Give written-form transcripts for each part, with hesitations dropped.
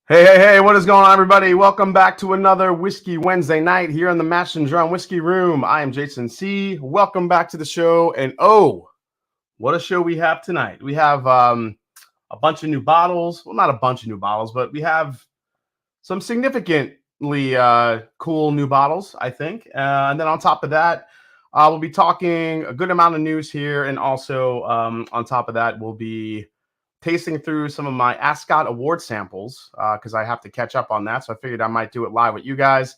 Hey, what is going on, everybody? Welcome back to another Whiskey Wednesday night here in the Mash and Drum Whiskey Room. I am Jason C. Welcome back to the show. And oh, what a show we have tonight. We have a bunch of new bottles. Well, not a bunch of new bottles, but we have some significantly cool new bottles, I think. And then on top of that, we'll be talking a good amount of news here. And also on top of that, we'll be tasting through some of my ASCOT Award samples because I have to catch up on that. So I figured I might do it live with you guys.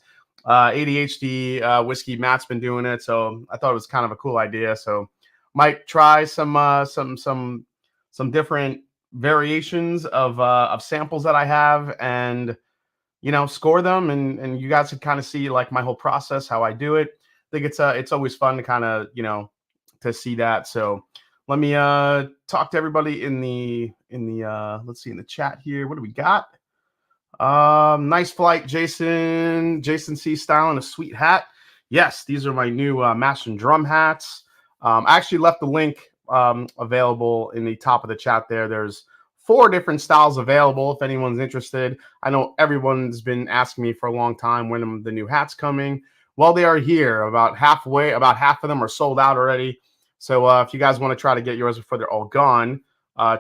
ADHD Whiskey Matt's been doing it, so I thought it was kind of a cool idea. So might try some different variations of samples that I have, and score them, and you guys can kind of see like my whole process, how I do it. I think it's always fun to kind of to see that. So let me talk to everybody in the let's see, in the chat here. What do we got? Nice flight, Jason C. styling a sweet hat. Yes, these are my new Mash and Drum hats. I actually left the link available in the top of the chat there. There's 4 different styles available if anyone's interested. I know everyone's been asking me for a long time when are the new hats coming. Well, they are here. About half of them are sold out already. So if you guys want to try to get yours before they're all gone,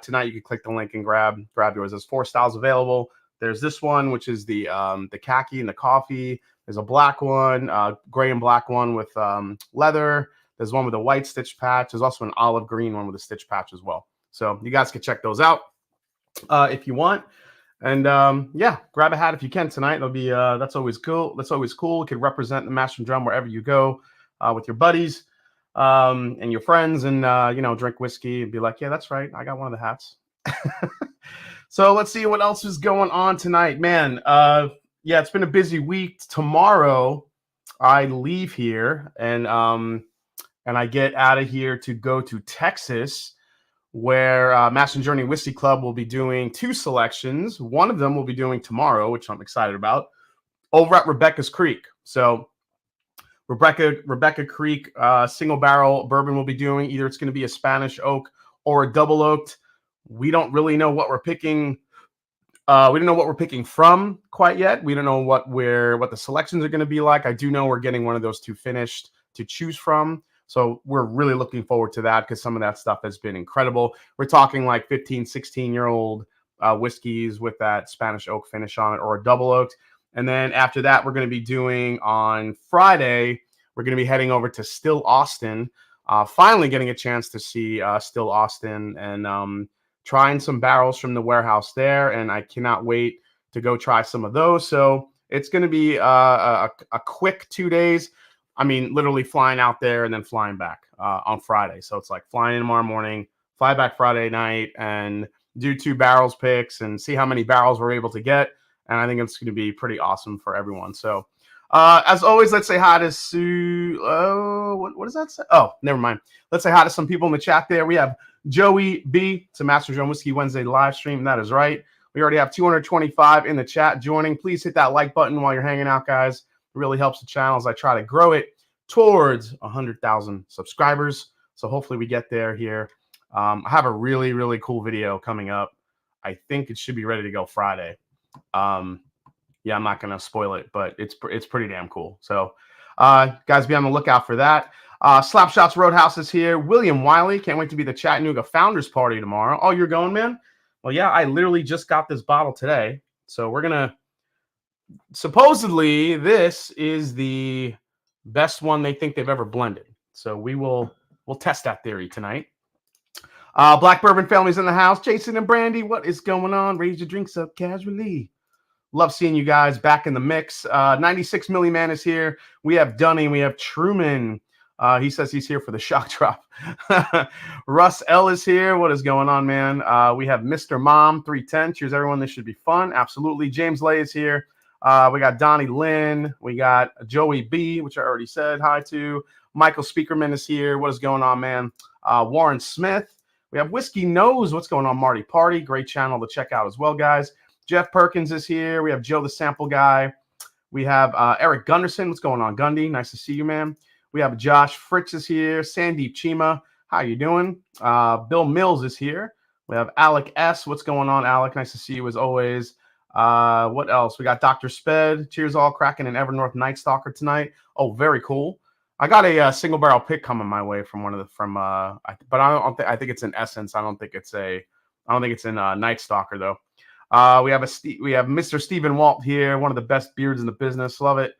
tonight you can click the link and grab yours. There's 4 styles available. There's this one, which is the khaki and the coffee. There's a black one, gray and black one with leather. There's one with a white stitch patch. There's also an olive green one with a stitch patch as well. So you guys can check those out if you want. And yeah, grab a hat if you can tonight. It'll be that's always cool. That's always cool. You can represent the Mash and Drum wherever you go with your buddies and your friends, and drink whiskey and be like, yeah, that's right, I got one of the hats. So let's see what else is going on tonight, man. Yeah, it's been a busy week. Tomorrow I leave here and I get out of here to go to Texas, where Mash and Journey Whiskey Club will be doing 2 selections. One of them will be doing tomorrow, which I'm excited about, over at Rebecca's Creek. So Rebecca Creek single barrel bourbon will be doing. Either it's going to be a Spanish oak or a double oaked. We don't really know what we're picking. We don't know what we're picking from quite yet. We don't know what the selections are going to be like. I do know we're getting one of those 2 finished to choose from. So we're really looking forward to that because some of that stuff has been incredible. We're talking like 15, 16-year-old whiskeys with that Spanish oak finish on it, or a double oaked. And then after that, we're going to be doing on Friday, we're going to be heading over to Still Austin, finally getting a chance to see Still Austin and trying some barrels from the warehouse there. And I cannot wait to go try some of those. So it's going to be a quick 2 days. I mean, literally flying out there and then flying back on Friday. So it's like flying in tomorrow morning, fly back Friday night, and do 2 barrels picks and see how many barrels we're able to get. And I think it's going to be pretty awesome for everyone. So, as always, let's say hi to Sue. Oh, what does that say? Oh, never mind. Let's say hi to some people in the chat there. We have Joey B. It's a Master Drum Whiskey Wednesday live stream. That is right. We already have 225 in the chat joining. Please hit that like button while you're hanging out, guys. It really helps the channel as I try to grow it towards 100,000 subscribers. So hopefully we get there here. I have a really, really cool video coming up. I think it should be ready to go Friday. Yeah, I'm not gonna spoil it, but it's pretty damn cool. So guys, be on the lookout for that. Slapshots Roadhouse is here. William Wiley, can't wait to be the Chattanooga Founders Party tomorrow. Oh, you're going, man? Well, yeah, I literally just got this bottle today. So we're gonna, supposedly this is the best one they think they've ever blended. So we'll test that theory tonight. Black Bourbon Family's in the house. Jason and Brandy, what is going on? Raise your drinks up casually. Love seeing you guys back in the mix. 96 Milli Man is here. We have Dunny. We have Truman. He says he's here for the shock drop. Russ L is here. What is going on, man? We have Mr. Mom 310. Cheers, everyone. This should be fun. Absolutely. James Lay is here. We got Donnie Lynn. We got Joey B, which I already said hi to. Michael Speakerman is here. What is going on, man? Warren Smith. We have Whiskey Knows. What's going on, Marty Party? Great channel to check out as well, guys. Jeff Perkins is here. We have Joe the Sample Guy. We have Eric Gunderson. What's going on, Gundy? Nice to see you, man. We have Josh Fritz is here. Sandeep Chima. How you doing? Bill Mills is here. We have Alec S. What's going on, Alec? Nice to see you as always. What else? We got Dr. Sped. Cheers, all cracking an Evernorth Night Stalker tonight. Oh, very cool. I got a single barrel pick coming my way from one of the but I don't think I think it's in Essence. I don't think it's in Night Stalker though. We have Mr. Stephen Walt here, one of the best beards in the business. Love it.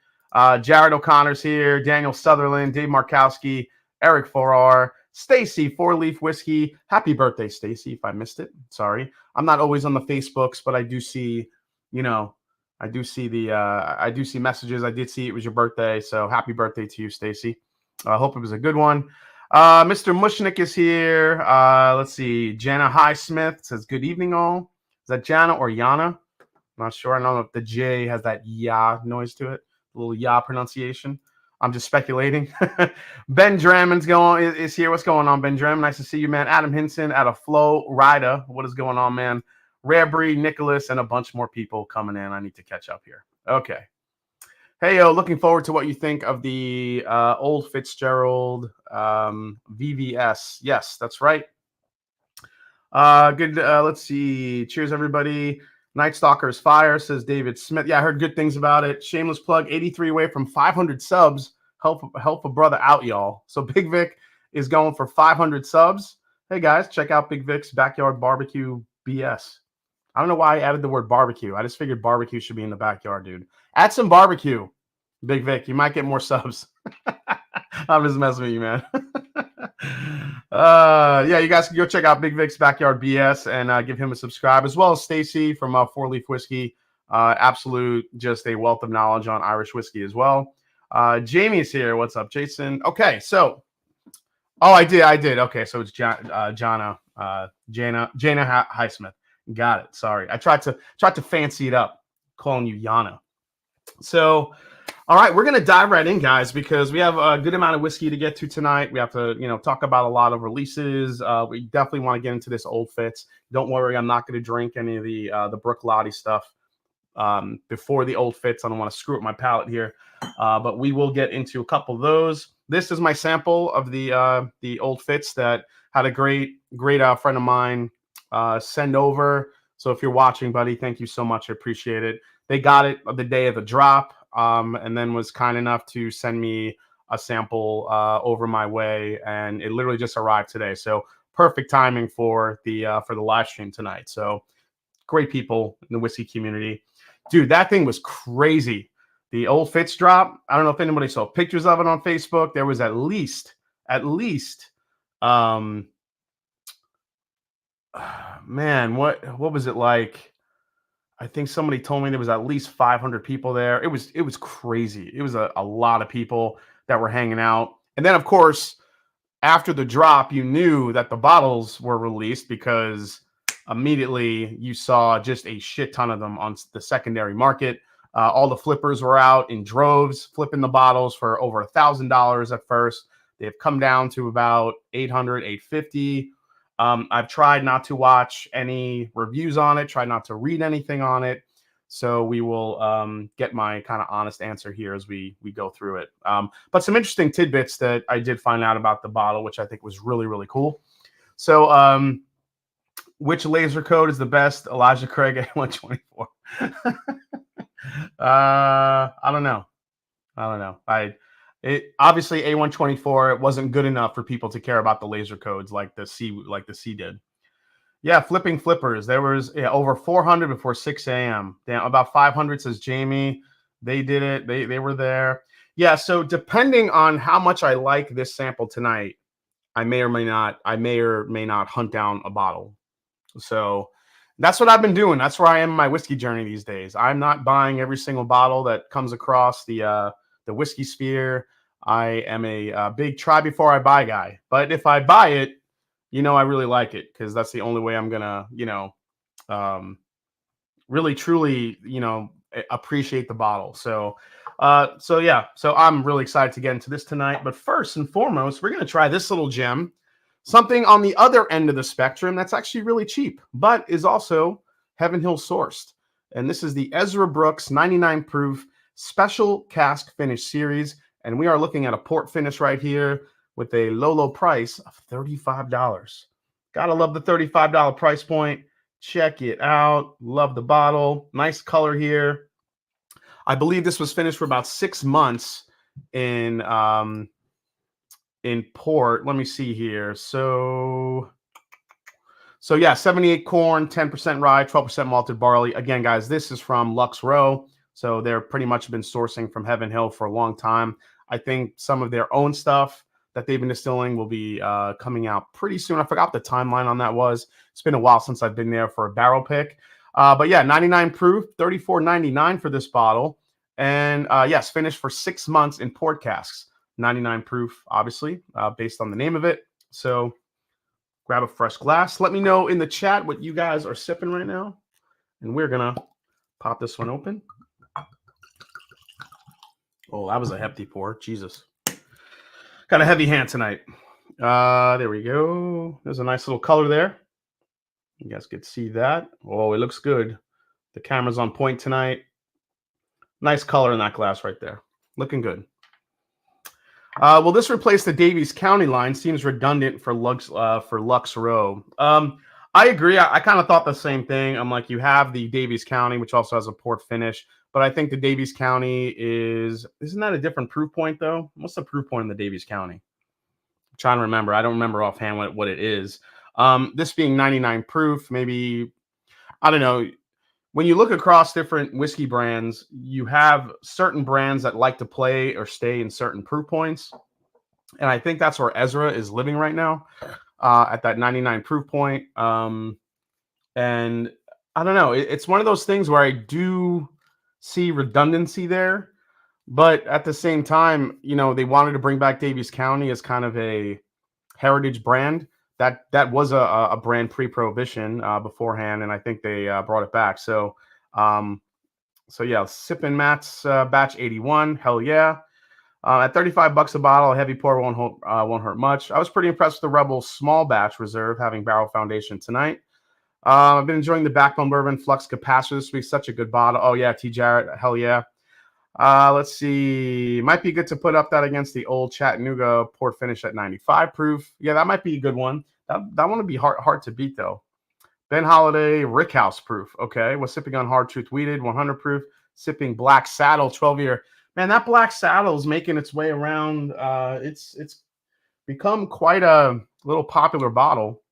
Jared O'Connor's here. Daniel Sutherland, Dave Markowski, Eric Farrar, Stacy, 4-Leaf Whiskey. Happy birthday, Stacy. If I missed it, sorry. I'm not always on the Facebooks, but I do see, I do see messages. I did see it was your birthday, so happy birthday to you, Stacy. I hope it was a good one. Mr. Mushnick is here. Let's see. Jana Highsmith says, good evening, all. Is that Jana or Yana? I'm not sure. I don't know if the J has that ya noise to it, a little ya pronunciation. I'm just speculating. Ben Dramon's is here. What's going on, Ben Dram? Nice to see you, man. Adam Hinson out of Flow Rida. What is going on, man? Rare Breed, Nicholas, and a bunch more people coming in. I need to catch up here. Okay. Hey, yo, looking forward to what you think of the old Fitzgerald VVS. Yes, that's right. Good. Let's see. Cheers, everybody. Night Stalker's fire, says David Smith. Yeah, I heard good things about it. Shameless plug, 83 away from 500 subs. Help a brother out, y'all. So Big Vic is going for 500 subs. Hey, guys, check out Big Vic's Backyard Barbecue BS. I don't know why I added the word barbecue. I just figured barbecue should be in the backyard, dude. Add some barbecue, Big Vic. You might get more subs. I'm just messing with you, man. Yeah, you guys can go check out Big Vic's Backyard BS and give him a subscribe, as well as Stacy from 4-Leaf Whiskey. Absolute, just a wealth of knowledge on Irish whiskey as well. Jamie's here. What's up, Jason? Okay, so, I did. Okay, so it's Jana Highsmith. Got it. Sorry, I tried to fancy it up, calling you Yana. So, all right, we're gonna dive right in, guys, because we have a good amount of whiskey to get to tonight. We have to, talk about a lot of releases. We definitely want to get into this Old Fitz. Don't worry, I'm not going to drink any of the Brook Lottie stuff before the Old Fitz. I don't want to screw up my palate here, but we will get into a couple of those. This is my sample of the Old Fitz that had a great friend of mine send over. So if you're watching, buddy, thank you so much. I appreciate it. They got it the day of the drop, and then was kind enough to send me a sample over my way, and it literally just arrived today. So perfect timing for the live stream tonight. So great people in the whiskey community, dude. That thing was crazy. The Old Fitz drop. I don't know if anybody saw pictures of it on Facebook. There was at least, man, what was it like? I think somebody told me there was at least 500 people there. It was crazy. It was a lot of people that were hanging out. And then, of course, after the drop, you knew that the bottles were released because immediately you saw just a shit ton of them on the secondary market. All the flippers were out in droves, flipping the bottles for over $1,000 at first. They've come down to about $800, $850. I've tried not to watch any reviews on it, tried not to read anything on it. So we will get my kind of honest answer here as we go through it. But some interesting tidbits that I did find out about the bottle, which I think was really, really cool. So which laser code is the best? Elijah Craig A124. I don't know. Obviously A124, it wasn't good enough for people to care about the laser codes like the C did. Yeah, flipping flippers. There was over 400 before 6 a.m. Damn, about 500, says Jamie. They did it. They were there. Yeah, so depending on how much I like this sample tonight, I may or may not hunt down a bottle. So that's what I've been doing. That's where I am in my whiskey journey these days. I'm not buying every single bottle that comes across the whiskey sphere. I am a big try before I buy guy. But if I buy it, I really like it because that's the only way I'm gonna, really truly, appreciate the bottle. So I'm really excited to get into this tonight. But first and foremost, we're gonna try this little gem, something on the other end of the spectrum that's actually really cheap, but is also Heaven Hill sourced. And this is the Ezra Brooks 99 proof special cask finish series. And we are looking at a port finish right here with a low price of $35. Gotta love the $35 price point. Check it out. Love the bottle. Nice color here. I believe this was finished for about 6 months in port. Let me see here. So yeah, 78 corn, 10% rye, 12% malted barley. Again, guys, this is from Lux Row. So they're pretty much been sourcing from Heaven Hill for a long time. I think some of their own stuff that they've been distilling will be coming out pretty soon. I forgot the timeline on that was. It's been a while since I've been there for a barrel pick. But yeah, 99 proof, $34.99 for this bottle. And yes, finished for 6 months in port casks. 99 proof, obviously, based on the name of it. So grab a fresh glass. Let me know in the chat what you guys are sipping right now. And we're going to pop this one open. Oh, that was a hefty pour. Jesus. Got a heavy hand tonight. There we go. There's a nice little color there. You guys can see that. Oh, it looks good. The camera's on point tonight. Nice color in that glass right there. Looking good. Will this replace the Davies County line? Seems redundant for Lux Row. I agree. I kind of thought the same thing. I'm like, you have the Davies County, which also has a port finish, but I think the Davies County isn't that a different proof point though? What's the proof point in the Davies County? I'm trying to remember. I don't remember offhand what it is. This being 99 proof, maybe, I don't know. When you look across different whiskey brands, you have certain brands that like to play or stay in certain proof points. And I think that's where Ezra is living right now, at that 99 proof point. And I don't know. It's one of those things where I do see redundancy there. But at the same time, you know, they wanted to bring back Davies County as kind of a heritage brand. That was a brand pre-prohibition beforehand, and I think they brought it back. So yeah, Sippin' Matt's batch 81, hell yeah. At $35 a bottle, a heavy pour won't hurt much. I was pretty impressed with the Rebel small batch reserve having barrel foundation tonight. I've been enjoying the Backbone Bourbon Flux Capacitor this week. Such a good bottle. Oh yeah, T. Jarrett, hell yeah. Let's see. Might be good to put up that against the old Chattanooga port finish at 95 proof. Yeah, that might be a good one. That one would be hard to beat though. Ben Holiday Rickhouse proof. Okay, was sipping on Hard Truth Weeded 100 proof. Sipping Black Saddle 12-year. Man, that Black Saddle is making its way around. It's become quite a little popular bottle.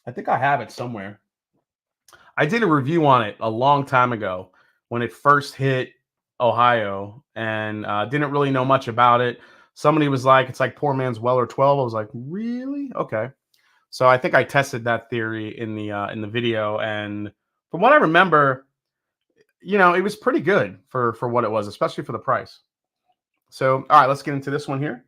I think I have it somewhere. I did a review on it a long time ago when it first hit Ohio, and didn't really know much about it. Somebody was like, it's like poor man's Weller 12. I was like, really? Okay. So I think I tested that theory in the video, and from what I remember, you know, it was pretty good for what it was, especially for the price. So all right, let's get into this one here.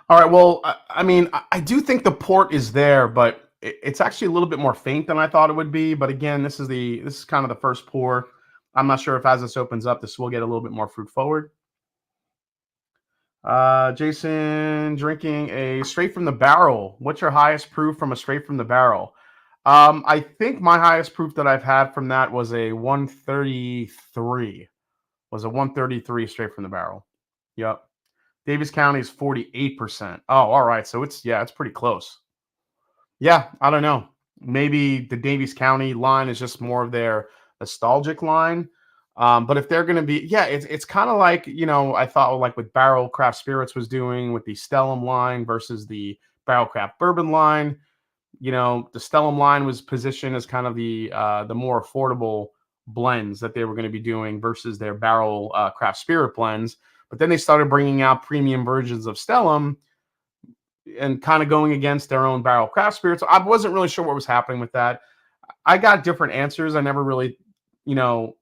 All right. Well, I mean, I do think the port is there, but it's actually a little bit more faint than I thought it would be. But again, this is kind of the first pour. I'm not sure if as this opens up, this will get a little bit more fruit forward. Jason drinking a straight from the barrel. What's your highest proof from a straight from the barrel? I think my highest proof that I've had from that was a 133. Was a 133 straight from the barrel. Yep. Davies County is 48%. Oh, all right. So it's pretty close. Yeah, I don't know. Maybe the Davies County line is just more of their nostalgic line. But if they're going to be, yeah, it's kind of like, you know, I thought like with Barrel Craft Spirits was doing with the Stellum line versus the Barrel Craft Bourbon line. You know, the Stellum line was positioned as kind of the more affordable blends that they were going to be doing versus their Barrel Craft Spirit blends. But then they started bringing out premium versions of Stellum and kind of going against their own Barrel Craft Spirits. I wasn't really sure what was happening with that. I got different answers. I never really, you know,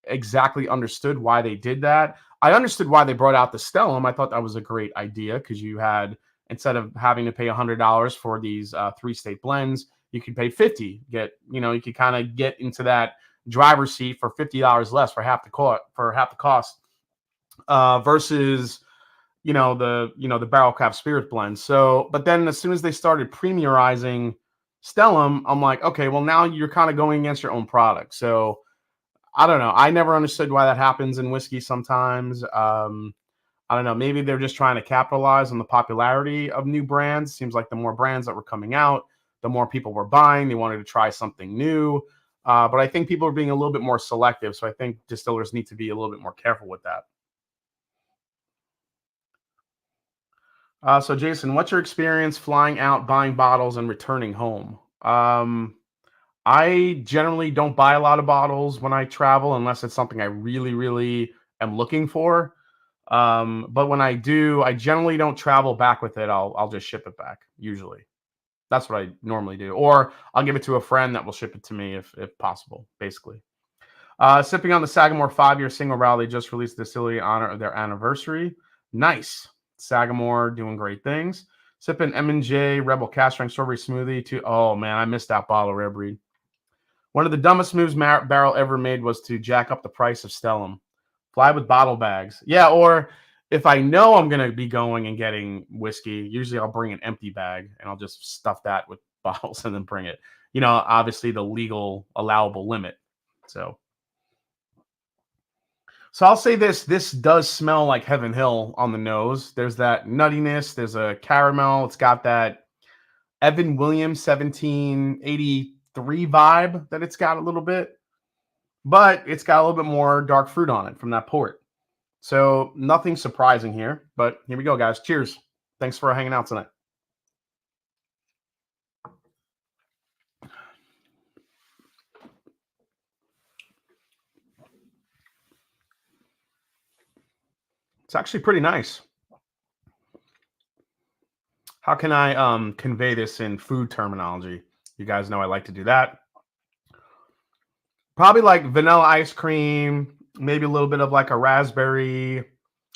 exactly understood why they did that. I understood why they brought out the Stellum. I thought that was a great idea because you had, instead of having to pay $100 for these 3-state blends, you could pay $50. You could kind of get into that driver's seat for $50 less for half the cost. Versus, the Barrel Craft Spirit blend. So, but then as soon as they started premierizing Stellum, I'm like, okay, well now you're kind of going against your own product. So I don't know. I never understood why that happens in whiskey sometimes. I don't know. Maybe they're just trying to capitalize on the popularity of new brands. Seems like the more brands that were coming out, the more people were buying. They wanted to try something new. But I think people are being a little bit more selective. So I think distillers need to be a little bit more careful with that. So Jason, what's your experience flying out, buying bottles, and returning home? I generally don't buy a lot of bottles when I travel unless it's something I really, really am looking for. But when I do, I generally don't travel back with it. I'll just ship it back. Usually, that's what I normally do, or I'll give it to a friend that will ship it to me if possible. Basically, sipping on the Sagamore 5-year single barrel they just released distillery in honor of their anniversary. Nice, Sagamore doing great things. Sipping M&J Rebel Cast Strength Strawberry Smoothie too. Oh man, I missed that bottle of Rare Breed. One of the dumbest moves Barrel ever made was to jack up the price of Stellum. Fly with bottle bags. Yeah, or if I know I'm going to be going and getting whiskey, usually I'll bring an empty bag and I'll just stuff that with bottles and then bring it. You know, obviously the legal allowable limit. So I'll say this does smell like Heaven Hill on the nose. There's that nuttiness, there's a caramel, it's got that Evan Williams 1783 vibe that it's got a little bit, but it's got a little bit more dark fruit on it from that port. So nothing surprising here, but here we go, guys. Cheers. Thanks for hanging out tonight. It's actually pretty nice. How can I convey this in food terminology? You guys know I like to do that. Probably like vanilla ice cream, maybe a little bit of like a raspberry,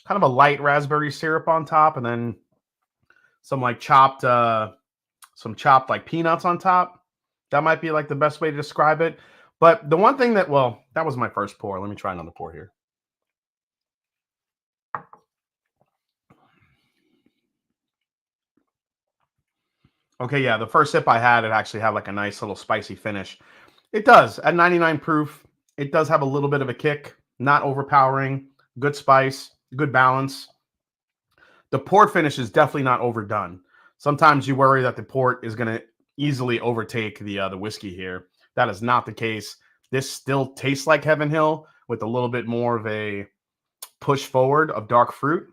kind of a light raspberry syrup on top, and then some like chopped like peanuts on top. That might be like the best way to describe it. But the one thing that, well, that was my first pour. Let me try another pour here. Okay, yeah, the first sip I had, it actually had like a nice little spicy finish. It does. At 99 proof, it does have a little bit of a kick, not overpowering, good spice, good balance. The port finish is definitely not overdone. Sometimes you worry that the port is going to easily overtake the whiskey here. That is not the case. This still tastes like Heaven Hill with a little bit more of a push forward of dark fruit.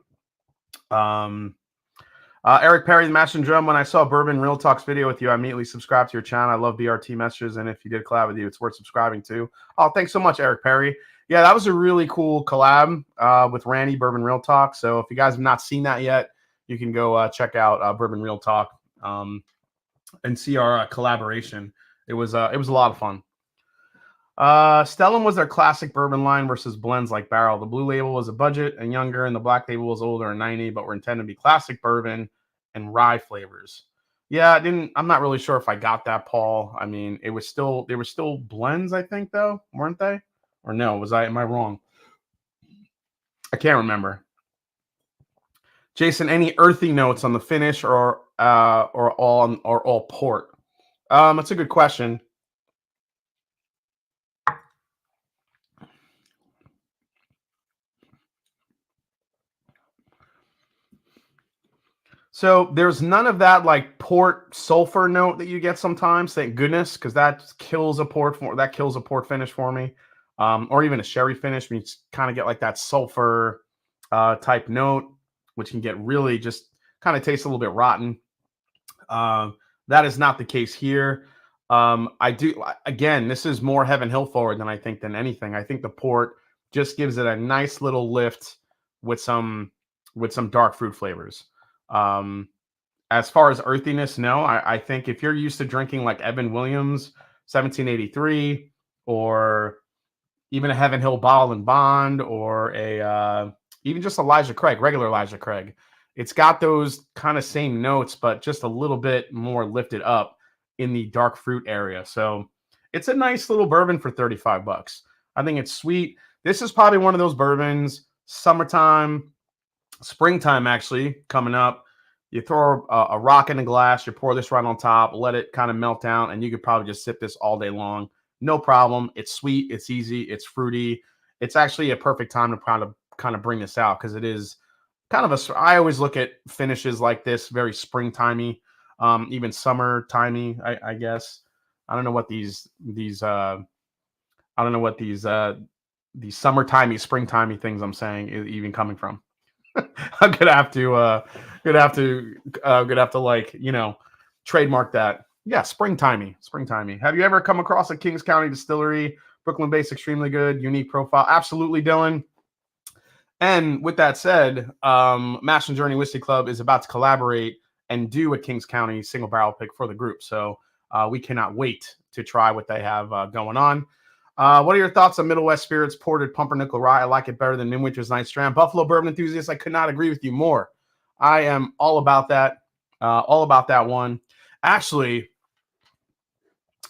Eric Perry, the Master and Drum. When I saw Bourbon Real Talks video with you, I immediately subscribed to your channel. I love BRT messages, and if you did collab with you, it's worth subscribing to. Oh, thanks so much, Eric Perry. Yeah, that was a really cool collab with Randy, Bourbon Real Talk. So if you guys have not seen that yet, you can go check out Bourbon Real Talk and see our collaboration. It was a lot of fun. Stellum was their classic bourbon line versus blends like Barrel. The blue label was a budget and younger, and the black label was older and 90, but were intended to be classic bourbon and rye flavors. Yeah, I'm not really sure if I got that, Paul. I mean, they were still blends, I think, though, weren't they? Or no, am I wrong? I can't remember. Jason, any earthy notes on the finish or all port? That's a good question. So there's none of that like port sulfur note that you get sometimes. Thank goodness, because that kills a port finish for me, or even a sherry finish. You kind of get like that sulfur type note, which can get really just kind of taste a little bit rotten. That is not the case here. I do again. This is more Heaven Hill forward than anything. I think the port just gives it a nice little lift with some dark fruit flavors. As far as earthiness, no. I think if you're used to drinking like Evan Williams 1783 or even a Heaven Hill Bottle and Bond or a even just Elijah Craig, regular Elijah Craig, it's got those kind of same notes, but just a little bit more lifted up in the dark fruit area. So it's a nice little bourbon for $35. I think it's sweet. This is probably one of those bourbons, summertime, springtime actually coming up. You throw a rock in a glass, you pour this right on top, let it kind of melt down, and you could probably just sip this all day long no problem. It's sweet, it's easy, it's fruity. It's actually a perfect time to kind of bring this out because it is kind of a. I always look at finishes like this very springtimey, even summertimey. I guess I don't know what these I don't know what these summertimey, springtimey things I'm saying is even coming from. I'm gonna have to like, you know, trademark that. Yeah, springtimey. Have you ever come across a Kings County distillery, Brooklyn-based, extremely good, unique profile? Absolutely, Dylan. And with that said, Mash and Journey Whiskey Club is about to collaborate and do a Kings County single barrel pick for the group. So we cannot wait to try what they have going on. What are your thoughts on Middle West Spirits Ported Pumpernickel Rye? I like it better than Midwinter's Night Strand. Buffalo Bourbon enthusiast, I could not agree with you more. I am all about that. All about that one. Actually,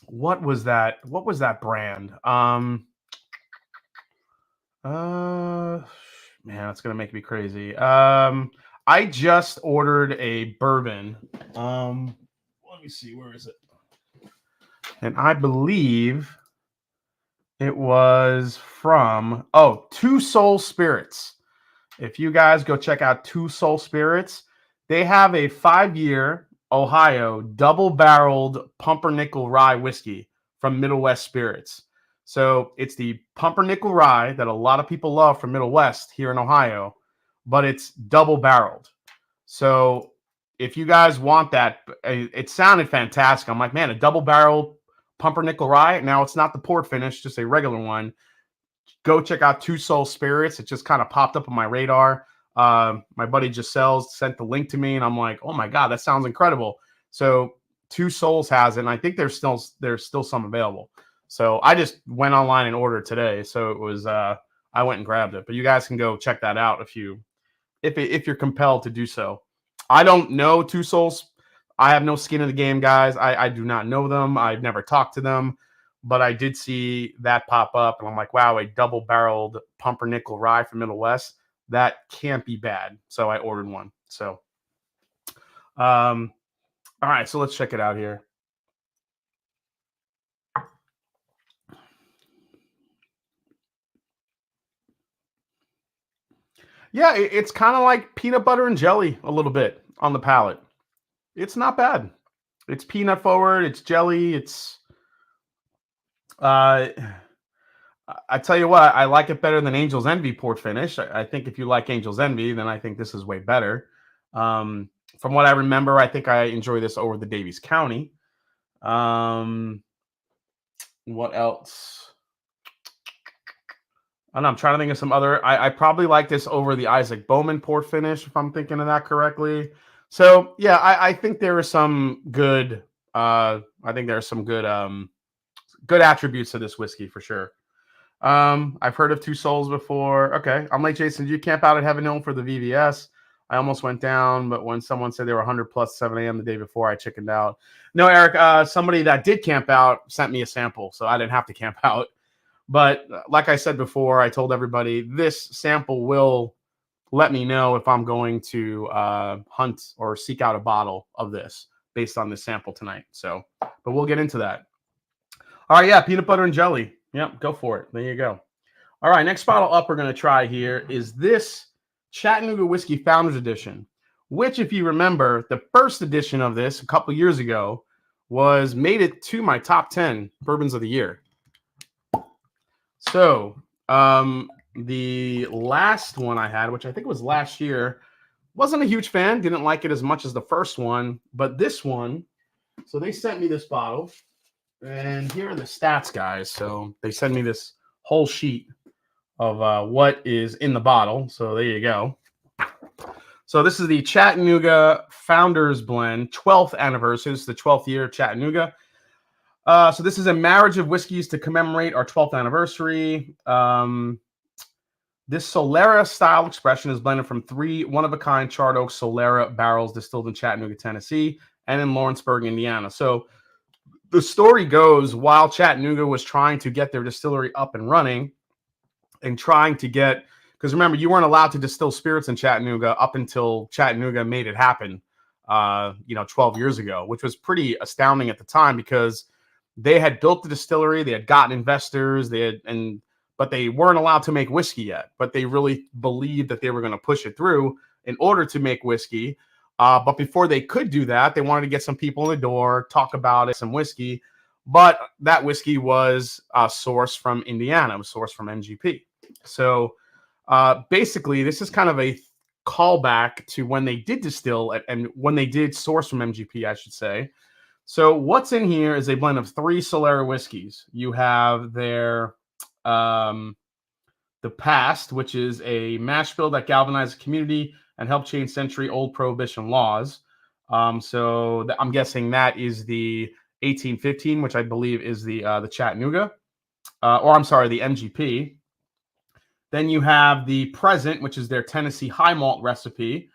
what was that? What was that brand? Man, that's gonna make me crazy. I just ordered a bourbon. Let me see, where is it? And I believe it was from Two Soul Spirits. If you guys go check out Two Soul Spirits, they have a 5-year Ohio double-barreled pumpernickel rye whiskey from Middle West Spirits. So it's the pumpernickel rye that a lot of people love from Middle West here in Ohio, but it's double-barreled. So if you guys want that, it sounded fantastic. I'm like, man, a double-barreled pumpernickel rye. Now it's not the port finish, just a regular one. Go check out Two Soul Spirits. It just kind of popped up on my radar. My buddy Giselle sent the link to me, and I'm like, oh my God, that sounds incredible. So Two Souls has it, and I think there's still some available. So I just went online and ordered today. So it was I went and grabbed it. But you guys can go check that out if you're compelled to do so. I don't know Two Souls. I have no skin in the game, guys. I do not know them. I've never talked to them, but I did see that pop up, and I'm like, wow, a double-barreled pumpernickel rye from Middle West. That can't be bad. So I ordered one. So, all right. So let's check it out here. Yeah, it's kind of like peanut butter and jelly a little bit on the palate. It's not bad. It's peanut forward. It's jelly. It's I tell you what, I like it better than Angel's Envy port finish. I think if you like Angel's Envy, then I think this is way better. From what I remember, I think I enjoy this over the Davies County. What else? I don't know, I'm trying to think of some other. I probably like this over the Isaac Bowman port finish, if I'm thinking of that correctly. So yeah, I think there are some good. I think there are some good attributes to this whiskey for sure. I've heard of Two Souls before. Okay, I'm like, Jason, did you camp out at Heaven Hill for the VVS? I almost went down, but when someone said they were 100 plus 7 a.m. the day before, I chickened out. No, Eric, somebody that did camp out sent me a sample, so I didn't have to camp out. But like I said before, I told everybody this sample will let me know if I'm going to hunt or seek out a bottle of this based on this sample tonight. So, but we'll get into that. All right, yeah, peanut butter and jelly. Yep, go for it. There you go. All right, next bottle up we're going to try here is this Chattanooga Whiskey Founders Edition, which, if you remember, the first edition of this a couple years ago made it to my top 10 bourbons of the year. So the last one I had, which I think was last year, wasn't a huge fan. Didn't like it as much as the first one. But this one, so they sent me this bottle. And here are the stats, guys. So they sent me this whole sheet of what is in the bottle. So there you go. So this is the Chattanooga Founders Blend, 12th anniversary. This is the 12th year of Chattanooga. So this is a marriage of whiskeys to commemorate our 12th anniversary. This Solera style expression is blended from 3 one-of-a-kind charred oak Solera barrels distilled in Chattanooga, Tennessee, and in Lawrenceburg, Indiana. So the story goes, while Chattanooga was trying to get their distillery up and running and trying to get, because remember, you weren't allowed to distill spirits in Chattanooga up until Chattanooga made it happen, 12 years ago, which was pretty astounding at the time because they had built the distillery, they had gotten investors, but they weren't allowed to make whiskey yet. But they really believed that they were going to push it through in order to make whiskey. But before they could do that, they wanted to get some people in the door, talk about it, some whiskey. But that whiskey was sourced from Indiana. It was sourced from MGP. So basically, this is kind of a callback to when they did distill and when they did source from MGP, I should say. So what's in here is a blend of 3 Solera whiskeys. You have their the Past, which is a mash bill that galvanized the community and helped change century-old prohibition laws. So I'm guessing that is the 1815, which I believe is the Chattanooga, or I'm sorry, the MGP. Then you have the Present, which is their Tennessee high malt recipe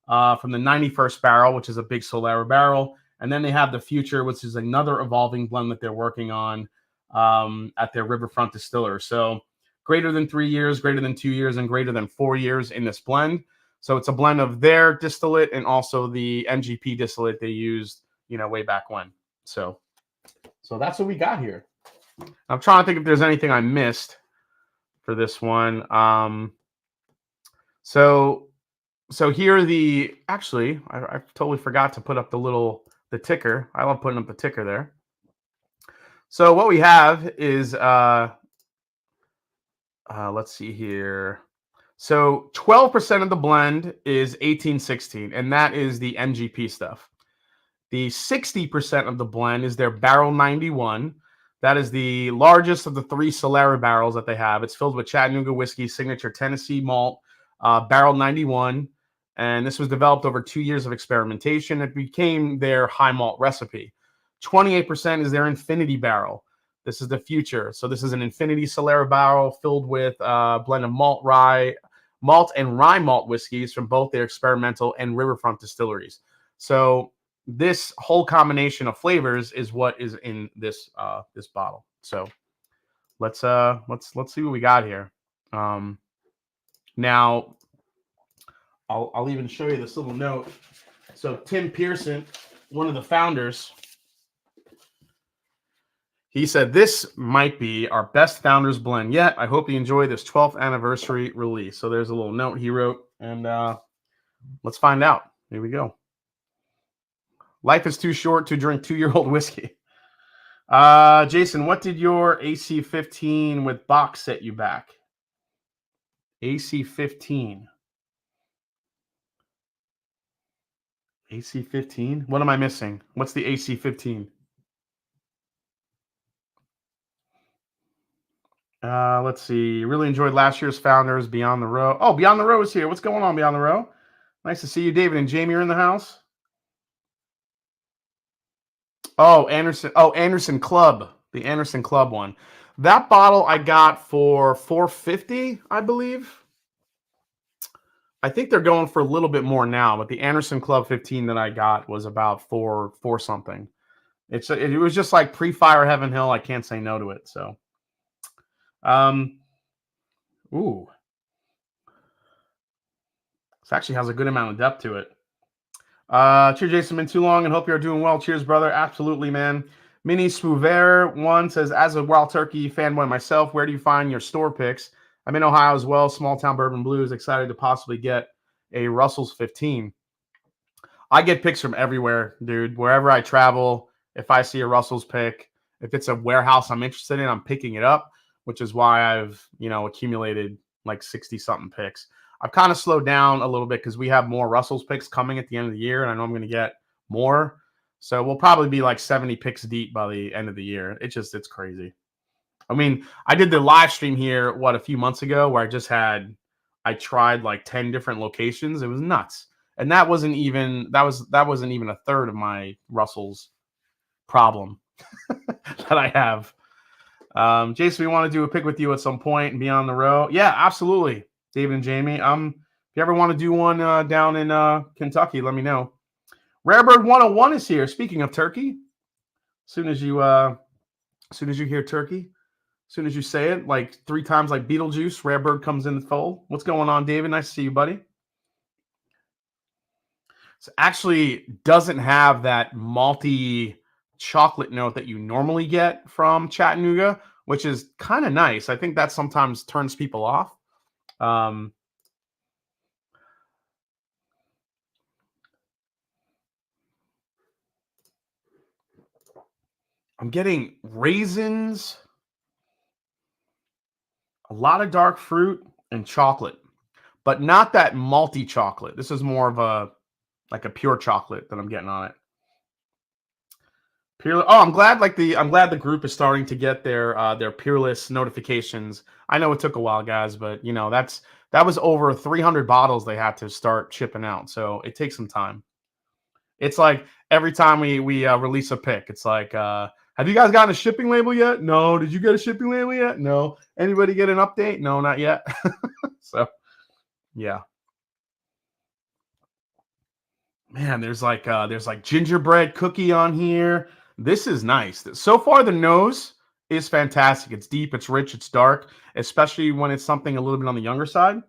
from the 91st barrel, which is a big Solera barrel. And then they have the Future, which is another evolving blend that they're working on at their Riverfront distiller. So greater than 3 years, greater than 2 years, and greater than 4 years in this blend. So it's a blend of their distillate and also the MGP distillate they used, way back when. So that's what we got here. I'm trying to think if there's anything I missed for this one. So here are actually, I totally forgot to put up the ticker. I love putting up the ticker there. So what we have is, let's see here. So 12% of the blend is 1816, and that is the MGP stuff. The 60% of the blend is their Barrel 91. That is the largest of the 3 Solera barrels that they have. It's filled with Chattanooga whiskey, signature Tennessee malt, Barrel 91. And this was developed over 2 years of experimentation. It became their high malt recipe. 28% is their Infinity barrel. This is the Future. So this is an Infinity Solera barrel filled with a blend of malt and rye malt whiskeys from both their experimental and Riverfront distilleries. So this whole combination of flavors is what is in this bottle. So let's see what we got here. Now I'll even show you this little note. So Tim Pearson, one of the founders, he said, "This might be our best founders blend yet. I hope you enjoy this 12th anniversary release." So there's a little note he wrote, and let's find out. Here we go. Life is too short to drink 2-year-old whiskey. Jason, what did your AC-15 with box set you back? AC-15. AC-15? What am I missing? What's the AC-15? Let's see. Really enjoyed last year's Founders, Beyond the Row. Oh, Beyond the Row is here. What's going on, Beyond the Row? Nice to see you. David and Jamie are in the house. Oh, Anderson Club. The Anderson Club one. That bottle I got for $4.50, I believe. I think they're going for a little bit more now, but the Anderson Club 15 that I got was about four something. It was just like pre-Fire Heaven Hill. I can't say no to it. So, ooh, this actually has a good amount of depth to it. Cheers, Jason. Been too long and hope you're doing well. Cheers, brother. Absolutely, man. Mini Spoover one says, as a Wild Turkey fanboy myself, where do you find your store picks? I'm in Ohio as well. Small town bourbon blues. Excited to possibly get a Russell's 15. I get picks from everywhere, dude. Wherever I travel, if I see a Russell's pick, if it's a warehouse I'm interested in, I'm picking it up, which is why I've, accumulated like 60-something picks. I've kind of slowed down a little bit because we have more Russell's picks coming at the end of the year, and I know I'm going to get more. So we'll probably be like 70 picks deep by the end of the year. It's crazy. I mean, I did the live stream here, a few months ago where I tried like 10 different locations. It was nuts. And that wasn't even a third of my Russell's problem that I have. Jason, we want to do a pick with you at some point and be on the road. Yeah, absolutely. David and Jamie. If you ever want to do one down in Kentucky, let me know. Rarebird 101 is here. Speaking of turkey, as soon as you hear turkey, as soon as you say it, like 3 times like Beetlejuice, Rarebird comes in the fold. What's going on, David? Nice to see you, buddy. It actually doesn't have that malty chocolate note that you normally get from Chattanooga, which is kind of nice. I think that sometimes turns people off. I'm getting raisins, a lot of dark fruit, and chocolate, but not that malty chocolate. This is more of a like a pure chocolate that I'm getting on it. Peerless. Oh, I'm glad the group is starting to get their Peerless notifications. I know it took a while, guys, but you know that was over 300 bottles they had to start shipping out, so it takes some time. It's like every time we release a pick, it's like, have you guys gotten a shipping label yet? No. Did you get a shipping label yet? No. Anybody get an update? No, not yet. So yeah, man. There's like gingerbread cookie on here. This is nice. So far, the nose is fantastic. It's deep, it's rich, it's dark, especially when it's something a little bit on the younger side.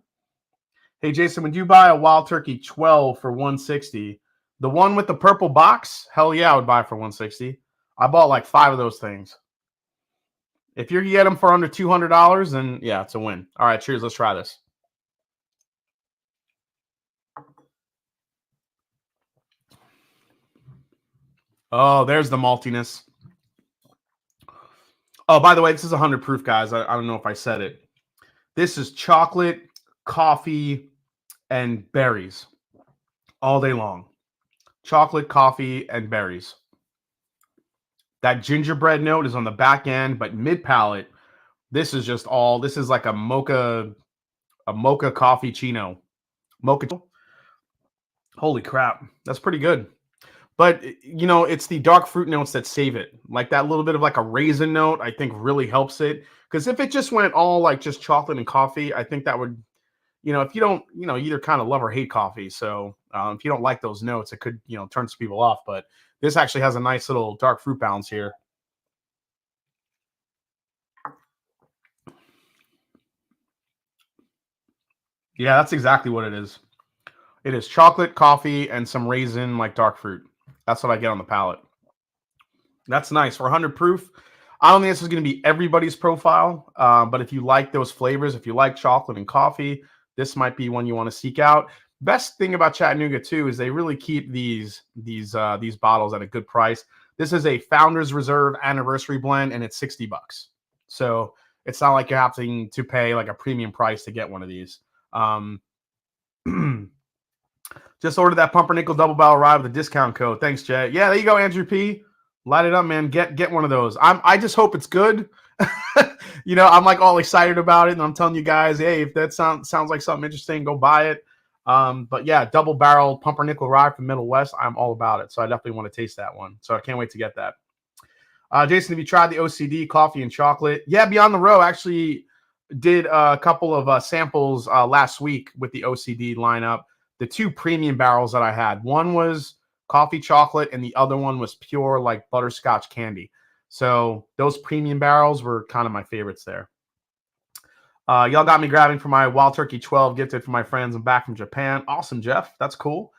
Hey, Jason, would you buy a Wild Turkey 12 for 160? The one with the purple box? Hell yeah, I would buy it for 160. I bought like 5 of those things. If you get them for under $200, then yeah, it's a win. All right, cheers. Let's try this. Oh, there's the maltiness. Oh, by the way, this is 100 proof, guys. I don't know if I said it. This is chocolate, coffee, and berries all day long. Chocolate, coffee, and berries. That gingerbread note is on the back end, but mid palate, this is just all. This is like a mocha coffee chino. Mocha. Holy crap, that's pretty good. But you know, it's the dark fruit notes that save it. Like that little bit of like a raisin note, I think really helps it. Because if it just went all like just chocolate and coffee, I think that would, you know, if you don't, you know, either kind of love or hate coffee. So if you don't like those notes, it could, you know, turn some people off. But this actually has a nice little dark fruit balance here. Yeah, that's exactly what it is. It is chocolate, coffee, and some raisin like dark fruit. That's what I get on the palate. That's nice for 100 proof. I don't think this is going to be everybody's profile, but if you like those flavors, if you like chocolate and coffee, this might be one you want to seek out. Best thing about Chattanooga too is they really keep these bottles at a good price. This is a Founders Reserve Anniversary Blend, and it's $60. So it's not like you're having to pay like a premium price to get one of these. Just ordered that pumpernickel double barrel rye with a discount code. Thanks, Jay. Yeah, there you go, Andrew P. Light it up, man. Get one of those. I just hope it's good. You know, I'm like all excited about it, and I'm telling you guys, hey, if that sounds like something interesting, go buy it. But yeah, double barrel pumpernickel rye from Middle West, I'm all about it. So I definitely want to taste that one. So I can't wait to get that. Jason, have you tried the OCD coffee and chocolate? Yeah, Beyond the Row actually did a couple of samples last week with the OCD lineup. The 2 premium barrels that I had, one was coffee chocolate and the other one was pure like butterscotch candy. So those premium barrels were kind of my favorites there. Y'all got me grabbing for my Wild Turkey 12 gifted for my friends. I'm back from Japan. Awesome, Jeff. That's cool.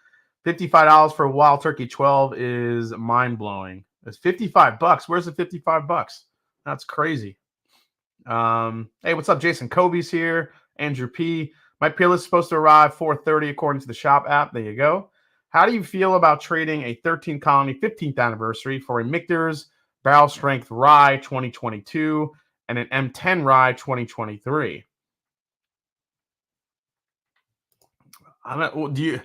$55 for a Wild Turkey 12 is mind-blowing. It's $55. Where's the $55? That's crazy. Hey, what's up, Jason? Kobe's here. Andrew P. My Peerless is supposed to arrive 4:30 according to the shop app. There you go. How do you feel about trading a 13 colony 15th anniversary for a Michter's Barrel Strength Rye 2022 and an M10 Rye 2023? I don't. Do you?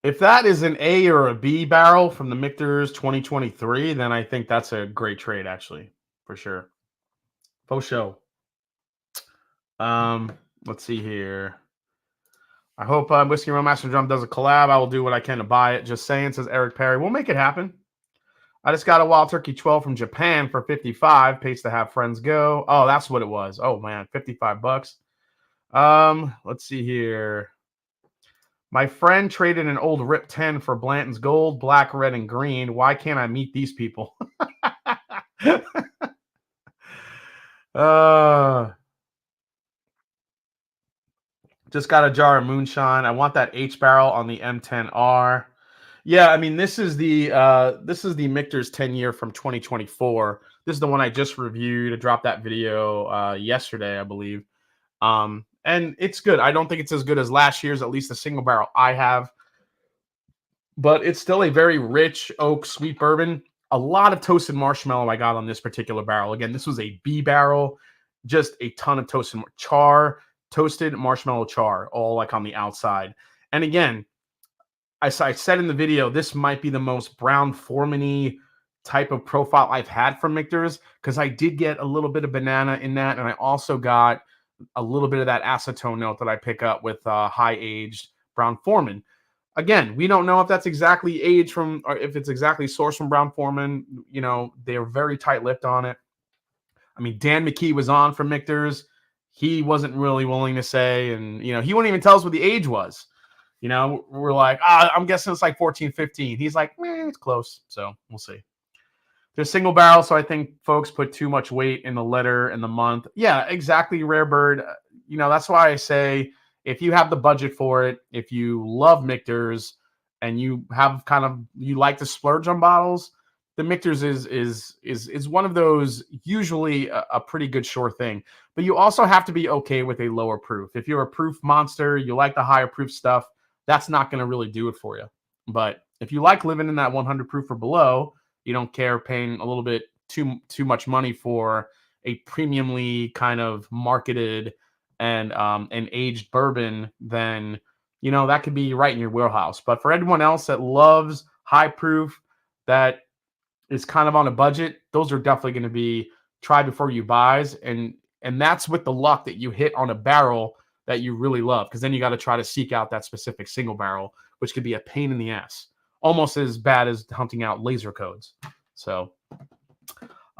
If that is an A or a B barrel from the Michter's 2023, then I think that's a great trade, actually, for sure. Faux show. Let's see here. I hope Whiskey Rum Master Drum does a collab. I will do what I can to buy it. Just saying, says Eric Perry. We'll make it happen. I just got a Wild Turkey 12 from Japan for 55. Pays to have friends go. Oh, that's what it was. Oh man, $55. Let's see here. My friend traded an old Rip 10 for Blanton's gold, black, red, and green. Why can't I meet these people? Just got a jar of moonshine. I want that H barrel on the M10R. Yeah, I mean, this is the Michter's 10-year from 2024. This is the one I just reviewed. I dropped that video yesterday, I believe. And it's good. I don't think it's as good as last year's, at least the single barrel I have, but it's still a very rich oak sweet bourbon. A lot of toasted marshmallow I got on this particular barrel. Again, this was a B barrel, just a ton of toasted marshmallow char, all like on the outside. And again, I said in the video, this might be the most Brown Foreman-y type of profile I've had from Michter's, because I did get a little bit of banana in that, and I also got a little bit of that acetone note that I pick up with high-aged Brown Foreman. Again, we don't know if that's exactly aged from, or if it's exactly sourced from Brown Foreman. You know, they're very tight-lipped on it. I mean, Dan McKee was on from Michter's. He wasn't really willing to say, and, you know, he wouldn't even tell us what the age was. You know, we're like, I'm guessing it's like 14, 15. He's like, it's close. So we'll see. They're single barrel, so I think folks put too much weight in the letter and the month. Yeah, exactly, Rare Bird. You know, that's why I say, if you have the budget for it, if you love Michter's and you have you like to splurge on bottles, the Michter's is one of those, usually a pretty good sure thing. But you also have to be okay with a lower proof. If you're a proof monster, you like the higher proof stuff, that's not going to really do it for you. But if you like living in that 100 proof or below, you don't care paying a little bit too much money for a premiumly kind of marketed and aged bourbon, then, you know, that could be right in your wheelhouse. But for everyone else that loves high proof, that is kind of on a budget, those are definitely going to be try before you buys. And that's with the luck that you hit on a barrel that you really love, because then you got to try to seek out that specific single barrel, which could be a pain in the ass, almost as bad as hunting out laser codes. So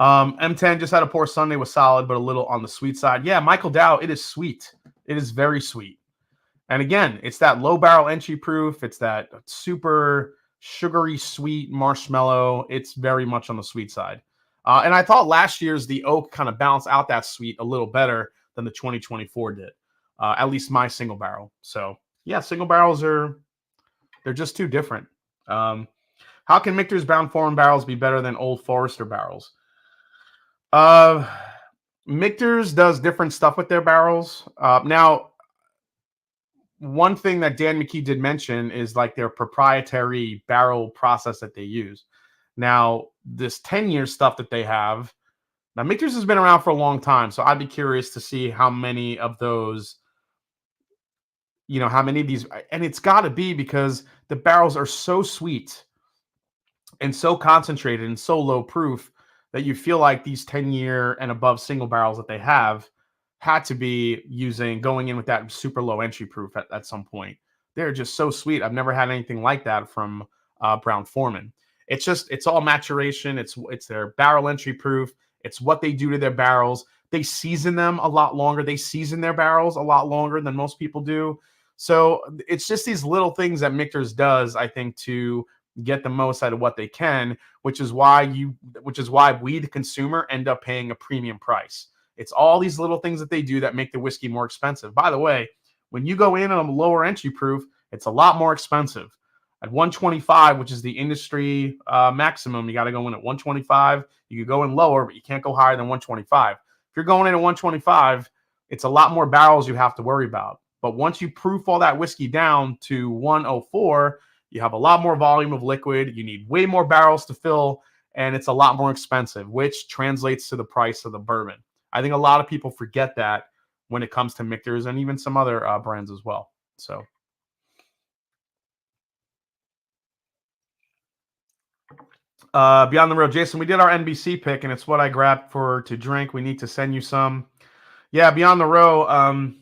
M10 just had a poor Sunday, was solid, but a little on the sweet side. Yeah, Michael Dow, it is sweet. It is very sweet. And again, it's that low barrel entry proof. It's that super sugary sweet marshmallow. It's very much on the sweet side. And I thought last year's the oak kind of balanced out that sweet a little better than the 2024 did. At least my single barrel. So yeah, single barrels they're just too different. How can Michter's Brown Foreman barrels be better than Old Forester barrels? Michter's does different stuff with their barrels. Now, one thing that Dan McKee did mention is like their proprietary barrel process that they use. Now, this 10-year stuff that they have, now Michter's has been around for a long time, so I'd be curious to see how many of those, you know, how many of these, and it's got to be because the barrels are so sweet and so concentrated and so low proof that you feel like these 10-year and above single barrels that they have had to be going in with that super low entry proof at some point. They're just so sweet. I've never had anything like that from Brown Foreman. It's all maturation. It's their barrel entry proof. It's what they do to their barrels. They season them a lot longer. They season their barrels a lot longer than most people do. So it's just these little things that Michter's does, I think, to get the most out of what they can, which is why we, the consumer, end up paying a premium price. It's all these little things that they do that make the whiskey more expensive. By the way, when you go in on a lower entry proof, it's a lot more expensive. At 125, which is the industry maximum, you got to go in at 125. You could go in lower, but you can't go higher than 125. If you're going in at 125, it's a lot more barrels you have to worry about. But once you proof all that whiskey down to 104, you have a lot more volume of liquid. You need way more barrels to fill, and it's a lot more expensive, which translates to the price of the bourbon. I think a lot of people forget that when it comes to Michter's and even some other brands as well. So, Beyond the Road, Jason, we did our NBC pick, and it's what I grabbed to drink. We need to send you some. Yeah, Beyond the Row.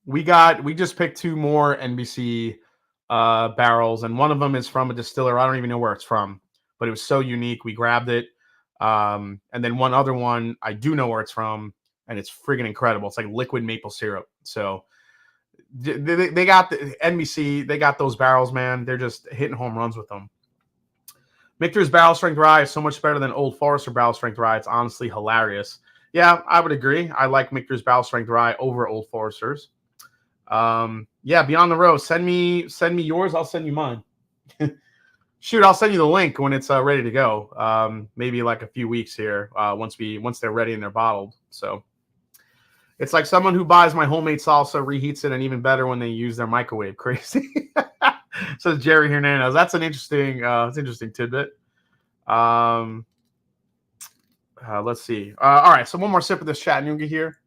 We just picked two more NBC barrels, and one of them is from a distiller. I don't even know where it's from, but it was so unique. We grabbed it. And then one other one, I do know where it's from, and it's friggin' incredible. It's like liquid maple syrup. So they got the NBC, they got those barrels, man. They're just hitting home runs with them. Michter's barrel strength rye is so much better than Old Forester barrel strength rye. It's honestly hilarious. Yeah, I would agree. I like Michter's barrel strength rye over Old Forester's. Yeah, Beyond the Row. Send me yours. I'll send you mine. Shoot, I'll send you the link when it's ready to go. Maybe like a few weeks here, once they're ready and they're bottled. So it's like someone who buys my homemade salsa, reheats it, and even better when they use their microwave. Crazy. Says Jerry Hernandez. That's an interesting tidbit. Let's see. All right, so one more sip of this Chattanooga here.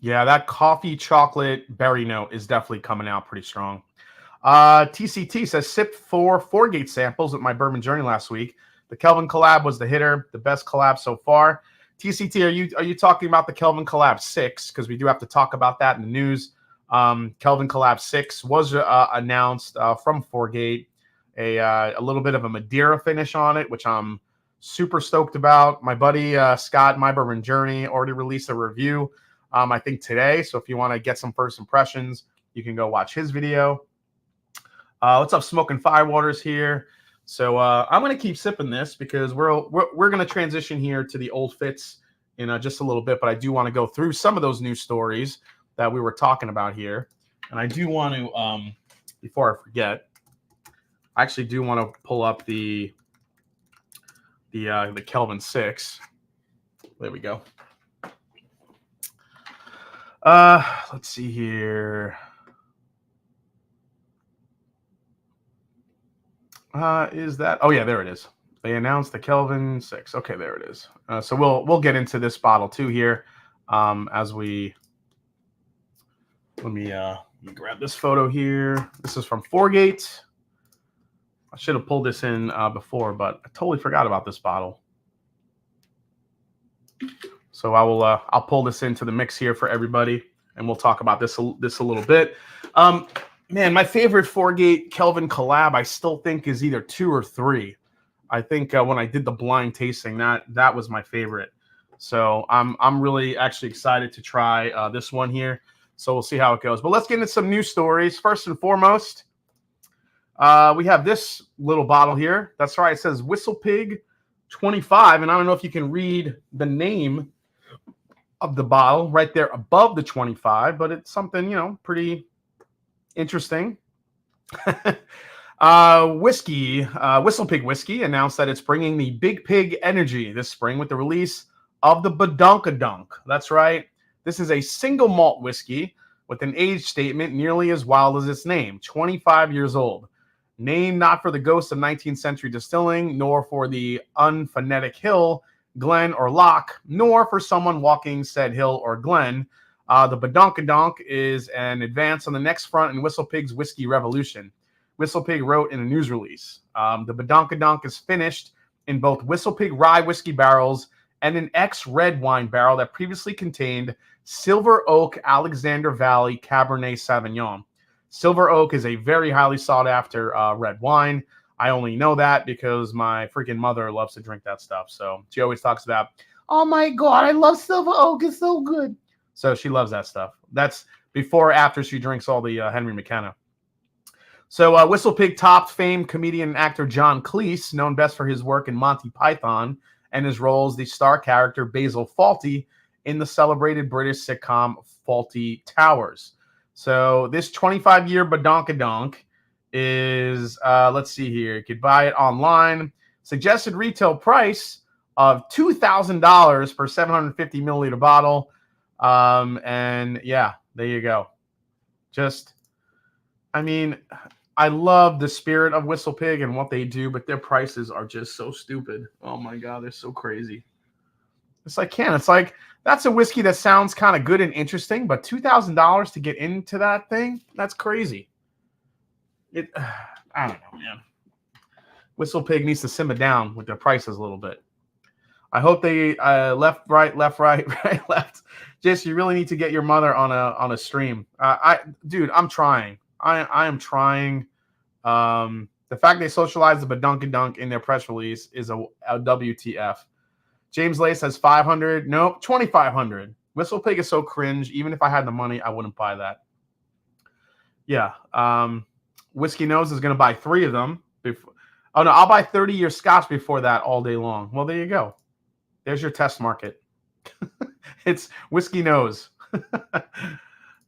Yeah, that coffee chocolate berry note is definitely coming out pretty strong. TCT says sipped 4 Gate samples with my bourbon journey last week. The Kelvin collab was the hitter, the best collab so far. TCT, are you talking about the Kelvin collab 6? Because we do have to talk about that in the news. Kelvin collab 6 was announced from 4 Gate. A little bit of a Madeira finish on it, which I'm super stoked about. My buddy Scott, My Bourbon Journey, already released a review, I think today. So if you want to get some first impressions, you can go watch his video. What's up, Smoking Firewaters here? So I'm going to keep sipping this because we're going to transition here to the old Fitz in just a little bit. But I do want to go through some of those news stories that we were talking about here. And I do want to, before I forget, I actually do want to pull up the Kelvin 6. There we go. Let's see here. Is that? Oh yeah, there it is. They announced the Kelvin 6. Okay, there it is. So we'll get into this bottle too here. As we let me grab this photo here. This is from 4 Gate. I should have pulled this in before, but I totally forgot about this bottle. So I'll pull this into the mix here for everybody, and we'll talk about this a little bit. Man, my favorite 4 Gate Kelvin collab, I still think, is either 2 or 3. I think when I did the blind tasting, that was my favorite. So I'm really actually excited to try this one here. So we'll see how it goes. But let's get into some news stories. First and foremost, we have this little bottle here. That's right. It says Whistle Pig 25. And I don't know if you can read the name of the bottle right there above the 25, but it's something, pretty interesting. Whistle Pig Whiskey announced that it's bringing the Big Pig energy this spring with the release of the Badonkadunk. That's right. This is a single malt whiskey with an age statement nearly as wild as its name, 25 years old. Named not for the ghosts of 19th century distilling, nor for the unphonetic hill, glen, or loch, nor for someone walking said hill or glen. The Badonkadonk is an advance on the next front in Whistle Pig's whiskey revolution. Whistle Pig wrote in a news release. The Badonkadonk is finished in both Whistle Pig rye whiskey barrels and an ex-red wine barrel that previously contained Silver Oak Alexander Valley Cabernet Sauvignon. Silver Oak is a very highly sought-after red wine. I only know that because my freaking mother loves to drink that stuff. So she always talks about, oh my God, I love Silver Oak. It's so good. So she loves that stuff. That's before or after she drinks all the Henry McKenna. So Whistle Pig topped famed comedian and actor John Cleese, known best for his work in Monty Python and his role as the star character Basil Fawlty in the celebrated British sitcom Fawlty Towers. So this 25-year Badonkadonk is, let's see here. You could buy it online. Suggested retail price of $2,000 per 750 milliliter bottle. And yeah, there you go. I love the spirit of Whistle Pig and what they do, but their prices are just so stupid. Oh my God, they're so crazy. It's like, that's a whiskey that sounds kind of good and interesting, but $2,000 to get into that thing, that's crazy. I don't know, man. Whistle Pig needs to simmer down with their prices a little bit. I hope they left, right, right, left. Just, you really need to get your mother on a stream. Dude, I'm trying. I am trying. The fact they socialized the Badonkadunk in their press release is a WTF. James Lace has 500. Nope, 2,500. Whistle Pig is so cringe. Even if I had the money, I wouldn't buy that. Yeah. Whiskey Nose is going to buy 3 of them. Oh, no, I'll buy 30-year scotch before that all day long. Well, there you go. There's your test market. It's whiskey nose.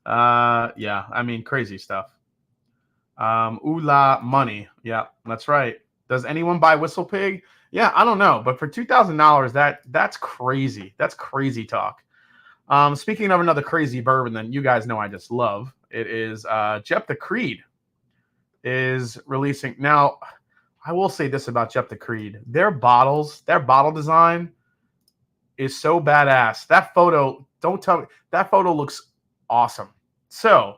Yeah, I mean, crazy stuff. Ooh la money. Yeah, that's right. Does anyone buy Whistle Pig? Yeah, I don't know, but for $2,000, that's crazy. That's crazy talk. Speaking of another crazy bourbon that you guys know I just love, it is Jep the Creed is releasing. Now, I will say this about Jep the Creed. Their bottles, their bottle design is so badass. That photo, don't tell me, that photo looks awesome. So,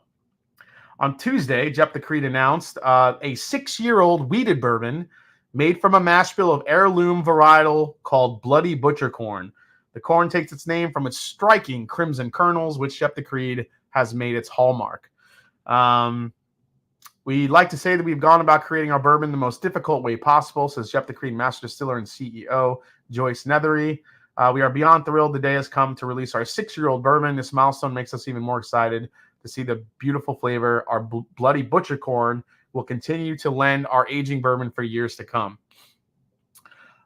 on Tuesday, Jep the Creed announced a 6-year-old wheated bourbon made from a mash bill of heirloom varietal called Bloody Butcher Corn. The corn takes its name from its striking crimson kernels, which Jep the Creed has made its hallmark. We like to say that we've gone about creating our bourbon the most difficult way possible, says Jep the Creed Master Distiller and CEO Joyce Nethery. We are beyond thrilled the day has come to release our 6-year-old bourbon. This milestone makes us even more excited to see the beautiful flavor our Bloody Butcher Corn will continue to lend our aging bourbon for years to come.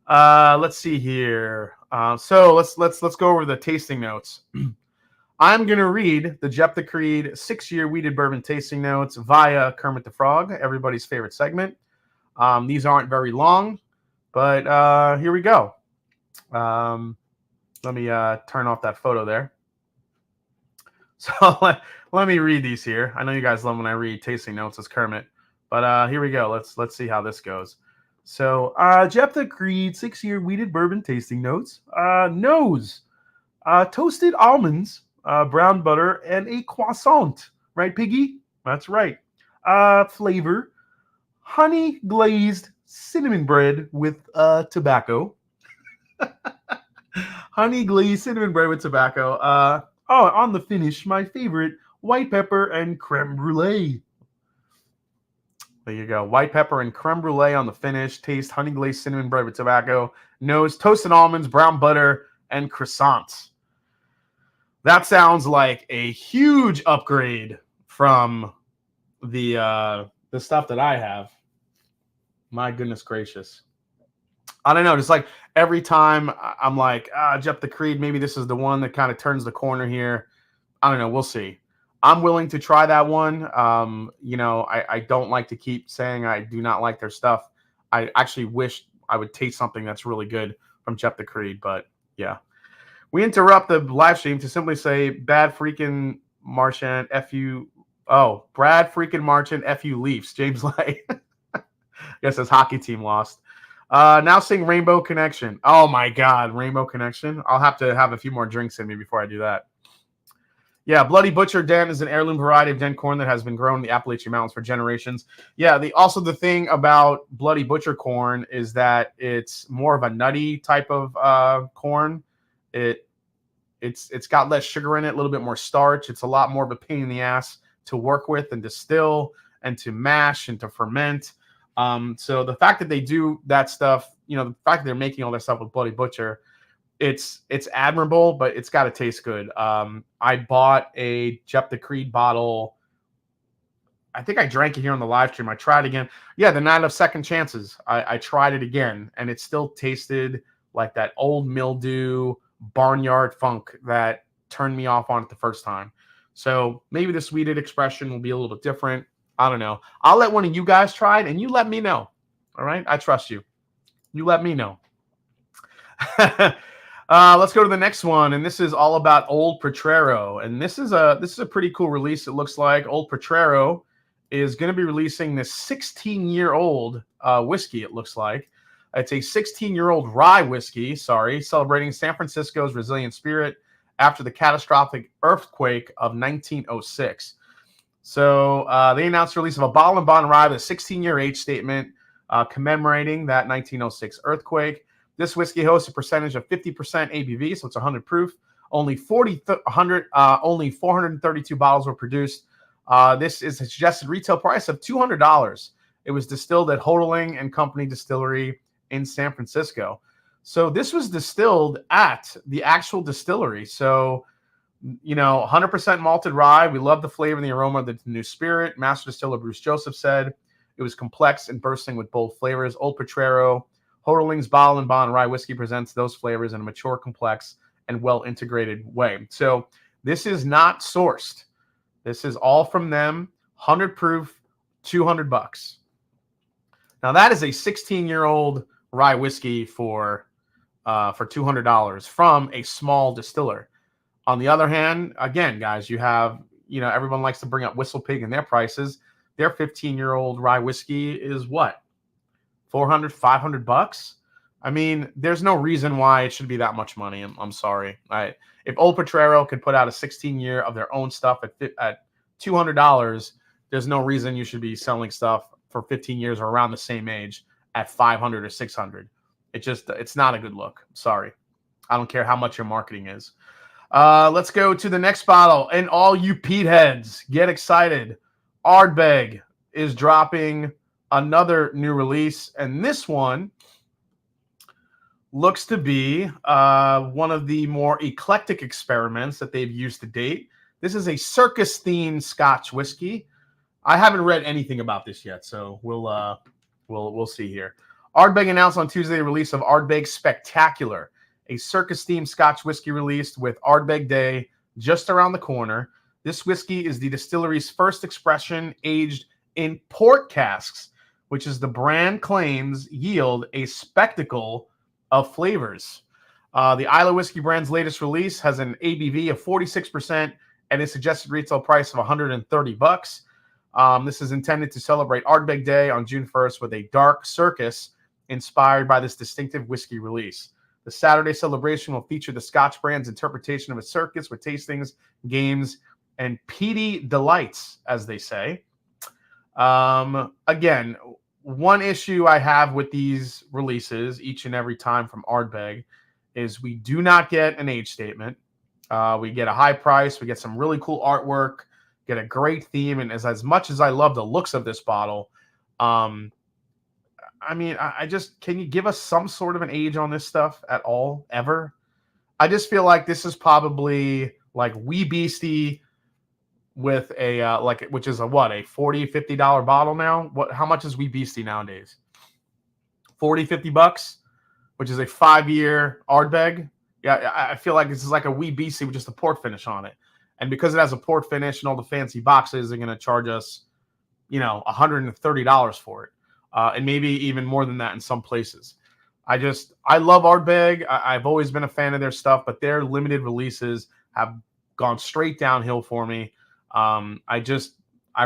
Let's see here. So let's go over the tasting notes. I'm going to read the Jep the Creed 6-year wheated bourbon tasting notes via Kermit the Frog, everybody's favorite segment. These aren't very long, but here we go. Let me turn off that photo there. So let me read these here. I know you guys love when I read tasting notes as Kermit, but here we go. Let's see how this goes. So Jep the Creed 6-year wheated bourbon tasting notes. Nose, toasted almonds, brown butter, and a croissant. Right, Piggy? That's right. Flavor, honey glazed cinnamon bread with tobacco. Honey glazed cinnamon bread with tobacco. On the finish, my favorite, white pepper and creme brulee. There you go. White pepper and creme brulee on the finish. Taste, honey glazed cinnamon bread with tobacco. Nose, toasted almonds, brown butter, and croissants. That sounds like a huge upgrade from the stuff that I have. My goodness gracious. I don't know. Just like every time I'm like, Jep the Creed, maybe this is the one that kind of turns the corner here. I don't know. We'll see. I'm willing to try that one. I don't like to keep saying I do not like their stuff. I actually wish I would taste something that's really good from Jep the Creed, but yeah. We interrupt the live stream to simply say, bad freaking Marchand, F you. Oh, Brad freaking Marchand, F you Leafs. James Lay. I guess his hockey team lost. Now sing Rainbow Connection. Oh my God, Rainbow Connection. I'll have to have a few more drinks in me before I do that. Yeah, Bloody Butcher Den is an heirloom variety of den corn that has been grown in the Appalachian Mountains for generations. Yeah, the thing about Bloody Butcher corn is that it's more of a nutty type of corn. It's got less sugar in it, a little bit more starch. It's a lot more of a pain in the ass to work with and distill and to mash and to ferment. So the fact that they do that stuff, the fact that they're making all that stuff with Bloody Butcher, it's admirable, but it's got to taste good. I bought a Jep the Creed bottle. I think I drank it here on the live stream. I tried again. Yeah, the night of second chances. I tried it again, and it still tasted like that old mildew barnyard funk that turned me off on it the first time. So maybe the sweeted expression will be a little bit different. I don't know. I'll let one of you guys try it, and you let me know. All right? I trust you. You let me know. Let's go to the next one, and this is all about Old Petero. And this is a pretty cool release. It looks like Old Petero is going to be releasing this 16-year-old whiskey. It looks like it's a 16-year-old rye whiskey. Celebrating San Francisco's resilient spirit after the catastrophic earthquake of 1906. So they announced the release of a bottle and bond rye with a 16-year age statement commemorating that 1906 earthquake. This whiskey hosts a percentage of 50% ABV, so it's 100 proof. Only 432 bottles were produced. This is a suggested retail price of $200. It was distilled at Hodling and Company Distillery in San Francisco. So this was distilled at the actual distillery. So, 100% malted rye. We love the flavor and the aroma of the new spirit. Master Distiller Bruce Joseph said it was complex and bursting with bold flavors. Old Petero, Hodling's Bottle and Bond Rye Whiskey presents those flavors in a mature, complex, and well integrated way. So this is not sourced. This is all from them. 100 proof, $200. Now that is a 16-year-old rye whiskey for $200 from a small distiller. On the other hand, again, guys, you have, everyone likes to bring up Whistle Pig and their prices. Their 15-year-old rye whiskey is what? $400, $500? I mean, there's no reason why it should be that much money. I'm sorry. If Old Petero could put out a 16-year of their own stuff at $200, there's no reason you should be selling stuff for 15 years or around the same age at $500 or $600. It's not a good look. Sorry. I don't care how much your marketing is. Let's go to the next bottle. And all you Pete heads, get excited. Ardbeg is dropping another new release, and this one looks to be one of the more eclectic experiments that they've used to date. This is a circus-themed Scotch whiskey. I haven't read anything about this yet, so we'll see here. Ardbeg announced on Tuesday the release of Ardbeg Spectacular, a circus-themed Scotch whiskey released with Ardbeg Day just around the corner. This whiskey is the distillery's first expression aged in port casks, which is the brand claims yield a spectacle of flavors. The Isla Whiskey brand's latest release has an ABV of 46% and a suggested retail price of $130. This is intended to celebrate Ardbeg Day on June 1st with a dark circus inspired by this distinctive whiskey release. The Saturday celebration will feature the Scotch brand's interpretation of a circus with tastings, games, and peaty delights, as they say. Again, one issue I have with these releases each and every time from Ardbeg is we do not get an age statement. We get a high price. We get some really cool artwork, get a great theme. And as much as I love the looks of this bottle, I mean, can you give us some sort of an age on this stuff at all, ever? I just feel like this is probably like Wee Beastie with a which is a $40, $50 bottle now. How much is Wee Beastie nowadays? $40, $50, which is a 5-year Ardbeg. Yeah, I feel like this is like a Wee Beastie with just a port finish on it. And because it has a port finish and all the fancy boxes, they're going to charge us, $130 for it. And maybe even more than that in some places. I love Ardbeg. I've always been a fan of their stuff, but their limited releases have gone straight downhill for me. I'd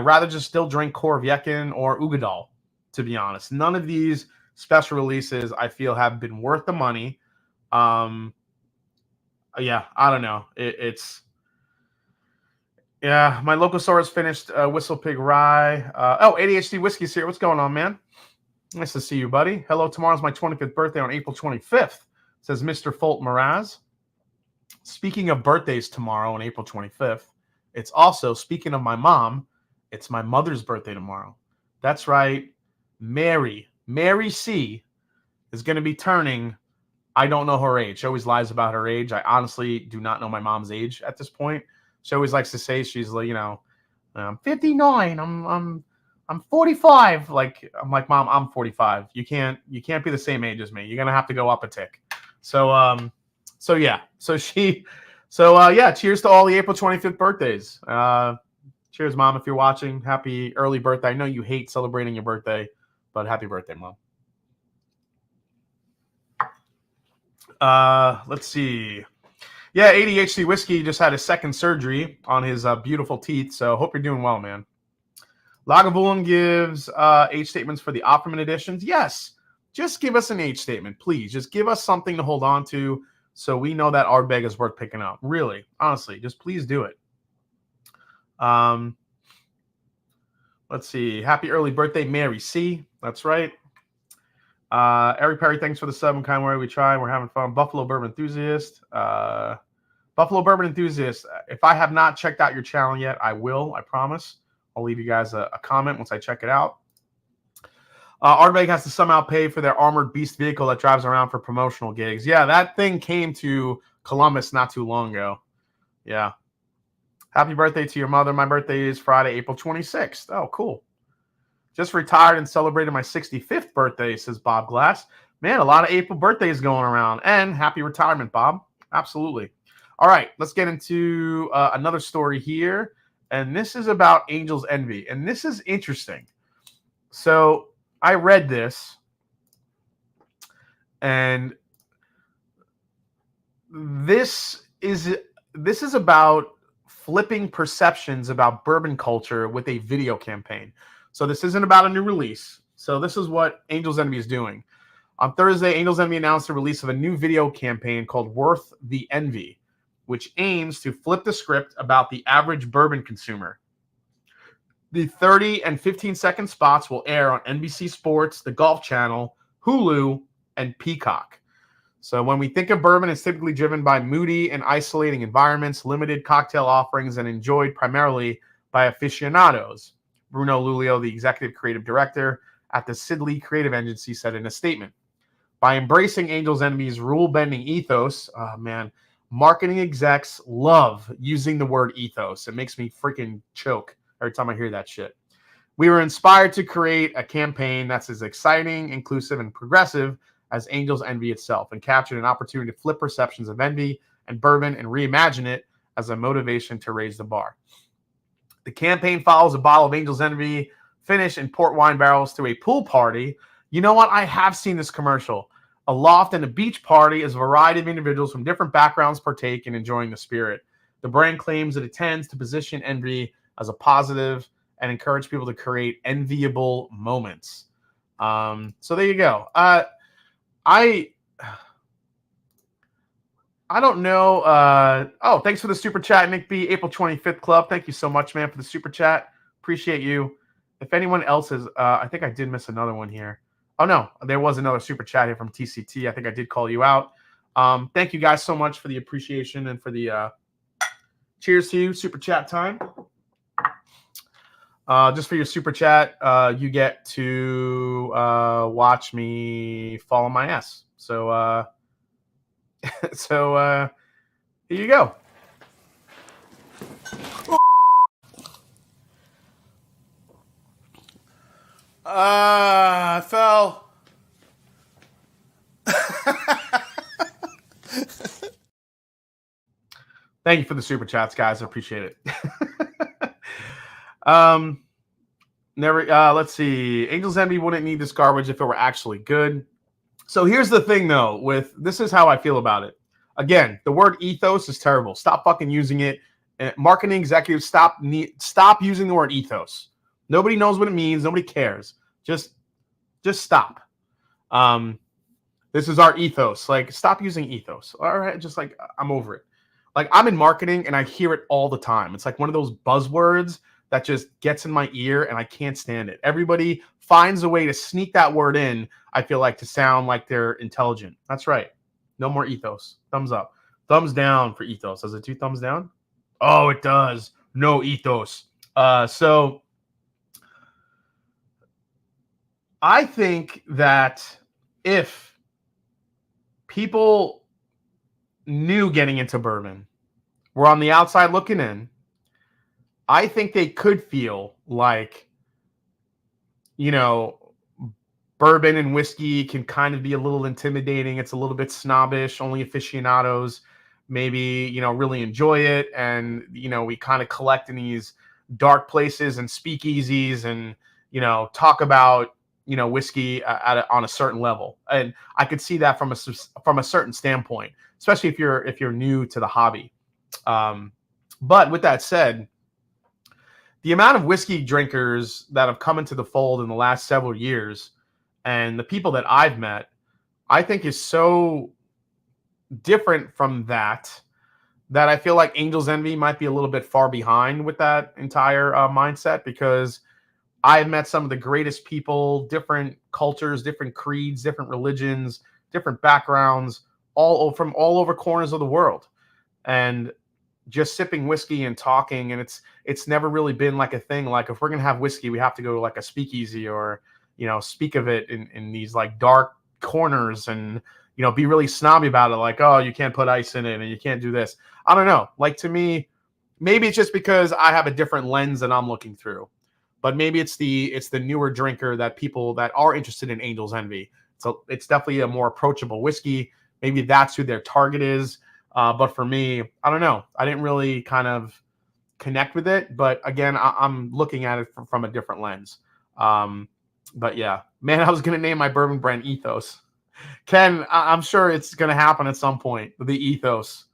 rather just still drink Korvyekin or Ugadal, to be honest. None of these special releases I feel have been worth the money. Yeah, I don't know. Yeah, my local store has finished Whistle Pig Rye. ADHD Whiskey's here. What's going on, man? Nice to see you, buddy. Hello, tomorrow's my 25th birthday on April 25th, says Mr. Folt Miraz. Speaking of birthdays tomorrow on April 25th, it's also, speaking of my mom, it's my mother's birthday tomorrow. That's right. Mary C. is going to be turning, I don't know her age. She always lies about her age. I honestly do not know my mom's age at this point. She always likes to say she's like, I'm 59. I'm 45. I'm like, Mom, I'm 45. You can't be the same age as me. You're gonna have to go up a tick. So yeah. Cheers to all the April 25th birthdays. Cheers, Mom, if you're watching. Happy early birthday. I know you hate celebrating your birthday, but happy birthday, Mom. Let's see. Yeah, ADHD Whiskey just had his second surgery on his beautiful teeth, so hope you're doing well, man. Lagavulin gives age statements for the Opperman editions. Yes, just give us an age statement, please. Just give us something to hold on to so we know that Ardbeg is worth picking up. Really, honestly, just please do it. Let's see. Happy early birthday, Mary C. That's right. Eric Perry, thanks for the sub and kind word. We try. We're having fun. Buffalo Bourbon Enthusiast. If I have not checked out your channel yet, I will. I promise. I'll leave you guys a comment once I check it out. Ardbeg has to somehow pay for their armored beast vehicle that drives around for promotional gigs. Yeah, that thing came to Columbus not too long ago. Yeah. Happy birthday to your mother. My birthday is Friday, April 26th. Oh, cool. Just retired and celebrated my 65th birthday, says Bob Glass. Man, a lot of April birthdays going around. And happy retirement, Bob. Absolutely. All right, let's get into another story here. And this is about Angel's Envy. And this is interesting. So I read this, and this is about flipping perceptions about bourbon culture with a video campaign. So this isn't about a new release. So this is what Angel's Envy is doing. On Thursday, Angel's Envy announced the release of a new video campaign called Worth the Envy, which aims to flip the script about the average bourbon consumer. The 30 and 15-second spots will air on NBC Sports, the Golf Channel, Hulu, and Peacock. So when we think of bourbon, it's typically driven by moody and isolating environments, limited cocktail offerings, and enjoyed primarily by aficionados. Bruno Lulio, the executive creative director at the Sidley Creative Agency, said in a statement. By embracing Angel's Envy's rule-bending ethos, marketing execs love using the word ethos. It makes me freaking choke every time I hear that shit. We were inspired to create a campaign that's as exciting, inclusive, and progressive as Angel's Envy itself, and captured an opportunity to flip perceptions of envy and bourbon and reimagine it as a motivation to raise the bar. The campaign follows a bottle of Angel's Envy finish in port wine barrels to a pool party. You know what? I have seen this commercial. A loft and a beach party as a variety of individuals from different backgrounds partake in enjoying the spirit. The brand claims it intends to position envy as a positive and encourage people to create enviable moments. So there you go. I don't know. Oh, thanks for the super chat, Nick B. April 25th Club. Thank you so much, man, for the super chat. Appreciate you. If anyone else is, I think I did miss another one here. Oh, no, there was another super chat here from TCT. I think I did call you out. Thank you guys so much for the appreciation and for the cheers to you. Super chat time. Just for your super chat, you get to watch me fall on my ass. So, here you go. I fell. Thank you for the super chats, guys. I appreciate it. Let's see. Angel's Envy wouldn't need this garbage if it were actually good. So here's the thing, though. This is how I feel about it. Again, the word ethos is terrible. Stop fucking using it. Marketing executives, stop using the word ethos. Nobody knows what it means. Nobody cares. Just stop. This is our ethos. Like, stop using ethos. All right, just like I'm over it. Like, I'm in marketing and I hear it all the time. It's like one of those buzzwords that just gets in my ear and I can't stand it. Everybody finds a way to sneak that word in, I feel like, to sound like they're intelligent. That's right. No more ethos. Thumbs up. Thumbs down for ethos. Does it 2 thumbs down? Oh, it does. No ethos. So I think that if people knew getting into bourbon were on the outside looking in, I think they could feel like, bourbon and whiskey can kind of be a little intimidating. It's a little bit snobbish. Only aficionados maybe, really enjoy it. And, we kind of collect in these dark places and speakeasies and, talk about, whiskey on a certain level. And I could see that from a certain standpoint, especially if you're new to the hobby. But with that said, the amount of whiskey drinkers that have come into the fold in the last several years and the people that I've met, I think is so different from that I feel like Angel's Envy might be a little bit far behind with that entire mindset, because I've met some of the greatest people, different cultures, different creeds, different religions, different backgrounds, from all over corners of the world. And just sipping whiskey and talking, and it's never really been like a thing. Like, if we're gonna have whiskey, we have to go to like a speakeasy or speak of it in these like dark corners and be really snobby about it. Like, oh, you can't put ice in it and you can't do this. I don't know. Like, to me, maybe it's just because I have a different lens that I'm looking through, but maybe it's the newer drinker, that people that are interested in Angel's Envy. So it's definitely a more approachable whiskey. Maybe that's who their target is. But for me, I don't know. I didn't really kind of connect with it. But again, I'm looking at it from a different lens. But yeah, man, I was going to name my bourbon brand Ethos. Ken, I'm sure it's going to happen at some point. The Ethos.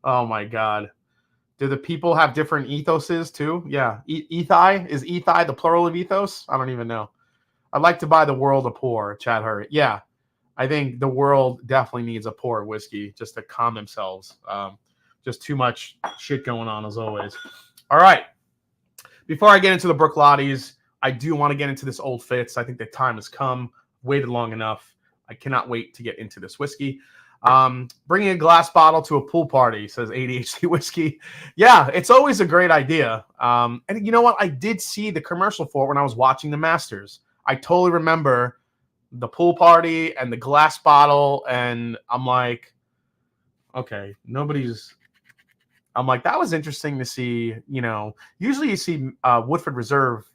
Oh my God. Do the people have different ethoses too? Yeah. Ethi? Is ethi the plural of ethos? I don't even know. I'd like to buy the world a pour, Chad Hurry. Yeah. I think the world definitely needs a pour of whiskey just to calm themselves. Just too much shit going on as always. All right. Before I get into the Brooklotties, I do want to get into this Old Fitz. I think the time has come. Waited long enough. I cannot wait to get into this whiskey. Bringing a glass bottle to a pool party, says ADHD Whiskey. Yeah, it's always a great idea. And you know what? I did see the commercial for it when I was watching the Masters. I totally remember the pool party and the glass bottle. And I'm like, okay, I'm like, that was interesting to see. You know, usually you see Woodford Reserve,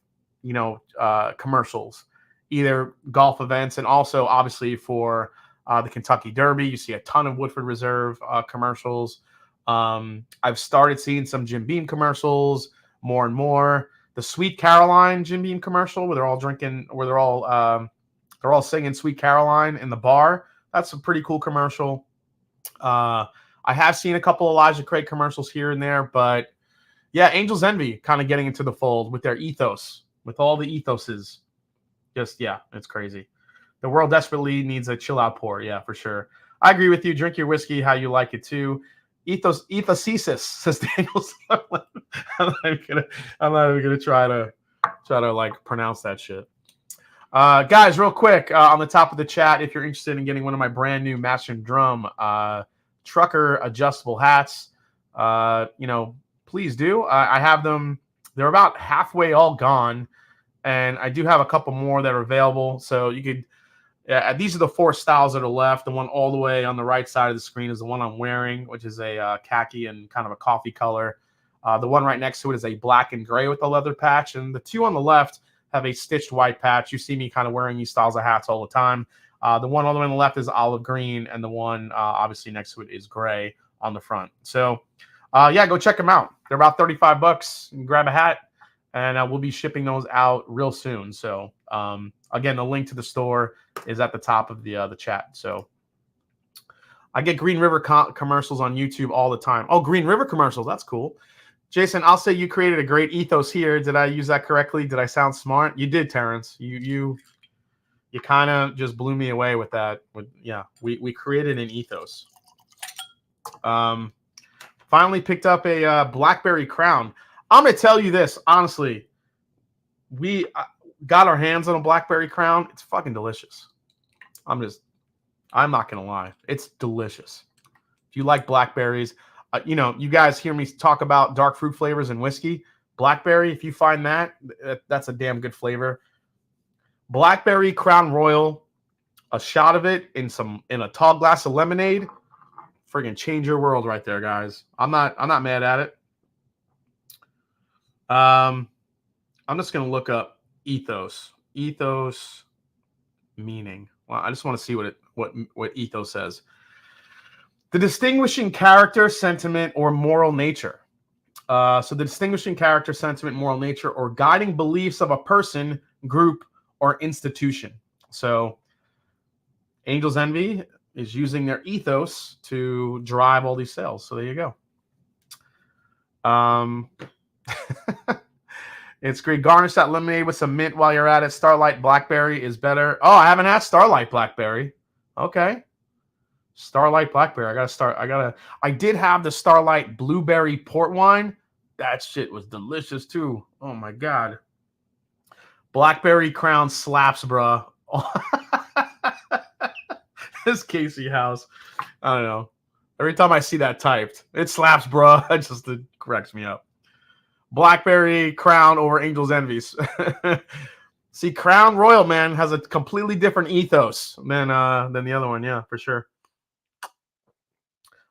commercials, either golf events and also obviously for the Kentucky Derby. You see a ton of Woodford Reserve commercials. I've started seeing some Jim Beam commercials more and more. The Sweet Caroline Jim Beam commercial where they're all singing Sweet Caroline in the bar. That's a pretty cool commercial. I have seen a couple Elijah Craig commercials here and there, but yeah, Angel's Envy kind of getting into the fold with their ethos, with all the ethoses. Just, yeah, it's crazy. The world desperately needs a chill out pour. Yeah, for sure. I agree with you. Drink your whiskey how you like it too. Ethosesis, says Daniel. I'm not even gonna try to like pronounce that shit. Guys, real quick, on the top of the chat, if you're interested in getting one of my brand new Master and Drum trucker adjustable hats, please do. I have them. They're about halfway all gone, and I do have a couple more that are available. So you could. These are the 4 styles that are left. The one all the way on the right side of the screen is the one I'm wearing, which is a khaki and kind of a coffee color. The one right next to it is a black and gray with a leather patch. And the 2 on the left have a stitched white patch. You see me kind of wearing these styles of hats all the time. The one all the way on the left is olive green, and the one obviously next to it is gray on the front. So, go check them out. They're about $35. You can grab a hat, and we'll be shipping those out real soon. So, again, the link to the store is at the top of the chat. So I get Green River commercials on YouTube all the time. Oh, Green River commercials. That's cool. Jason, I'll say you created a great ethos here. Did I use that correctly? Did I sound smart? You did, Terrence. You kind of just blew me away with that. We created an ethos. Finally picked up a Blackberry Crown. I'm going to tell you this, honestly. We got our hands on a Blackberry Crown. It's fucking delicious. I'm not going to lie. It's delicious. If you like blackberries, you guys hear me talk about dark fruit flavors in whiskey. Blackberry, if you find that's a damn good flavor. Blackberry Crown Royal, a shot of it in a tall glass of lemonade, friggin' change your world right there, guys. I'm not mad at it. I'm just gonna look up ethos. Ethos meaning. Well, I just want to see what ethos says. The distinguishing character, sentiment, or moral nature. So the distinguishing character, sentiment, moral nature, or guiding beliefs of a person, group, or institution. So Angel's Envy is using their ethos to drive all these sales. So there you go. It's great. Garnish that lemonade with some mint while you're at it. Starlight Blackberry is better. Oh, I haven't had Starlight Blackberry. Okay. Starlight Blackberry. I did have the Starlight Blueberry Port Wine. That shit was delicious too. Oh my God. Blackberry Crown slaps, bruh. This Casey House. I don't know. Every time I see that typed, it slaps, bruh. It cracks me up. Blackberry Crown over Angel's Envies. See, Crown Royal, man, has a completely different ethos than the other one. Yeah, for sure.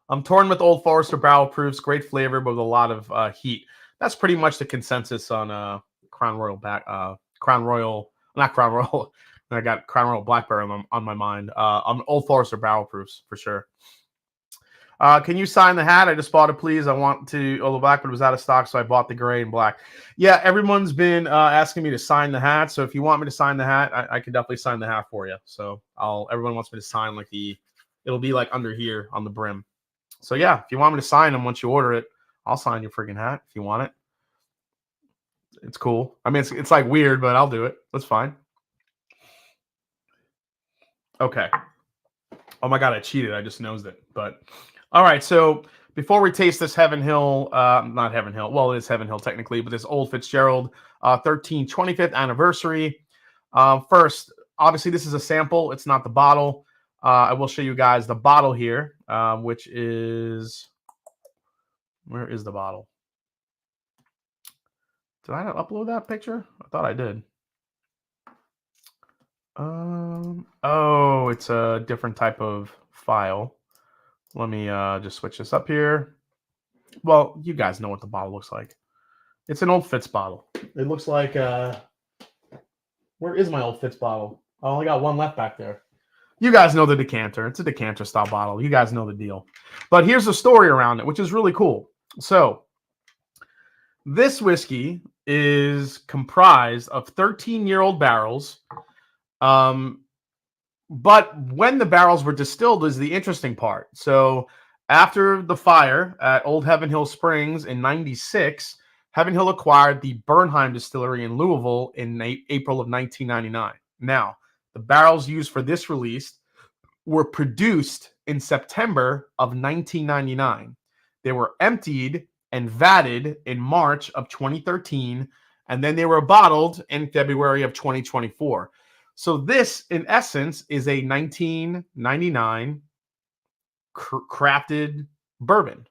I'm torn with Old Forester Barrel Proofs. Great flavor, but with a lot of heat. That's pretty much the consensus on Crown Royal not Crown Royal. I got Crown Royal Blackberry on my mind. On Old Forester Barrel Proofs for sure. Can you sign the hat? I just bought it, please. I want to. Oh, the black, but it was out of stock, so I bought the gray and black. Yeah, everyone's been asking me to sign the hat. So if you want me to sign the hat, I can definitely sign the hat for you. So everyone wants me to sign like it'll be like under here on the brim. So yeah, if you want me to sign them once you order it, I'll sign your freaking hat if you want it. It's cool. I mean, it's like weird, but I'll do it. That's fine. Okay. Oh my God, I cheated. I just nosed it. But all right, so before we taste this Heaven Hill, not Heaven Hill, well, it is Heaven Hill technically, but this old Fitzgerald 25th anniversary. First, obviously, this is a sample. It's not the bottle. I will show you guys the bottle here, which is, where is the bottle? Did I not upload that picture? I thought I did. Oh, it's a different type of file. Let me just switch this up here. Well, you guys know what the bottle looks like. It's an old Fitz bottle. It looks like, where is my old Fitz bottle? I only got one left back there. You guys know the decanter. It's a decanter style bottle. You guys know the deal. But here's the story around it, which is really cool. So this whiskey is comprised of 13-year-old barrels. But when the barrels were distilled is the interesting part. So after the fire at Old Heaven Hill Springs in 96, Heaven Hill acquired the Bernheim Distillery in Louisville in April of 1999. Now, the barrels used for this release were produced in September of 1999. They were emptied and vatted in March of 2013, and then they were bottled in February of 2024. So this, in essence, is a 1999 crafted bourbon.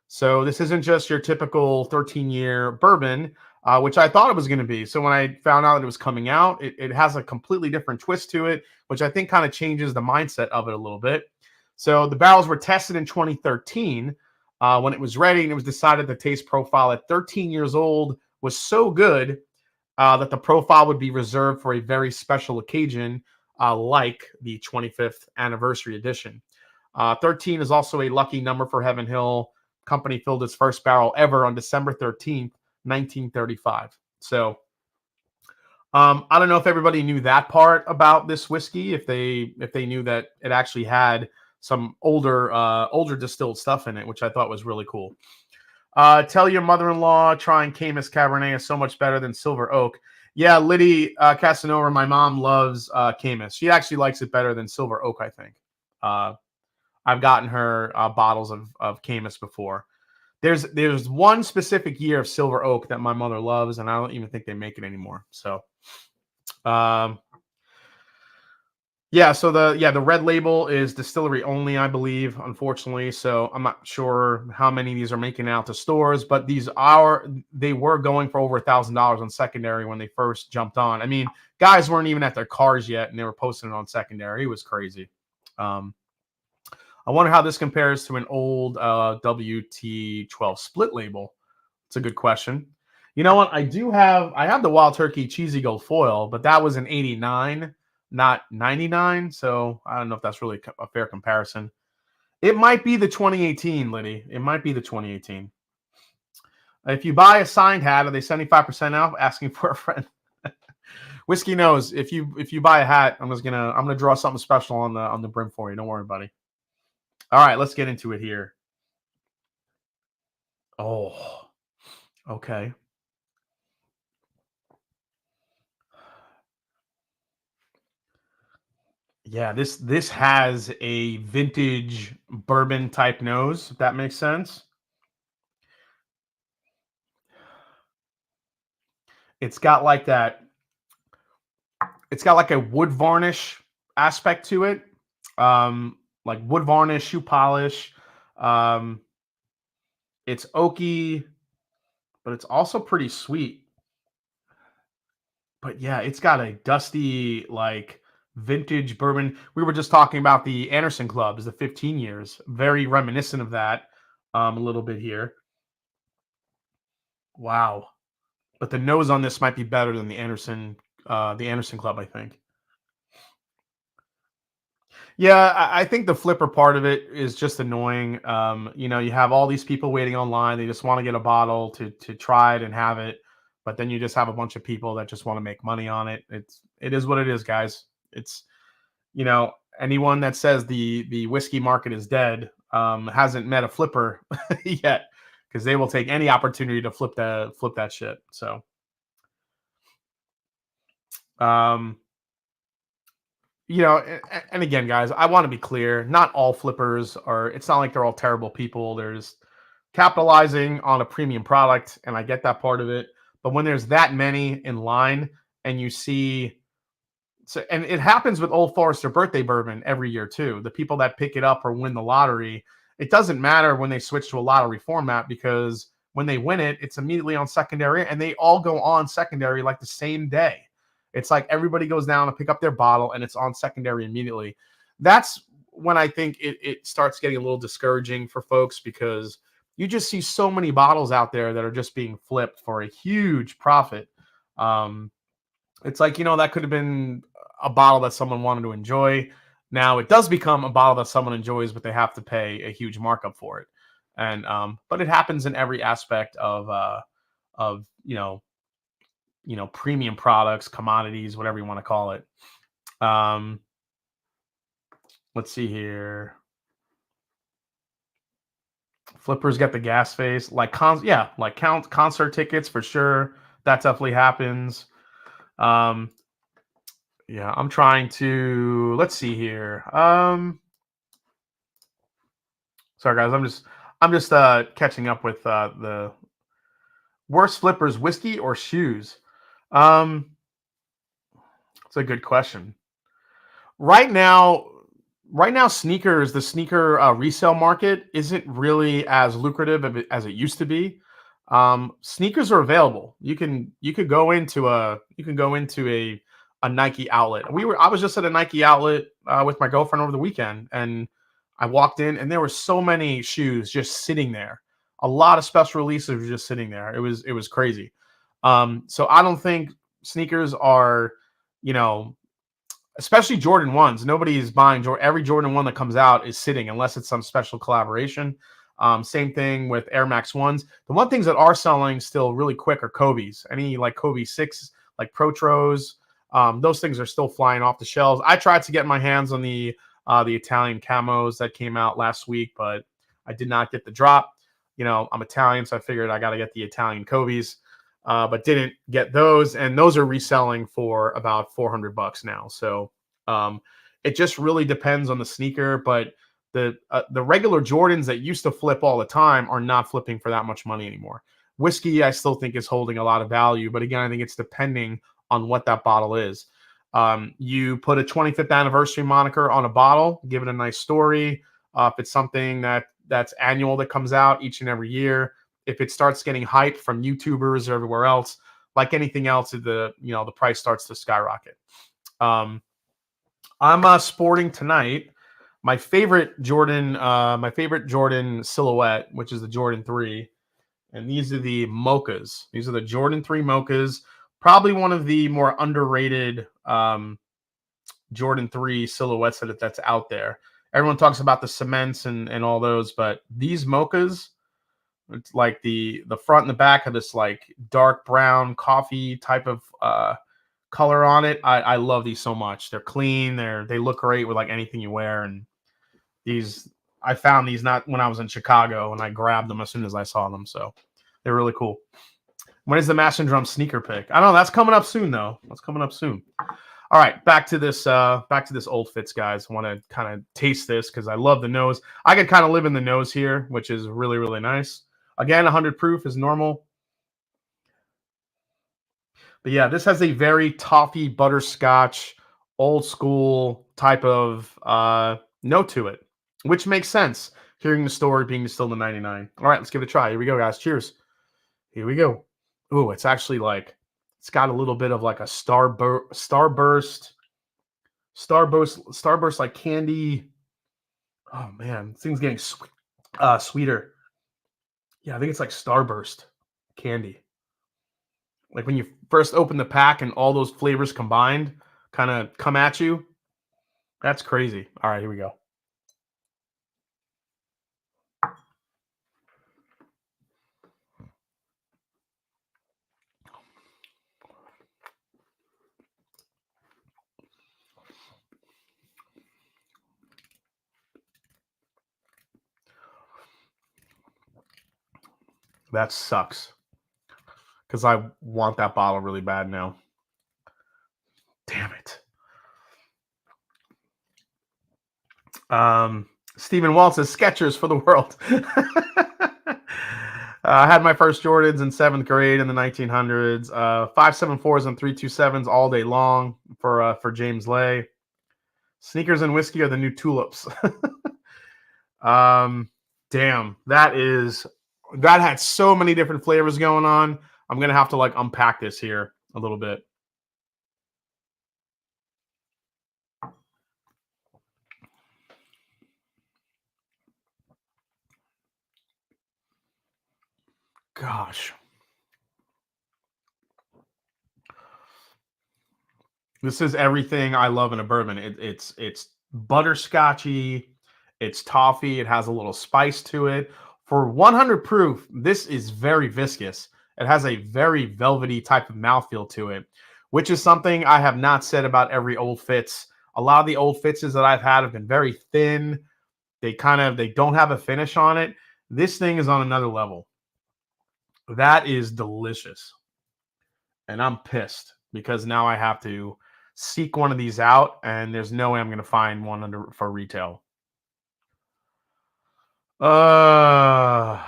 So this isn't just your typical 13-year bourbon, which I thought it was going to be. So when I found out that it was coming out, it has a completely different twist to it, which I think kind of changes the mindset of it a little bit. So the barrels were tested in 2013 when it was ready, and it was decided the taste profile at 13 years old was so good that the profile would be reserved for a very special occasion, like the 25th anniversary edition. 13 is also a lucky number for Heaven Hill. Company filled its first barrel ever on December 13th, 1935. So I don't know if everybody knew that part about this whiskey, if they knew that it actually had some older distilled stuff in it, which I thought was really cool. Tell your mother-in-law trying Caymus Cabernet is so much better than Silver Oak. Yeah, Liddy Casanova, my mom loves Caymus. She actually likes it better than Silver Oak, I think. I've gotten her bottles of Caymus before. There's one specific year of Silver Oak that my mother loves, and I don't even think they make it anymore. So, yeah. So the red label is distillery only, I believe, unfortunately. So I'm not sure how many of these are making it out to stores, but they were going for over $1,000 on secondary when they first jumped on. I mean, guys weren't even at their cars yet, and they were posting it on secondary. It was crazy. I wonder how this compares to an old WT12 split label. It's a good question. You know what? I have the Wild Turkey Cheesy Gold Foil, but that was an 89, not 99. So I don't know if that's really a fair comparison. It might be the 2018, Liddy. It might be the 2018. If you buy a signed hat, are they 75% off? Asking for a friend. Whiskey knows. If you buy a hat, I'm gonna draw something special on the brim for you. Don't worry, buddy. All right, let's get into it here. Oh, okay. Yeah, this has a vintage bourbon type nose, if that makes sense. It's got like that, it's got like a wood varnish aspect to it. Like wood varnish, shoe polish. Um, it's oaky, but it's also pretty sweet. But yeah, it's got a dusty, like vintage bourbon. We were just talking about the Anderson Clubs, the 15 years, very reminiscent of that, a little bit here. Wow. But the nose on this might be better than the Anderson Club, I think. Yeah, I think the flipper part of it is just annoying. You know, you have all these people waiting online. They just want to get a bottle to try it and have it, but then you just have a bunch of people that just want to make money on it. It is what it is, guys. It's you know anyone that says the whiskey market is dead hasn't met a flipper yet, because they will take any opportunity to flip that shit. So, um, and again, guys, I want to be clear. Not all flippers are. It's not like they're all terrible people. There's capitalizing on a premium product, and I get that part of it. But when there's that many in line, and you see, so, and it happens with Old Forester birthday bourbon every year too. The people that pick it up or win the lottery, it doesn't matter when they switch to a lottery format, because when they win it, it's immediately on secondary, and they all go on secondary like the same day. It's like everybody goes down to pick up their bottle, and it's on secondary immediately. That's when I think it starts getting a little discouraging for folks, because you just see so many bottles out there that are just being flipped for a huge profit. Um, it's like, that could have been a bottle that someone wanted to enjoy. Now it does become a bottle that someone enjoys, but they have to pay a huge markup for it. And but it happens in every aspect of premium products, commodities, whatever you want to call it. Um, let's see here. Flippers get the gas face, like concert tickets for sure. That definitely happens. Um, yeah, I'm trying to, let's see here. Sorry guys, I'm just catching up with the worst flippers, whiskey or shoes. Um, it's a good question. Right now, sneakers, the sneaker resale market isn't really as lucrative as it used to be. Sneakers are available. You can go into a Nike outlet. I was just at a Nike outlet with my girlfriend over the weekend, and I walked in, and there were so many shoes just sitting there. A lot of special releases were just sitting there. It was crazy. So I don't think sneakers are, you know, especially Jordan 1s. Nobody is buying Jordan. Every Jordan 1 that comes out is sitting unless it's some special collaboration. Same thing with Air Max 1s. The one things that are selling still really quick are Kobe's. Any like Kobe 6, like Protros, those things are still flying off the shelves. I tried to get my hands on the Italian camos that came out last week, but I did not get the drop. I'm Italian, so I figured I got to get the Italian Kobe's. But didn't get those, and those are reselling for about $400 now. So it just really depends on the sneaker. But the regular Jordans that used to flip all the time are not flipping for that much money anymore. Whiskey, I still think, is holding a lot of value, but again, I think it's depending on what that bottle is. You put a 25th anniversary moniker on a bottle, give it a nice story. If it's something that's annual that comes out each and every year, if it starts getting hype from YouTubers or everywhere else, like anything else, the price starts to skyrocket. I'm sporting tonight my favorite Jordan silhouette, which is the Jordan 3, and these are the mochas. These are the Jordan 3 mochas. Probably one of the more underrated Jordan 3 silhouettes that's out there. Everyone talks about the cements and all those, but these mochas, it's like the front and the back of this like dark brown coffee type of color on it. I love these so much. They're clean. They look great with like anything you wear. And I found these not when I was in Chicago, and I grabbed them as soon as I saw them. So they're really cool. When is the Mash and Drum sneaker pick? I don't know. That's coming up soon though. That's coming up soon. All right, back to this Old Fitz, guys. I want to kind of taste this because I love the nose. I could kind of live in the nose here, which is really, really nice. Again, 100 proof is normal. But yeah, this has a very toffee, butterscotch, old school type of note to it, which makes sense. Hearing the story being distilled in 99. All right, let's give it a try. Here we go, guys. Cheers. Here we go. Ooh, it's actually like, it's got a little bit of like a starburst like candy. Oh man, this thing's getting sweeter. Yeah, I think it's like starburst candy. Like when you first open the pack and all those flavors combined kind of come at you. That's crazy. All right, here we go. That sucks because I want that bottle really bad now. Damn it. Stephen Walt says Skechers for the world. I had my first Jordans in 7th grade in the 1900s. 574s and 327s all day long for James Lay. Sneakers and whiskey are the new tulips. Damn, that had so many different flavors going on. I'm gonna have to like unpack this here a little bit. Gosh. This is everything I love in a bourbon. It's butterscotchy, it's toffee, it has a little spice to it. For 100 proof, this is very viscous. It has a very velvety type of mouthfeel to it, which is something I have not said about every Old Fitz. A lot of the Old Fitzes that I've had have been very thin. They don't have a finish on it. This thing is on another level. That is delicious. And I'm pissed because now I have to seek one of these out, and there's no way I'm going to find one for retail. So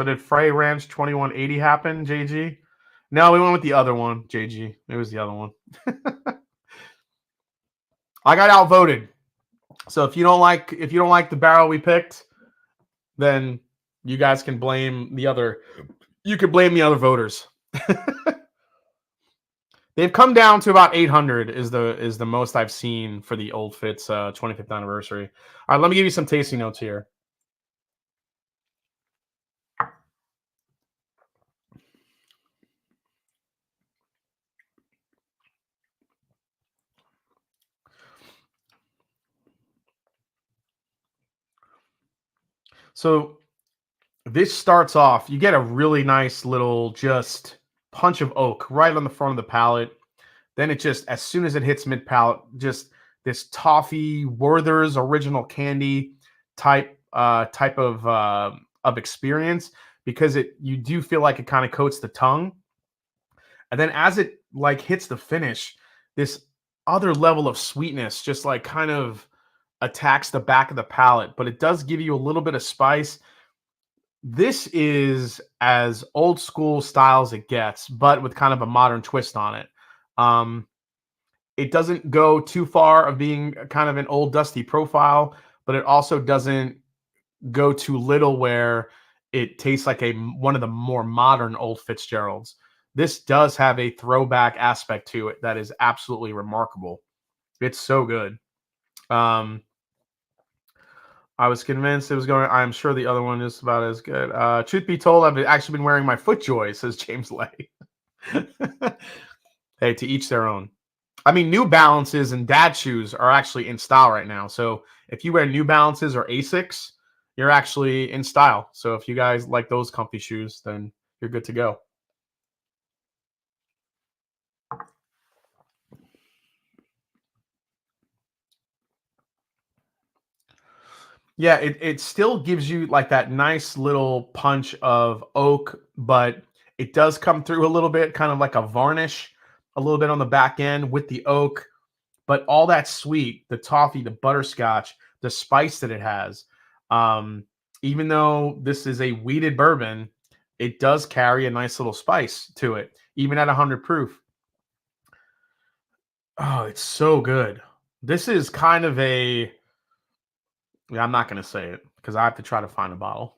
did Frey Ranch 2180 happen, JG? No, we went with the other one, JG. It was the other one. I got outvoted. So if you don't like the barrel we picked, then you guys can blame the other. You could blame the other voters. They've come down to about 800 is the most I've seen for the Old Fitz 25th anniversary. All right, let me give you some tasting notes here. So this starts off, you get a really nice little just punch of oak right on the front of the palate. Then it just, as soon as it hits mid palate, just this toffee Werther's original candy type of experience, because you do feel like it kind of coats the tongue. And then as it like hits the finish, this other level of sweetness just like kind of attacks the back of the palate, but it does give you a little bit of spice. This is as old school style as it gets, but with kind of a modern twist on it. It doesn't go too far of being kind of an old dusty profile, but it also doesn't go too little where it tastes like one of the more modern old Fitzgeralds. This does have a throwback aspect to it that is absolutely remarkable. It's so good. I was convinced it was going. I'm sure the other one is about as good. Truth be told, I've actually been wearing my FootJoy, says James Lay. Hey, to each their own. I mean, New Balances and dad shoes are actually in style right now. So if you wear New Balances or Asics, you're actually in style. So if you guys like those comfy shoes, then you're good to go. Yeah, it still gives you like that nice little punch of oak, but it does come through a little bit, kind of like a varnish, a little bit on the back end with the oak, but all that sweet, the toffee, the butterscotch, the spice that it has. Even though this is a wheated bourbon, it does carry a nice little spice to it, even at 100 proof. Oh, it's so good. This is kind of a, yeah, I'm not going to say it because I have to try to find a bottle.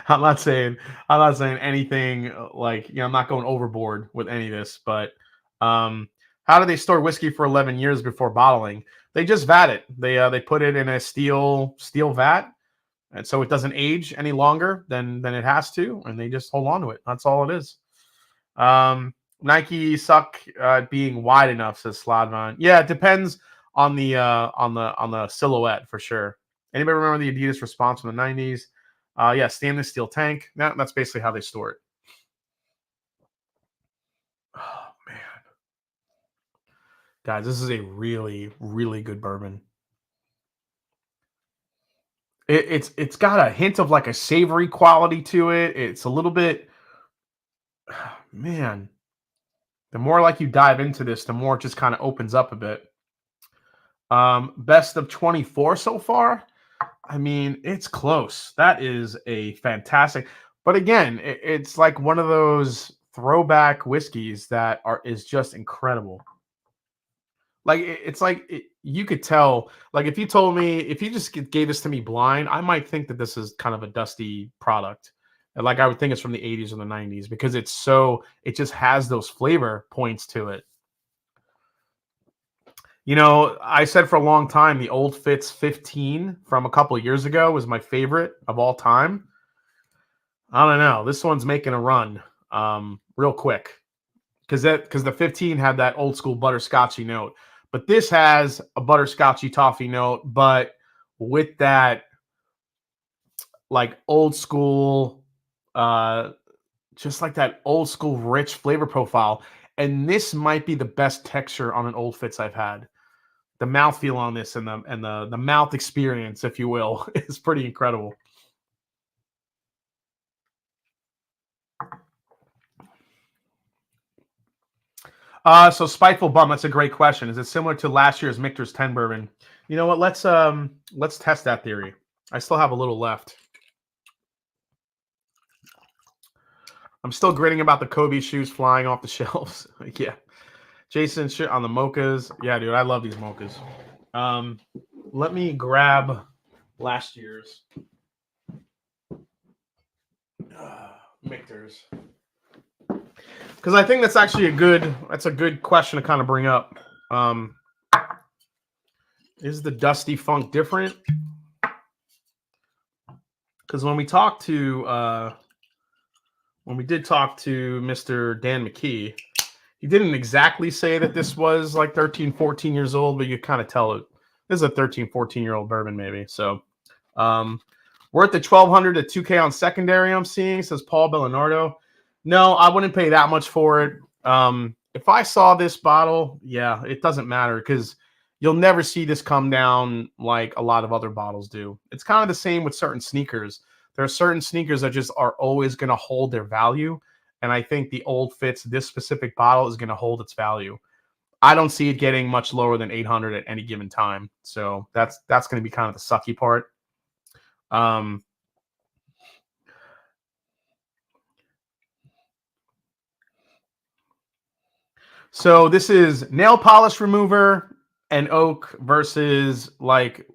I'm not saying anything like, I'm not going overboard with any of this, but how do they store whiskey for 11 years before bottling? They just vat it. They put it in a steel vat, and so it doesn't age any longer than it has to, and they just hold on to it. That's all it is. Nike suck at being wide enough, says Sladvan. Yeah, it depends on the silhouette for sure. Anybody remember the Adidas response from the 90s? Yeah, stainless steel tank. That's basically how they store it. Oh man. Guys, this is a really, really good bourbon. It's got a hint of like a savory quality to it. It's a little bit, man. The more like you dive into this, the more it just kind of opens up a bit. Best of 24 so far. I mean, it's close. That is a fantastic. But again, it's like one of those throwback whiskeys that is just incredible. Like it's like you could tell. Like if you just gave this to me blind, I might think that this is kind of a dusty product. And like I would think it's from the 80s or the 90s because it just has those flavor points to it. You know, I said for a long time the Old Fitz 15 from a couple of years ago was my favorite of all time. I don't know. This one's making a run real quick because the 15 had that old school butterscotchy note. But this has a butterscotchy toffee note, but with that like old school, just like that old school rich flavor profile. And this might be the best texture on an Old Fitz I've had. The mouthfeel on this and the mouth experience, if you will, is pretty incredible. So Spiteful Bum, that's a great question. Is it similar to last year's Michter's 10 bourbon? You know what? Let's test that theory. I still have a little left. I'm still grinning about the Kobe shoes flying off the shelves. Yeah. Jason, shit on the mochas. Yeah, dude, I love these mochas. Let me grab last year's Michter's. Because I think that's actually a good question to kind of bring up. Is the Dusty Funk different? Because when we did talk to Mr. Dan McKee, he didn't exactly say that this was like 13, 14 years old, but you kind of tell it. This is a 13, 14-year-old bourbon, maybe. So we're at the 1,200 to 2K on secondary, I'm seeing, says Paul Bellinardo. No, I wouldn't pay that much for it. If I saw this bottle, yeah, it doesn't matter because you'll never see this come down like a lot of other bottles do. It's kind of the same with certain sneakers. There are certain sneakers that just are always going to hold their value. And I think the Old Fitz, this specific bottle, is going to hold its value. I don't see it getting much lower than 800 at any given time. So that's going to be kind of the sucky part. So this is nail polish remover and oak versus like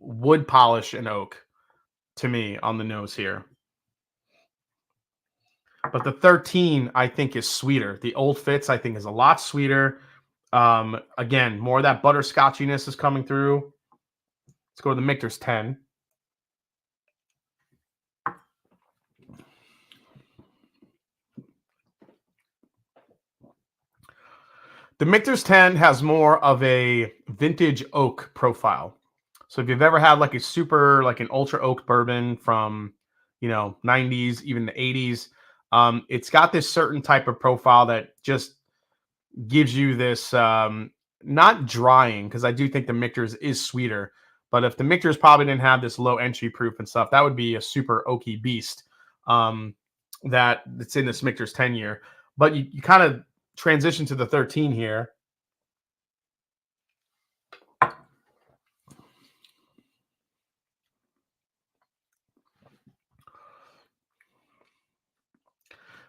wood polish and oak to me on the nose here. But the 13, I think, is sweeter. The Old Fitz, I think, is a lot sweeter. Again, more of that butterscotchiness is coming through. Let's go to the Michter's 10. The Michter's 10 has more of a vintage oak profile. So if you've ever had like an ultra oak bourbon from, 90s, even the 80s, it's got this certain type of profile that just gives you this, not drying, because I do think the Michter's is sweeter. But if the Michter's probably didn't have this low entry proof and stuff, that would be a super oaky beast that's in this Michter's 10 year. But you kind of transition to the 13 here.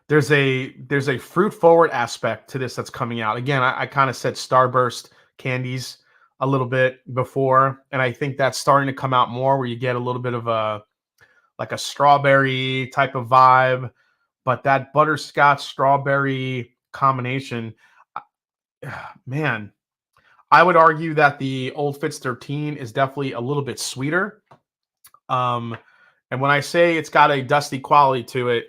There's a fruit forward aspect to this that's coming out. Again, I kind of said Starburst candies a little bit before, and I think that's starting to come out more where you get a little bit of a strawberry type of vibe, but that butterscotch strawberry combination, man, I would argue that the Old Fitz 13 is definitely a little bit sweeter. And when I say it's got a dusty quality to it,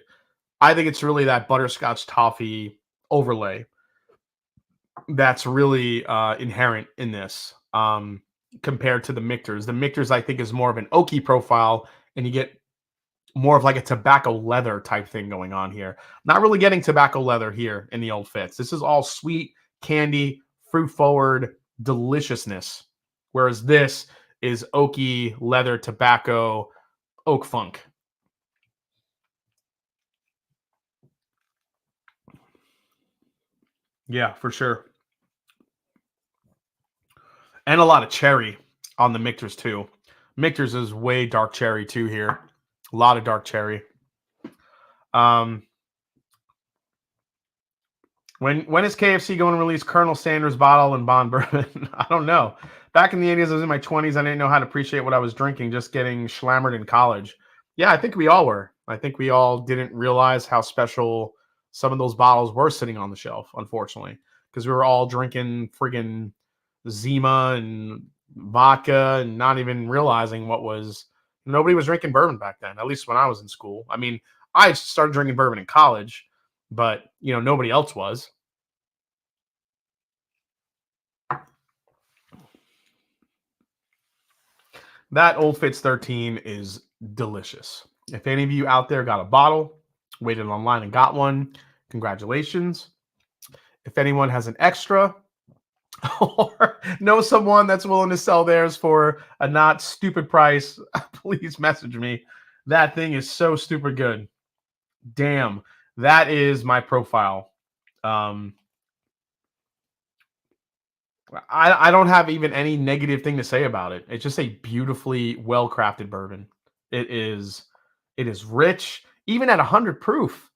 I think it's really that butterscotch toffee overlay that's really inherent in this compared to the Mictors. The Mictors, I think, is more of an oaky profile, and you get more of like a tobacco leather type thing going on here. Not really getting tobacco leather here in the Old Fitz. This is all sweet, candy, fruit forward deliciousness, whereas this is oaky, leather, tobacco, oak funk. Yeah, for sure. And a lot of cherry on the Mictors too. Mictors is way dark cherry too here. A lot of dark cherry. Um, when is KFC going to release Colonel Sanders bottle and Bond bourbon? I don't know. Back in the 80s, I was in my 20s. I didn't know how to appreciate what I was drinking, just getting schlammered in college. Yeah, I think we all were. I think we all didn't realize how special some of those bottles were sitting on the shelf, unfortunately, because we were all drinking friggin' Zima and vodka and not even realizing what was. Nobody was drinking bourbon back then, at least when I was in school. I mean, I started drinking bourbon in college, but nobody else was. That Old Fitz 13 is delicious. If any of you out there got a bottle, waited online and got one, congratulations. If anyone has an extra or know someone that's willing to sell theirs for a not stupid price, please message me. That thing is so stupid good. Damn, that is my profile. I don't have even any negative thing to say about it. It's just a beautifully well crafted bourbon. It is rich, even at 100 proof.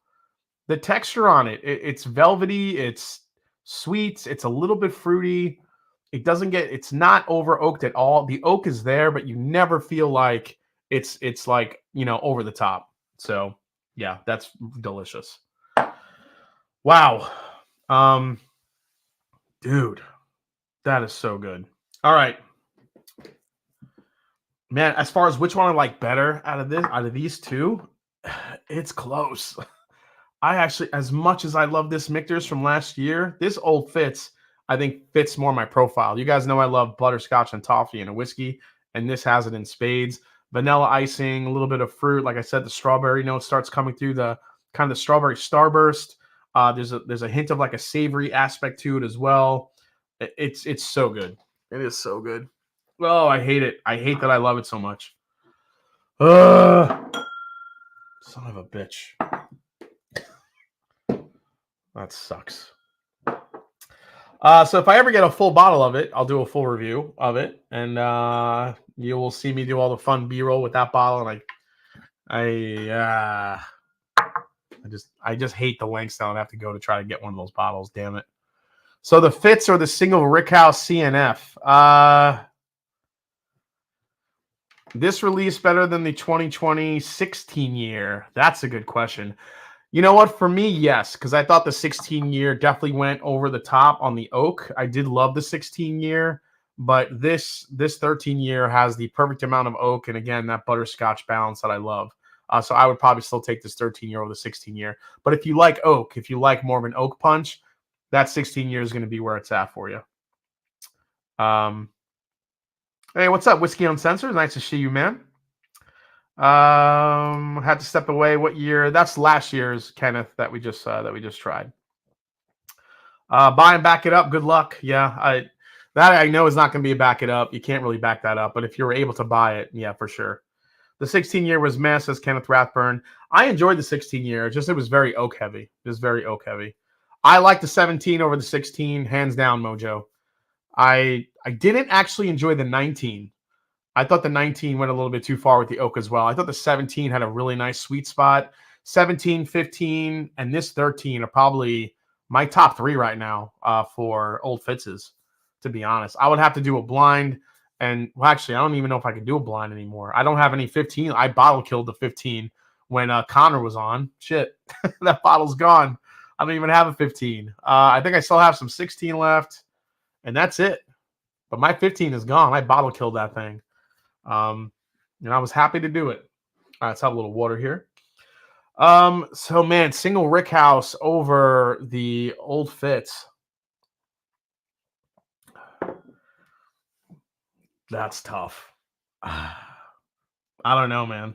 The texture on it's velvety, it's sweet, it's a little bit fruity. It's not over oaked at all. The oak is there, but you never feel like it's like over the top. So yeah, that's delicious. Wow, dude. That is so good. All right. Man, as far as which one I like better out of these two, it's close. I actually, as much as I love this Michter's from last year, this Old Fitz, I think fits more my profile. You guys know I love butterscotch and toffee and a whiskey, and this has it in spades. Vanilla icing, a little bit of fruit. Like I said, the strawberry note starts coming through the kind of the strawberry starburst. There's a hint of like a savory aspect to it as well. It's so good. It is so good. Oh, I hate it. I hate that I love it so much. Son of a bitch. That sucks. So if I ever get a full bottle of it, I'll do a full review of it, and you will see me do all the fun B-roll with that bottle. And I just hate the lengths that I have to go to try to get one of those bottles. Damn it. So the Fitz or the single Rickhouse CNF. This release better than the 2020 16 year? That's a good question. You know what? For me, yes, because I thought the 16 year definitely went over the top on the oak. I did love the 16 year, but this 13 year has the perfect amount of oak, and again, that butterscotch balance that I love. So I would probably still take this 13 year over the 16 year. But if you like oak, if you like more of an oak punch, that 16 year is going to be where it's at for you. Hey, what's up, Whiskey Uncensored? Nice to see you, man. Had to step away. What year? That's last year's Kenneth that we just tried. Buy and back it up. Good luck. Yeah, I know is not going to be a back it up. You can't really back that up. But if you were able to buy it, yeah, for sure. The 16 year was mess, says Kenneth Rathburn. I enjoyed the 16 year. It was very oak heavy. It was very oak heavy. I like the 17 over the 16, hands down, Mojo. I didn't actually enjoy the 19. I thought the 19 went a little bit too far with the oak as well. I thought the 17 had a really nice sweet spot. 17, 15, and this 13 are probably my top three right now for Old Fitz's, to be honest. I would have to do a blind, and well, actually, I don't even know if I can do a blind anymore. I don't have any 15. I bottle killed the 15 when Connor was on. Shit, that bottle's gone. I don't even have a 15. I think I still have some 16 left, and that's it. But my 15 is gone. I bottle killed that thing. And I was happy to do it. All right, let's have a little water here. So man, single Rickhouse over the Old Fitz. That's tough. I don't know, man.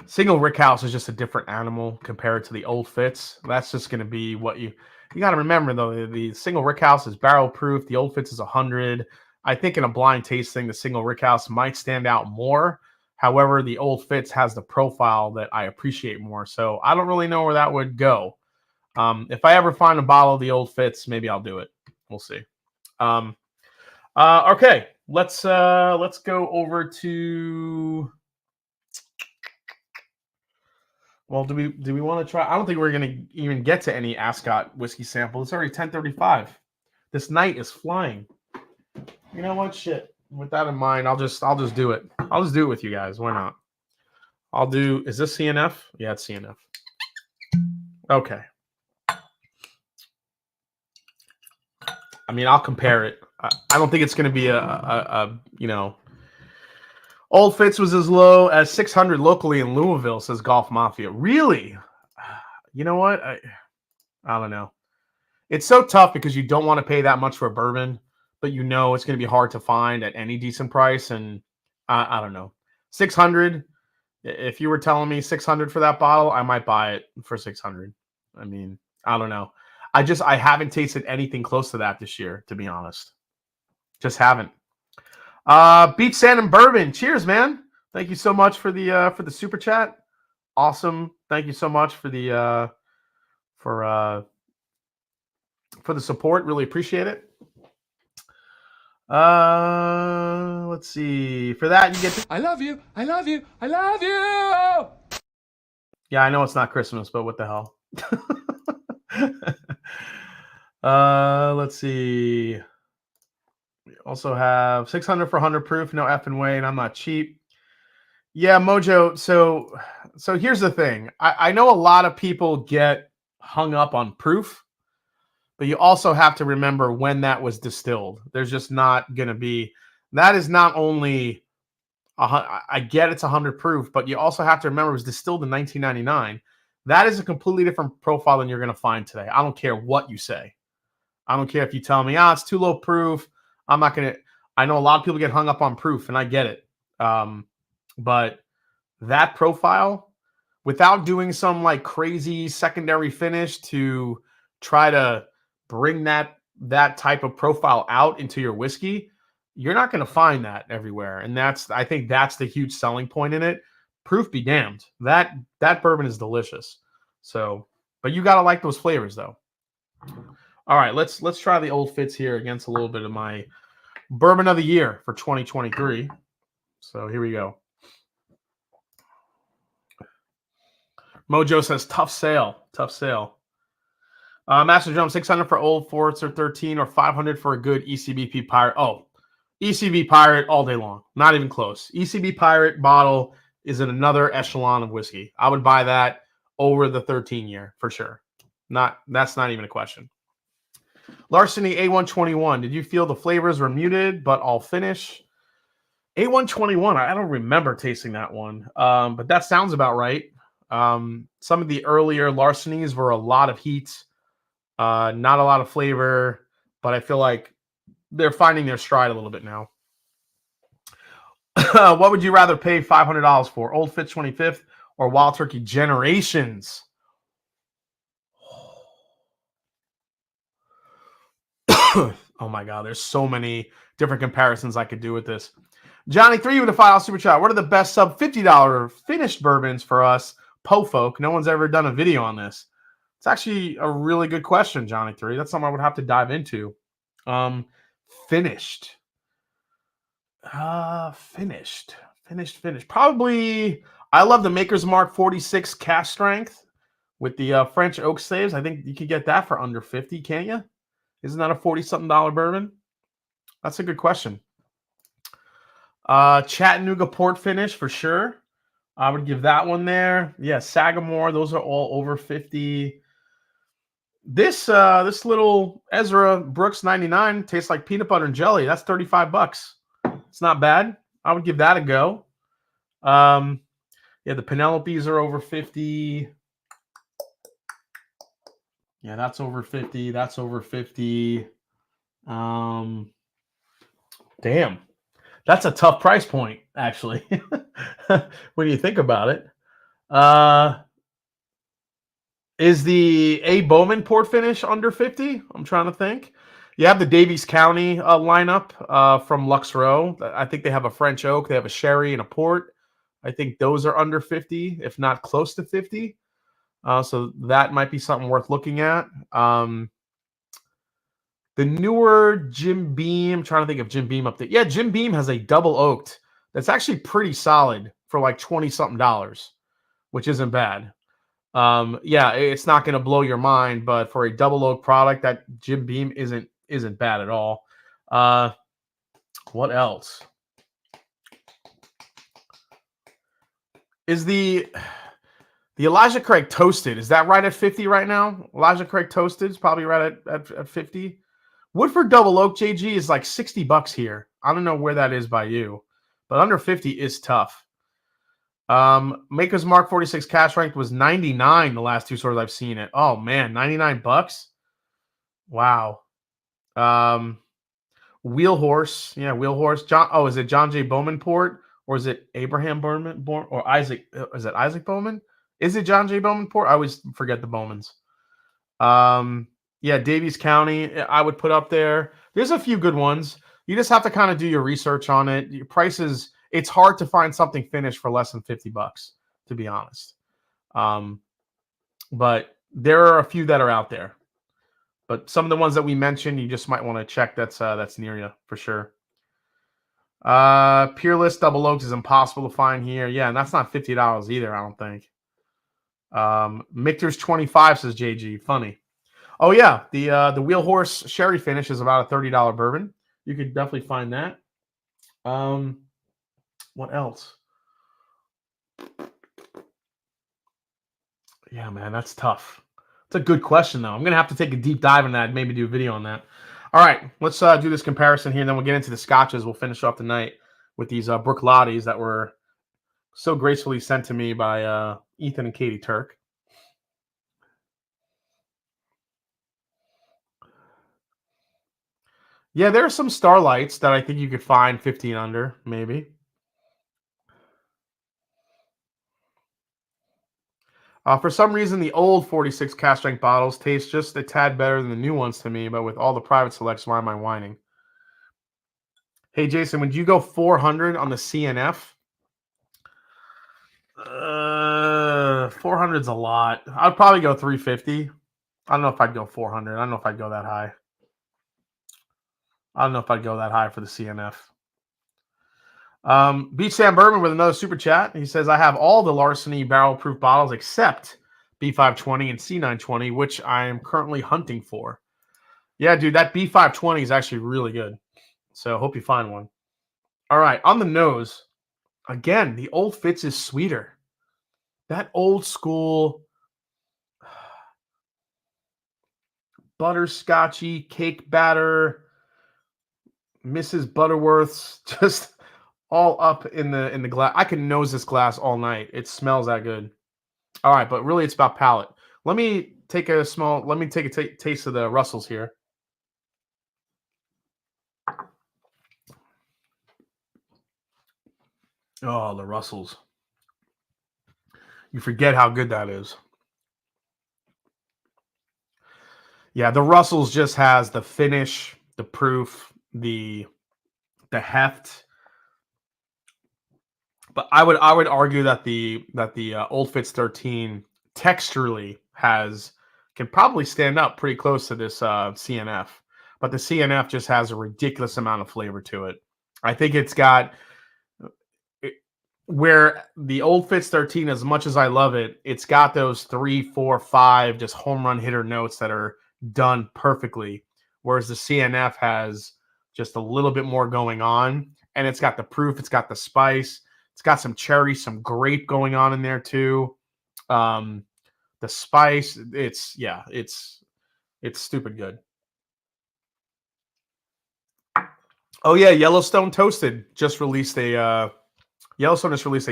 Single Rickhouse is just a different animal compared to the Old Fitz. That's just going to be what you got to remember, though. The single Rickhouse is barrel proof. The Old Fitz is 100. I think in a blind tasting, the single Rickhouse might stand out more. However, the Old Fitz has the profile that I appreciate more. So I don't really know where that would go. If I ever find a bottle of the Old Fitz, maybe I'll do it. We'll see. Okay, let's go over to. Well, do we want to try? I don't think we're gonna even get to any Ascot whiskey sample. It's already 10:35. This night is flying. You know what? Shit. With that in mind, I'll just do it. I'll just do it with you guys. Why not? I'll do. Is this CNF? Yeah, it's CNF. Okay. I mean, I'll compare it. I don't think it's going to be a Old Fitz was as low as 600 locally in Louisville, says Golf Mafia. Really? You know what? I don't know. It's so tough because you don't want to pay that much for a bourbon, but you know it's going to be hard to find at any decent price. And I don't know. 600. If you were telling me 600 for that bottle, I might buy it for 600. I mean, I don't know. I haven't tasted anything close to that this year, to be honest. Just haven't. Beach Sand and Bourbon. Cheers, man. Thank you so much for the super chat. Awesome. Thank you so much for the support. Really appreciate it. Let's see. For that, you get I love you. I love you. I love you. Yeah, I know it's not Christmas, but what the hell? Let's see. We also have 600 for 100 proof, no effing way, and I'm not cheap. Yeah, Mojo. So here's the thing. I know a lot of people get hung up on proof, but you also have to remember when that was distilled. There's just not going to be. That is not only. I get it's 100 proof, but you also have to remember it was distilled in 1999. That is a completely different profile than you're going to find today. I don't care what you say. I don't care if you tell me, it's too low proof. I'm not going to. I know a lot of people get hung up on proof, and I get it. But that profile, without doing some like crazy secondary finish to try to bring that type of profile out into your whiskey, you're not going to find that everywhere. And I think that's the huge selling point in it. Proof be damned. That bourbon is delicious. So, but you got to like those flavors though. All right, let's try the Old Fitz here against a little bit of my bourbon of the year for 2023. So here we go. Mojo says tough sale. Master Drum 600 for Old Forts or 13 or 500 for a good ECBP Pirate. Oh, ECB Pirate all day long. Not even close. ECB Pirate bottle is in another echelon of whiskey. I would buy that over the 13 year for sure. That's not even a question. Larceny A121. Did you feel the flavors were muted but all finish? A121. I don't remember tasting that one, but that sounds about right. Some of the earlier Larcenies were a lot of heat, not a lot of flavor, but I feel like they're finding their stride a little bit now. What would you rather pay $500 for? Old Fitz 25th or Wild Turkey Generations? Oh my God, there's so many different comparisons I could do with this. Johnny 3 with a $5 super chat. What are the best sub $50 finished bourbons for us po folk? No one's ever done a video on this. It's actually a really good question, Johnny 3. That's something I would have to dive into. Finished. Probably, I love the Maker's Mark 46 cask strength with the French oak staves. I think you could get that for under 50, can't you? Isn't that a $40-something bourbon? That's a good question. Chattanooga port finish for sure. I would give that one there. Yeah, Sagamore. Those are all over 50. This little Ezra Brooks 99 tastes like peanut butter and jelly. That's $35. It's not bad. I would give that a go. Yeah, Yeah, the Penelopes are over 50. Yeah, that's over 50. That's over 50. Damn. That's a tough price point, actually, when you think about it. Is the A. Bowman port finish under 50? I'm trying to think. You have the Davies County lineup from Lux Row. I think they have a French oak, they have a sherry, and a port. I think those are under 50, if not close to 50. So that might be something worth looking at. The newer Jim Beam, I'm trying to think of Jim Beam up there. Yeah, Jim Beam has a double oaked that's actually pretty solid for like 20 something dollars, which isn't bad. Yeah, it's not going to blow your mind, but for a double oak product, that Jim Beam isn't bad at all. What else? Is the Elijah Craig Toasted, is that right at 50 right now? Elijah Craig Toasted is probably right at 50. Woodford Double Oak JG is like $60 here. I don't know where that is by you, but under 50 is tough. Maker's Mark 46 cash ranked was 99 the last two stores I've seen it. Oh man, $99. Wow. Wheel Horse. Yeah, Wheel Horse. Is it John J. Bowman port? Or is it Abraham Bowman or Isaac? Is it Isaac Bowman? Is it John J. Bowman port? I always forget the Bowmans. Yeah, Davies County, I would put up there. There's a few good ones. You just have to kind of do your research on it. Your prices, it's hard to find something finished for less than $50, to be honest. But there are a few that are out there. But some of the ones that we mentioned, you just might want to check that's near you for sure. Peerless Double Oaks is impossible to find here. Yeah, and that's not $50 either, I don't think. Michter's 25, says JG. Funny. Oh yeah, the Wheel Horse Sherry finish is about a $30 bourbon. You could definitely find that. What else? Yeah, man, that's tough. It's a good question though. I'm gonna have to take a deep dive in that and maybe do a video on that. All right, let's do this comparison here, and then we'll get into the scotches. We'll finish off the night with these Brooklottes that were so gracefully sent to me by Ethan and Katie Turk. Yeah, there are some Starlights that I think you could find 15 under, maybe. For some reason, the old 46 cask strength bottles taste just a tad better than the new ones to me, but with all the private selects, why am I whining? Hey, Jason, would you go 400 on the CNF? 400's a lot. I'd probably go 350. I don't know if I'd go 400. I don't know if I'd go that high. I don't know if I'd go that high for the CNF. Beach Sam Bourbon with another super chat. He says, I have all the Larceny barrel proof bottles except B520 and C920, which I am currently hunting for. Yeah, dude, that B520 is actually really good. So hope you find one. All right, on the nose, again, the Old Fitz is sweeter. That old school butterscotchy cake batter, Mrs. Butterworth's, just all up in the glass. I can nose this glass all night. It smells that good. All right, but really it's about palate. Let me take a taste of the Russells here. Oh, the Russells. You forget how good that is. Yeah, the Russells just has the finish, the proof, the heft. But I would argue that the Old Fitz 13 texturally can probably stand up pretty close to this CNF. But the CNF just has a ridiculous amount of flavor to it. I think it's got where the Old Fitz 13, as much as I love it, it's got those 3, 4, 5 just home run hitter notes that are done perfectly. Whereas the CNF has just a little bit more going on, and it's got the proof, it's got the spice, it's got some cherry, some grape going on in there too. The spice, it's stupid good. Oh yeah, Yellowstone just released a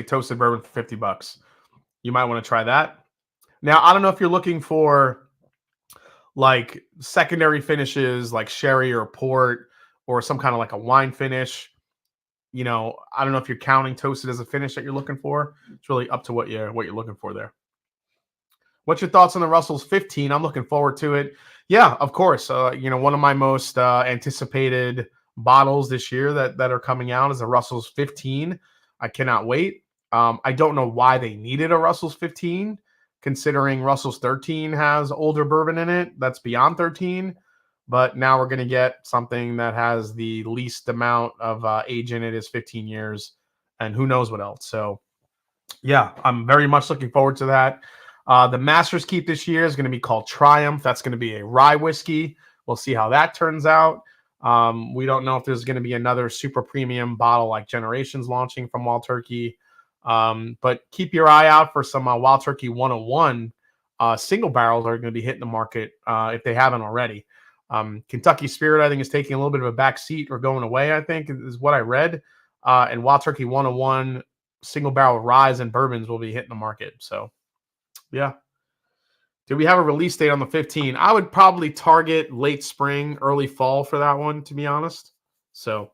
toasted bourbon for $50. You might want to try that. Now, I don't know if you're looking for like secondary finishes like sherry or port or some kind of like a wine finish. You know, I don't know if you're counting toasted as a finish that you're looking for. It's really up to what you're looking for there. What's your thoughts on the Russell's 15? I'm looking forward to it. Yeah, of course. You know, one of my most anticipated bottles this year that are coming out is a Russell's 15. I cannot wait. I don't know why they needed a Russell's 15, considering Russell's 13 has older bourbon in it. That's beyond 13. But now we're going to get something that has the least amount of age in it is 15 years. And who knows what else. So, yeah, I'm very much looking forward to that. The Master's Keep this year is going to be called Triumph. That's going to be a rye whiskey. We'll see how that turns out. We don't know if there's going to be another super premium bottle like Generations launching from Wild Turkey. But keep your eye out for some Wild Turkey 101 single barrels are going to be hitting the market if they haven't already. Kentucky Spirit, I think, is taking a little bit of a back seat or going away, I think, is what I read. And Wild Turkey 101 single barrel ryes and bourbons will be hitting the market. So, yeah. Do we have a release date on the 15? I would probably target late spring, early fall for that one, to be honest. So,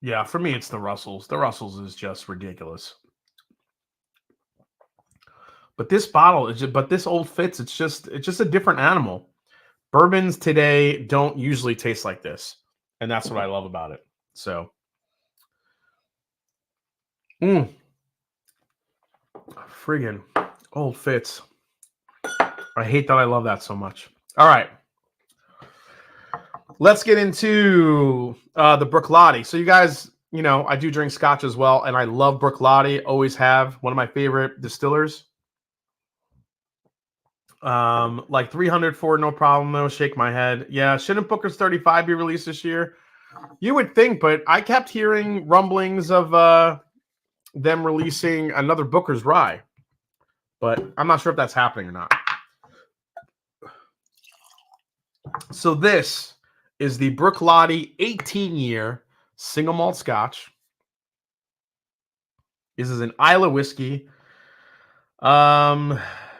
yeah, for me, it's the Russells. The Russells is just ridiculous. But this bottle is just, but this Old Fitz, it's just a different animal. Bourbons today don't usually taste like this, and that's what I love about it. So, friggin' Old Fitz. I hate that I love that so much. All right. Let's get into the Bruichladdich. So you guys, you know, I do drink scotch as well, and I love Bruichladdich. Always have. One of my favorite distillers. Like 300 for no problem though. Shake my head. Yeah, shouldn't Booker's 35 be released this year? You would think, but I kept hearing rumblings of them releasing another Booker's Rye, but I'm not sure if that's happening or not. So this is the Bruichladdich 18-year single malt Scotch. This is an Islay whiskey.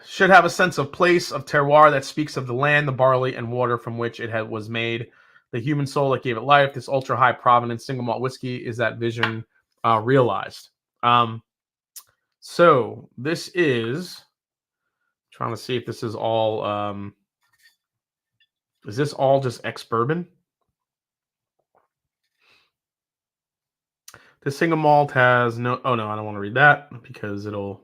Should have a sense of place, of terroir that speaks of the land, the barley, and water from which it was made. The human soul that gave it life. This ultra-high provenance single malt whiskey is that vision realized. So this is... trying to see if this is all... is this all just ex-bourbon? This single malt has no... oh, no, I don't want to read that because it'll...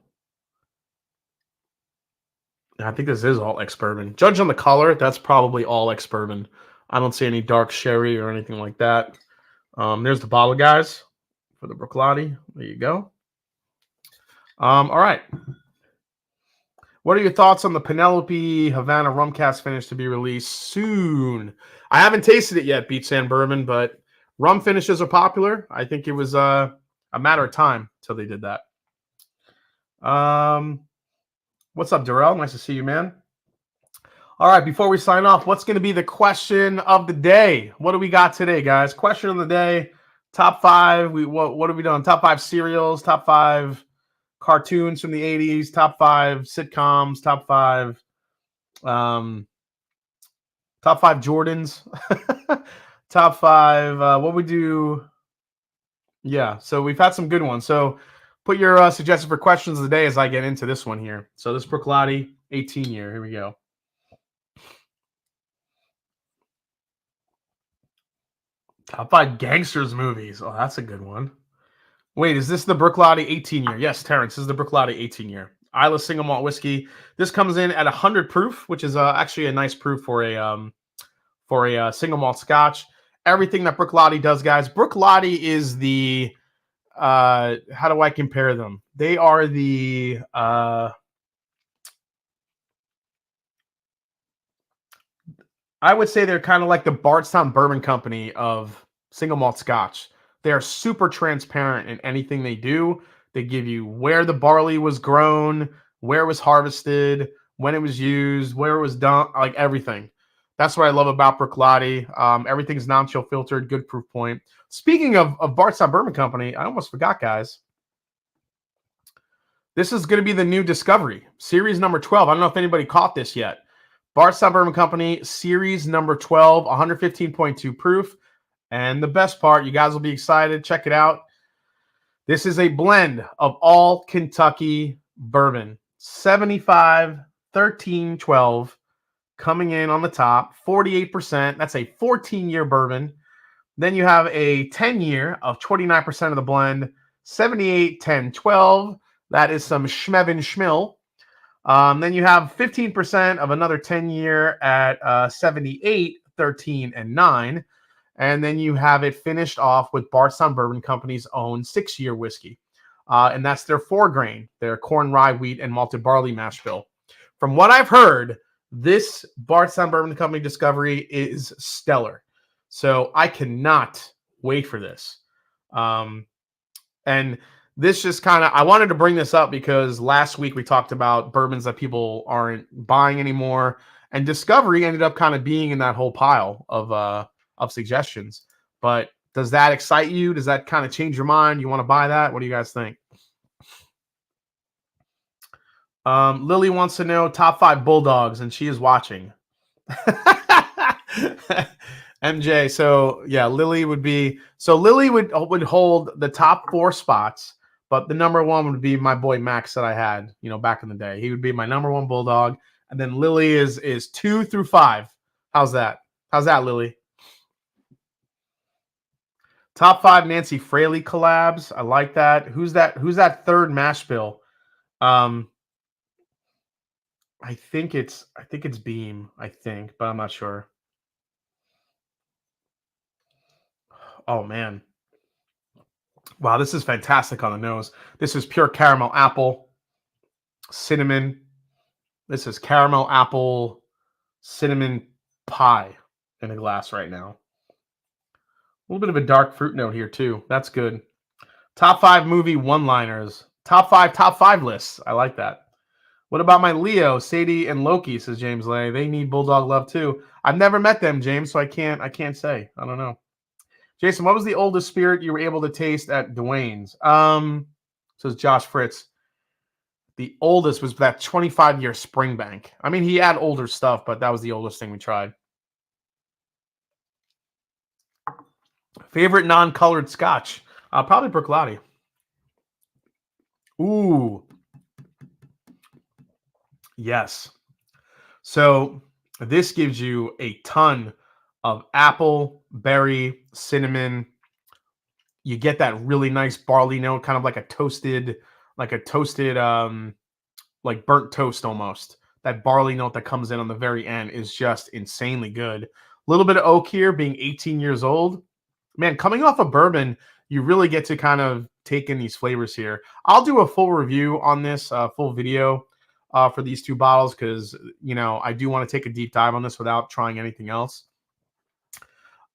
I think this is all ex-bourbon. Judge on the color, that's probably all ex-bourbon. I don't see any dark sherry or anything like that. There's the bottle, guys, for the Bruichladdich. There you go. All right. What are your thoughts on the Penelope Havana rum cast finish to be released soon? I haven't tasted it yet, Beach Sand Bourbon, but rum finishes are popular. I think it was a matter of time till they did that. What's up, Darrell? Nice to see you, man. All right, before we sign off, what's going to be the question of the day? What do we got today, guys? Question of the day, top 5. What have we done? Top 5 cereals, top 5 cartoons from the 80s, top 5 sitcoms, top 5 Jordans, top 5 what we do. Yeah, so we've had some good ones. So put your suggestions for questions of the day as I get into this one here. So this Bruichladdich 18-year. Here we go. Top 5 gangsters movies. Oh, that's a good one. Wait, is this the Bruichladdich 18-year? Yes, Terrence, this is the Bruichladdich 18-year. Islay single malt whiskey. This comes in at 100 proof, which is actually a nice proof for a single malt Scotch. Everything that Bruichladdich does, guys. Bruichladdich is the how do I compare them? They are the I would say they're kind of like the Bardstown Bourbon Company of single malt Scotch. They are super transparent in anything they do. They give you where the barley was grown, where it was harvested, when it was used, where it was done, like everything. That's what I love about Bruichladdich. Everything's non-chill filtered, good proof point. Speaking of Bardstown Bourbon Company, I almost forgot, guys. This is going to be the new Discovery, series number 12. I don't know if anybody caught this yet. Bardstown Bourbon Company, series number 12, 115.2 proof. And the best part, you guys will be excited. Check it out. This is a blend of all Kentucky bourbon. 75, 13, 12. Coming in on the top, 48%. That's a 14-year bourbon. Then you have a 10-year of 29% of the blend, 78, 10, 12. That is some Schmevin Schmill. Then you have 15% of another 10-year at 78, 13, and 9. And then you have it finished off with Bardstown Bourbon Company's own 6-year whiskey. And that's their 4-grain, their corn, rye, wheat, and malted barley mash bill. From what I've heard, this Bardstown Bourbon Company Discovery is stellar. So I cannot wait for this. And this just kind of, I wanted to bring this up because last week we talked about bourbons that people aren't buying anymore. And Discovery ended up kind of being in that whole pile of suggestions. But does that excite you? Does that kind of change your mind? You want to buy that? What do you guys think? Lily wants to know top 5 Bulldogs, and she is watching. MJ, so yeah, Lily would be, so Lily would hold the top 4 spots, but the number 1 would be my boy Max that I had, back in the day. He would be my number 1 Bulldog, and then Lily is 2 through 5. How's that? How's that, Lily? Top 5 Nancy Fraley collabs. I like that. Who's that third mash bill? I think it's Beam, but I'm not sure. Oh man. Wow, this is fantastic on the nose. This is pure caramel apple, cinnamon. This is caramel apple, cinnamon pie in a glass right now. A little bit of a dark fruit note here too. That's good. Top 5 movie one-liners. Top 5 lists. I like that. What about my Leo, Sadie, and Loki, says James Lay. They need Bulldog love too. I've never met them, James, so I can't say. I don't know. Jason, what was the oldest spirit you were able to taste at Dwayne's? Says Josh Fritz. The oldest was that 25-year Springbank. I mean, he had older stuff, but that was the oldest thing we tried. Favorite non-colored scotch? Probably Bruichladdich. Ooh. Yes. So this gives you a ton of apple, berry, cinnamon. You get that really nice barley note, kind of like a toasted, like burnt toast almost. That barley note that comes in on the very end is just insanely good. A little bit of oak here, being 18 years old. Man, coming off a bourbon, you really get to kind of take in these flavors here. I'll do a full review on this, full video for these 2 bottles because, I do want to take a deep dive on this without trying anything else.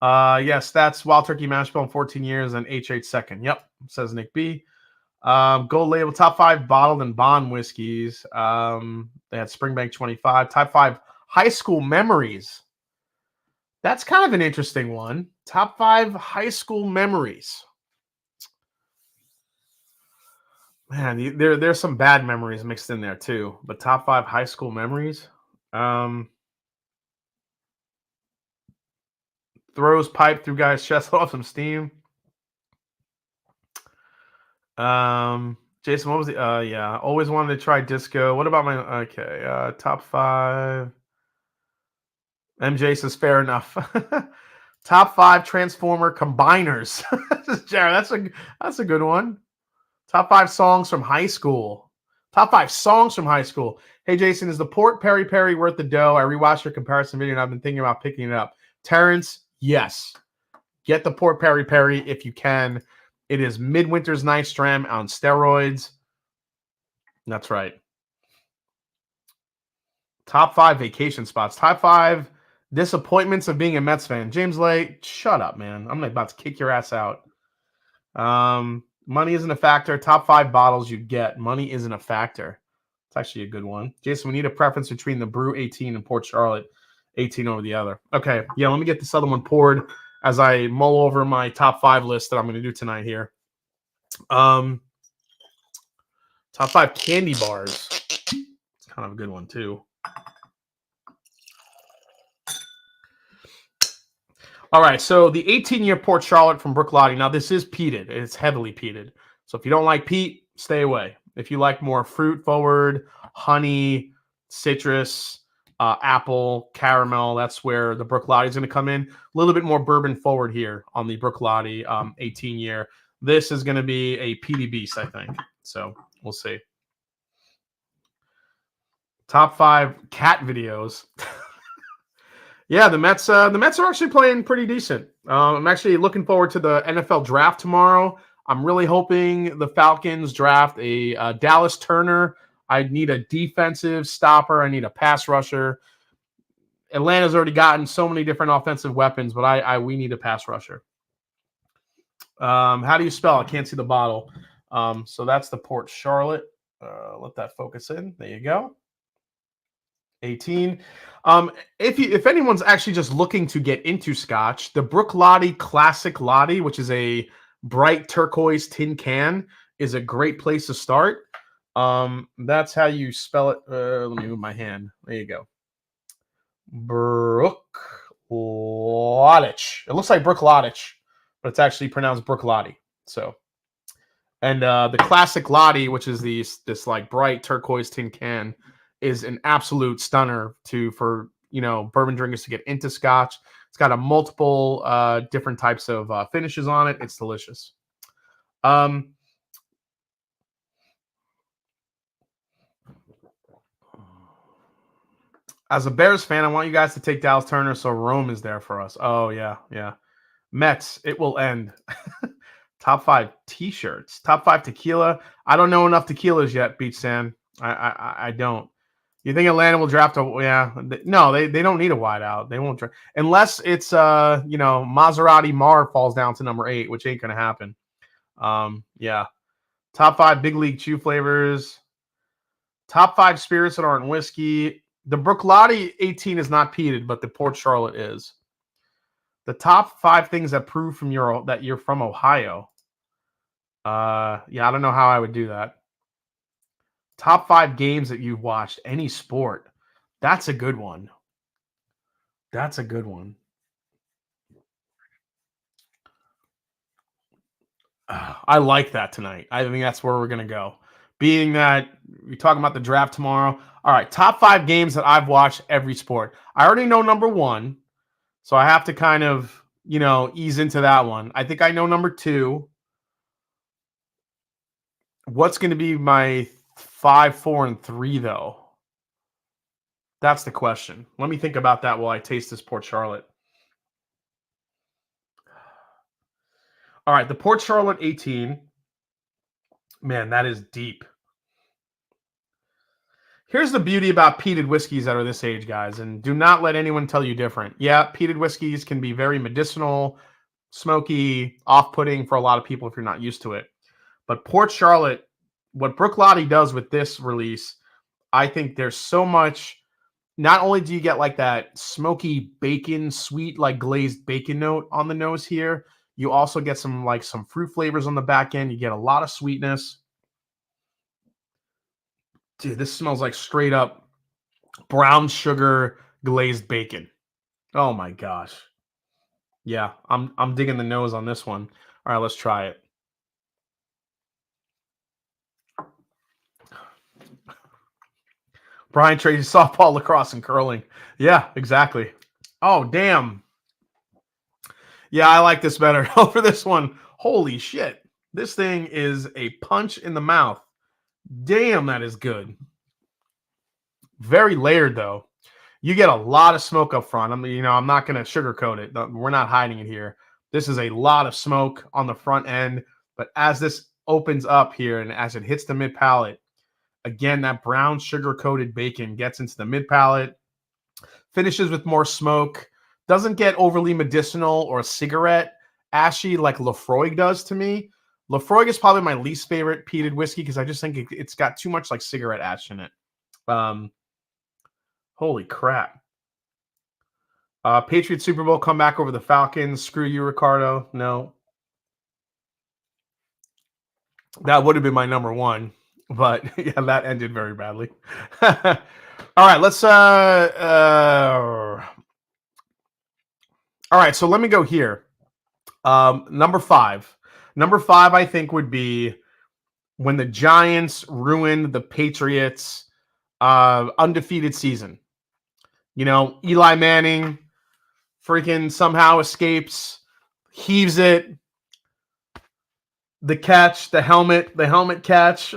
Yes, that's Wild Turkey Mash Bill in 14 years and HH second. Yep, says Nick B. Gold label, top 5 bottled and bond whiskeys. They had Springbank 25. Top 5 high school memories. That's kind of an interesting one. Top 5 high school memories. Man, there's some bad memories mixed in there too. But top 5 high school memories. Throws pipe through guy's chest off some steam. Jason, what was the yeah, always wanted to try disco. What about my top 5? MJ says fair enough. Top 5 Transformer combiners. Jared, that's a good one. Top 5 songs from high school. Top 5 songs from high school. Hey Jason, is the Port Perry Perry worth the dough? I rewatched your comparison video and I've been thinking about picking it up. Terrence, yes. Get the Port Perry Perry if you can. It is Midwinter's Night Stram on steroids. That's right. Top 5 vacation spots. Top 5 disappointments of being a Mets fan. James Lay, shut up, man. I'm about to kick your ass out. Money isn't a factor. Top 5 bottles you get. Money isn't a factor. It's actually a good one. Jason, we need a preference between the Brew 18 and Port Charlotte 18 over the other. Okay, yeah, let me get this other one poured as I mull over my top 5 list that I'm going to do tonight here. Top 5 candy bars. It's kind of a good one too. All right, so the 18-year Port Charlotte from Brooklotti. Now, this is peated. It's heavily peated. So if you don't like peat, stay away. If you like more fruit forward, honey, citrus, apple, caramel, that's where the Brooklotti is going to come in. A little bit more bourbon forward here on the Brooklotti 18-year. This is going to be a peaty beast, I think. So we'll see. Top 5 cat videos. Yeah, the Mets are actually playing pretty decent. I'm actually looking forward to the NFL draft tomorrow. I'm really hoping the Falcons draft a Dallas Turner. I need a defensive stopper. I need a pass rusher. Atlanta's already gotten so many different offensive weapons, but we need a pass rusher. How do you spell? I can't see the bottle. So that's the Port Charlotte. Let that focus in. There you go. 18. If anyone's actually just looking to get into Scotch, the Brooklotti Classic Lottie, which is a bright turquoise tin can, is a great place to start. That's how you spell it. Let me move my hand. There you go. Brooklottich. It looks like Brooklottich, but it's actually pronounced Brooklotti. So, and the Classic Lottie, which is this like bright turquoise tin can, is an absolute stunner for bourbon drinkers to get into Scotch. It's got a multiple different types of finishes on it. It's delicious. As a Bears fan, I want you guys to take Dallas Turner so Rome is there for us. Oh yeah. Mets, it will end. Top 5 T-shirts. Top 5 tequila. I don't know enough tequilas yet, Beach Sand. I don't. You think Atlanta will draft no, they don't need a wideout. They won't draft unless it's Maserati Mar falls down to number 8, which ain't gonna happen. Yeah. Top 5 big league chew flavors. Top 5 spirits that aren't whiskey. The Brooklotti 18 is not peated, but the Port Charlotte is. The top 5 things that prove that you're from Ohio. Yeah, I don't know how I would do that. Top 5 games that you've watched, any sport. That's a good one. That's a good one. I like that tonight. I think that's where we're going to go. Being that we're talking about the draft tomorrow. All right, top 5 games that I've watched every sport. I already know number 1, so I have to kind of, ease into that one. I think I know number 2. What's going to be my 5, 4, and 3, though? That's the question. Let me think about that while I taste this Port Charlotte. All right, the Port Charlotte 18. Man, that is deep. Here's the beauty about peated whiskeys that are this age, guys, and do not let anyone tell you different. Yeah, peated whiskeys can be very medicinal, smoky, off-putting for a lot of people if you're not used to it. But Port Charlotte, what Brooklotti does with this release, I think there's so much. Not only do you get like that smoky bacon, sweet, like glazed bacon note on the nose here, you also get some fruit flavors on the back end. You get a lot of sweetness. Dude, this smells like straight up brown sugar glazed bacon. Oh my gosh. Yeah, I'm digging the nose on this one. All right, let's try it. Brian Tracy, softball, lacrosse, and curling. Yeah, exactly. Oh, damn. Yeah, I like this better over this one. Holy shit. This thing is a punch in the mouth. Damn, that is good. Very layered, though. You get a lot of smoke up front. I'm not going to sugarcoat it. We're not hiding it here. This is a lot of smoke on the front end. But as this opens up here and as it hits the mid-palate, again, that brown sugar-coated bacon gets into the mid-palate, finishes with more smoke, doesn't get overly medicinal or cigarette ashy like Lafroig does to me. Lafroig is probably my least favorite peated whiskey because I just think it's got too much like cigarette ash in it. Holy crap. Patriots Super Bowl comeback over the Falcons. Screw you, Ricardo. No. That would have been my number one, but yeah, that ended very badly. All right, let's all right, so let me go here. Number five. Number five, I think, would be when the Giants ruined the Patriots' undefeated season. You know, Eli Manning freaking somehow escapes, heaves it, the catch, the helmet catch.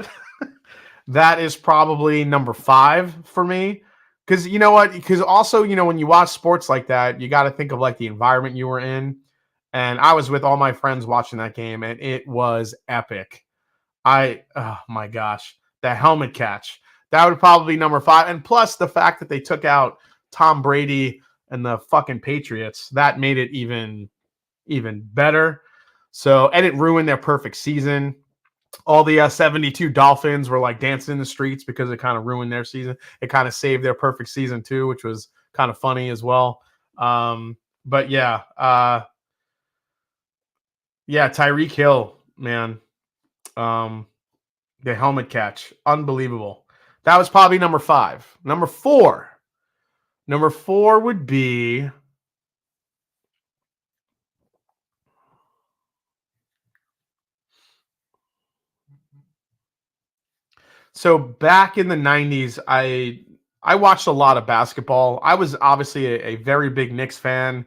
That is probably number five for me. Because you know what? Because also, you know, when you watch sports like that, you got to think of like the environment you were in. And I was with all my friends watching that game, and it was epic. Oh my gosh, the helmet catch. That would probably be number five. And plus the fact that they took out Tom Brady and the fucking Patriots, that made it even better. So, and it ruined their perfect season. All the 72 Dolphins were like dancing in the streets because it kind of ruined their season. It kind of saved their perfect season too, which was kind of funny as well. But yeah, Tyreek Hill, man. The helmet catch, unbelievable. That was probably number five. Number four would be so back in the 90s, I watched a lot of basketball. I was obviously a very big Knicks fan,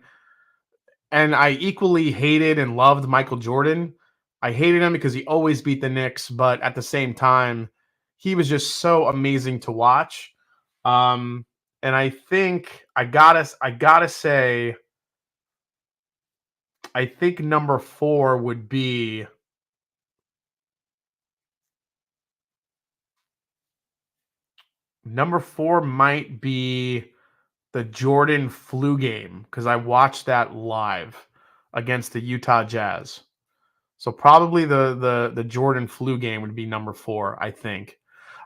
and I equally hated and loved Michael Jordan. I hated him because he always beat the Knicks, but at the same time, he was just so amazing to watch. And I think I gotta say, I think number four would be number four might be the Jordan flu game because I watched that live against the Utah Jazz. So probably the Jordan flu game would be number four, I think.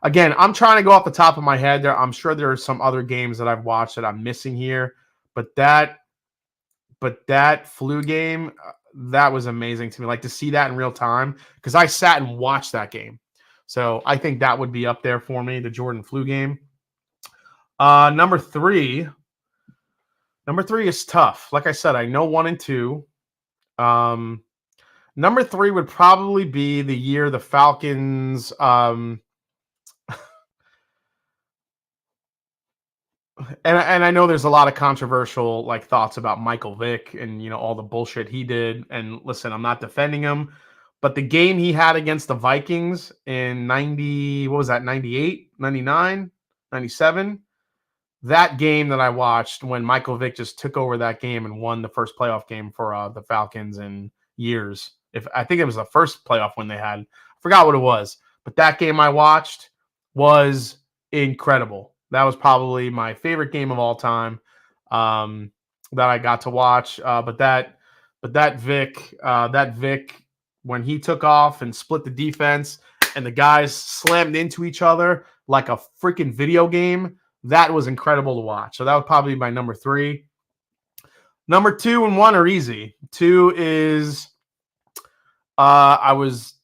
Again, I'm trying to go off the top of my head there. I'm sure there are some other games that I've watched that I'm missing here, but that flu game, that was amazing to me. Like to see that in real time because I sat and watched that game. So I think that would be up there for me, the Jordan flu game. Number three is tough. Like I said, I know 1 and 2. Number three would probably be the year the Falcons. And I know there's a lot of controversial like thoughts about Michael Vick and you know all the bullshit he did. And listen, I'm not defending him, but the game he had against the Vikings in 90, what was that, 98, 99, 97? That game that I watched when Michael Vick just took over that game and won the first playoff game for the Falcons in years. If I think it was the first playoff win they had. I forgot what it was, but that game I watched was incredible. That was probably my favorite game of all time that I got to watch. But that Vic, when he took off and split the defense and the guys slammed into each other like a freaking video game, that was incredible to watch. So that would probably be my number three. Number 2 and 1 are easy. 2 is I was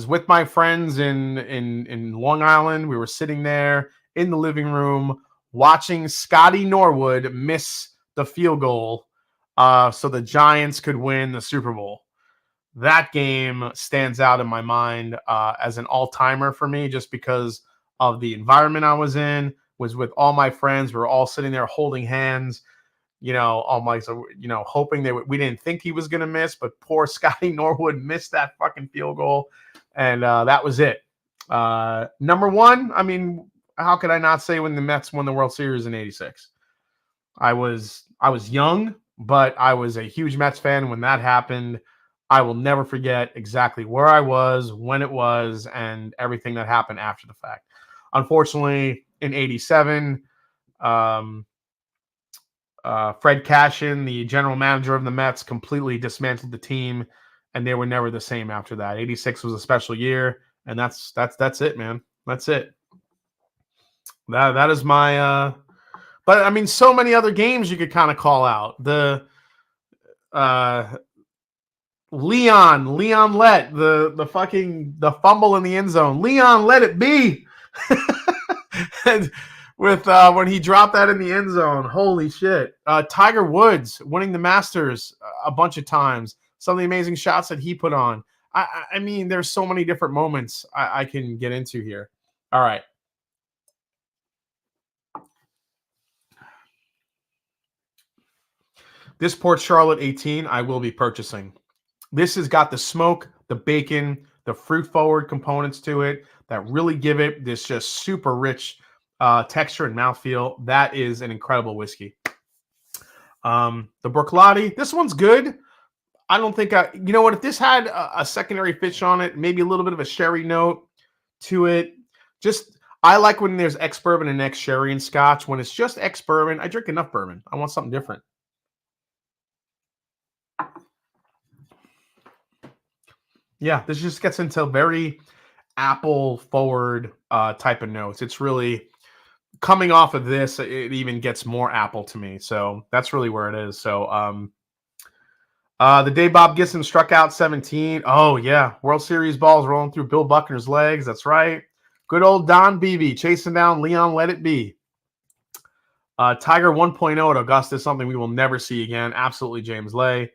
with my friends in Long Island. We were sitting there in the living room watching Scotty Norwood miss the field goal so the Giants could win the Super Bowl. That game stands out in my mind as an all-timer for me just because of the environment I was in, was with all my friends. We were all sitting there holding hands, you know, hoping we didn't think he was going to miss, but poor Scotty Norwood missed that fucking field goal. And that was it. Number 1, I mean, how could I not say when the Mets won the World Series in 86? I was young, but I was a huge Mets fan when that happened. I will never forget exactly where I was, when it was, and everything that happened after the fact. Unfortunately, in 87, Fred Cashin, the general manager of the Mets, completely dismantled the team, and they were never the same after that. 86 was a special year, and that's it, man. That's it. That is my But I mean, so many other games you could kind of call out. The Leon let the fumble in the end zone. Leon, let it be. And with when he dropped that in the end zone, holy shit. Tiger Woods winning the Masters a bunch of times. Some of the amazing shots that he put on. I mean, there's so many different moments I can get into here. All right. This Port Charlotte 18, I will be purchasing. This has got the smoke, the bacon, the fruit-forward components to it that really give it this just super rich texture and mouthfeel. That is an incredible whiskey. The Bruichladdich, this one's good. I don't think you know what? If this had a secondary finish on it, maybe a little bit of a sherry note to it. I like when there's ex-bourbon and ex-sherry and scotch. When it's just ex-bourbon, I drink enough bourbon. I want something different. Yeah, this just gets into very apple-forward type of notes. It's really coming off of this. It even gets more apple to me. So that's really where it is. So the day Bob Gibson struck out 17. Oh, yeah. World Series balls rolling through Bill Buckner's legs. That's right. Good old Don Beebe chasing down Leon Let It Be. Tiger 1.0 at Augusta is something we will never see again. Absolutely James Lay.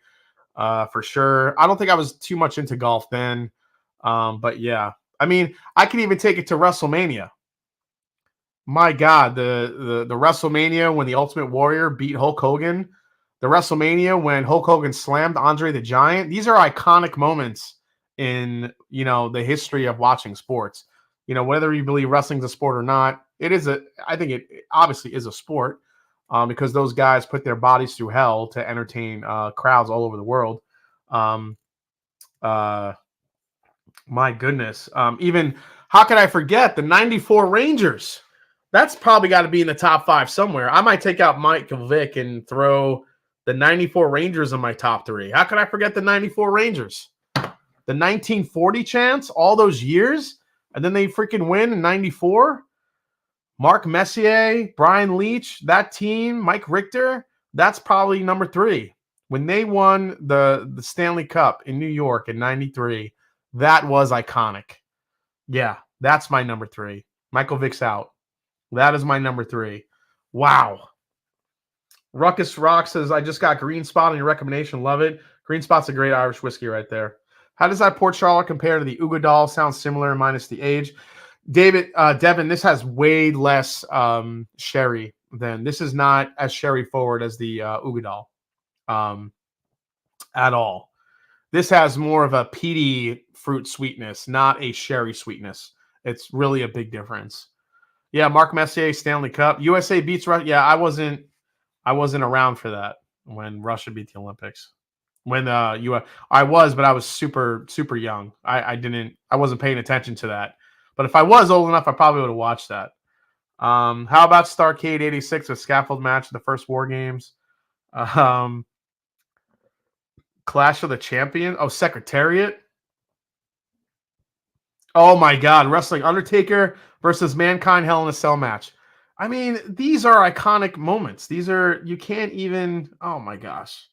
For sure. I don't think I was too much into golf then. But yeah, I mean, I can even take it to WrestleMania. My God, the WrestleMania when the Ultimate Warrior beat Hulk Hogan, the WrestleMania when Hulk Hogan slammed Andre the Giant. These are iconic moments in, the history of watching sports. Whether you believe wrestling's a sport or not, I think it obviously is a sport. Because those guys put their bodies through hell to entertain crowds all over the world. My goodness. Even, how could I forget the 94 Rangers? That's probably got to be in the top 5 somewhere. I might take out Michael Vick and throw the 94 Rangers in my top 3. How could I forget the 94 Rangers? The 1940 chance, all those years, and then they freaking win in 94? Mark Messier, Brian Leach, that team, Mike Richter, that's probably number 3. When they won the Stanley Cup in New York in 93, that was iconic. Yeah, that's my number 3. Michael Vick's out. That is my number 3. Wow. Ruckus Rock says, I just got Green Spot on your recommendation. Love it. Green Spot's a great Irish whiskey right there. How does that Port Charlotte compare to the Ugadal? Sounds similar minus the age. Devin, this has way less sherry than this is not as sherry forward as the Ugadal at all. This has more of a peaty fruit sweetness, not a sherry sweetness. It's really a big difference. Yeah, Mark Messier, Stanley Cup. USA beats Russia. Yeah, I wasn't around for that when Russia beat the Olympics. When I was, but I was super, super young. I wasn't paying attention to that. But if I was old enough, I probably would have watched that. How about Starcade 86 with scaffold match in the first War Games? Clash of the Champions. Oh, Secretariat. Oh my God, Wrestling Undertaker versus Mankind Hell in a Cell match. I mean, these are iconic moments. You can't even, oh my gosh.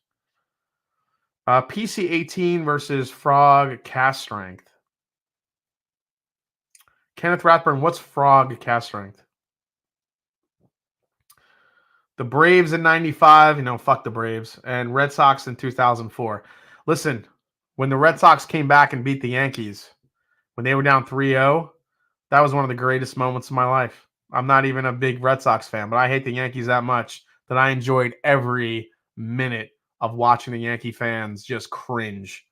PC 18 versus Frog Cast Strength. Kenneth Rathburn, what's Frog Cast Strength? The Braves in 95, fuck the Braves. And Red Sox in 2004. Listen, when the Red Sox came back and beat the Yankees, when they were down 3-0, that was one of the greatest moments of my life. I'm not even a big Red Sox fan, but I hate the Yankees that much that I enjoyed every minute of watching the Yankee fans just cringe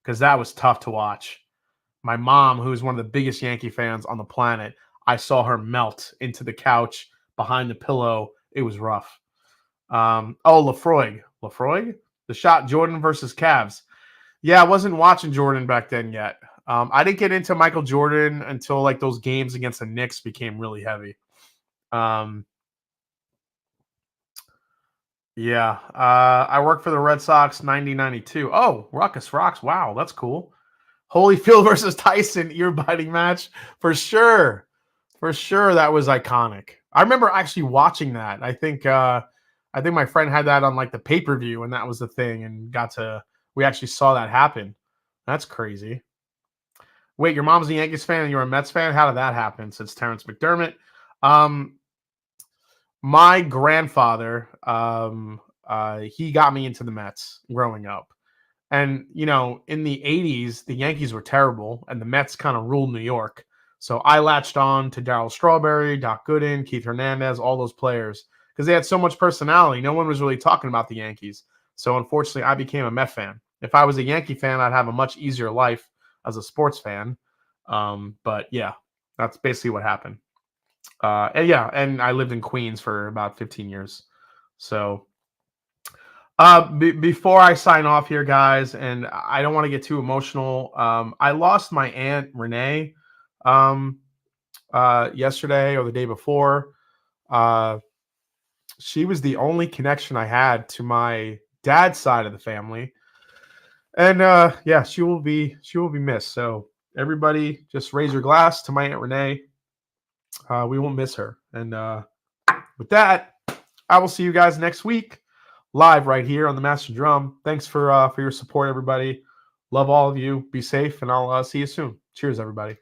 because that was tough to watch. My mom, who's one of the biggest Yankee fans on the planet, I saw her melt into the couch behind the pillow. It was rough. Lafroig. The shot Jordan versus Cavs. Yeah, I wasn't watching Jordan back then yet. I didn't get into Michael Jordan until like those games against the Knicks became really heavy. I worked for the Red Sox 90-92. Oh, Ruckus Rocks. Wow, that's cool. Holyfield versus Tyson ear-biting match. For sure. That was iconic. I remember actually watching that. I think my friend had that on like the pay-per-view, and that was the thing, and we actually saw that happen. That's crazy. Wait, your mom's a Yankees fan and you're a Mets fan? How did that happen? Says Terrence McDermott. My grandfather, he got me into the Mets growing up. And, you know, in the 80s, the Yankees were terrible and the Mets kind of ruled New York. So I latched on to Darryl Strawberry, Doc Gooden, Keith Hernandez, all those players because they had so much personality. No one was really talking about the Yankees. So unfortunately, I became a Met fan. If I was a Yankee fan, I'd have a much easier life as a sports fan. But yeah, that's basically what happened. And I lived in Queens for about 15 years. So before I sign off here, guys, and I don't want to get too emotional. I lost my aunt Renee yesterday or the day before. She was the only connection I had to my dad's side of the family. And yeah, she will be missed. So everybody just raise your glass to my Aunt Renee. We won't miss her. And with that, I will see you guys next week live right here on the Master Drum. Thanks for your support, everybody. Love all of you. Be safe, and I'll see you soon. Cheers, everybody.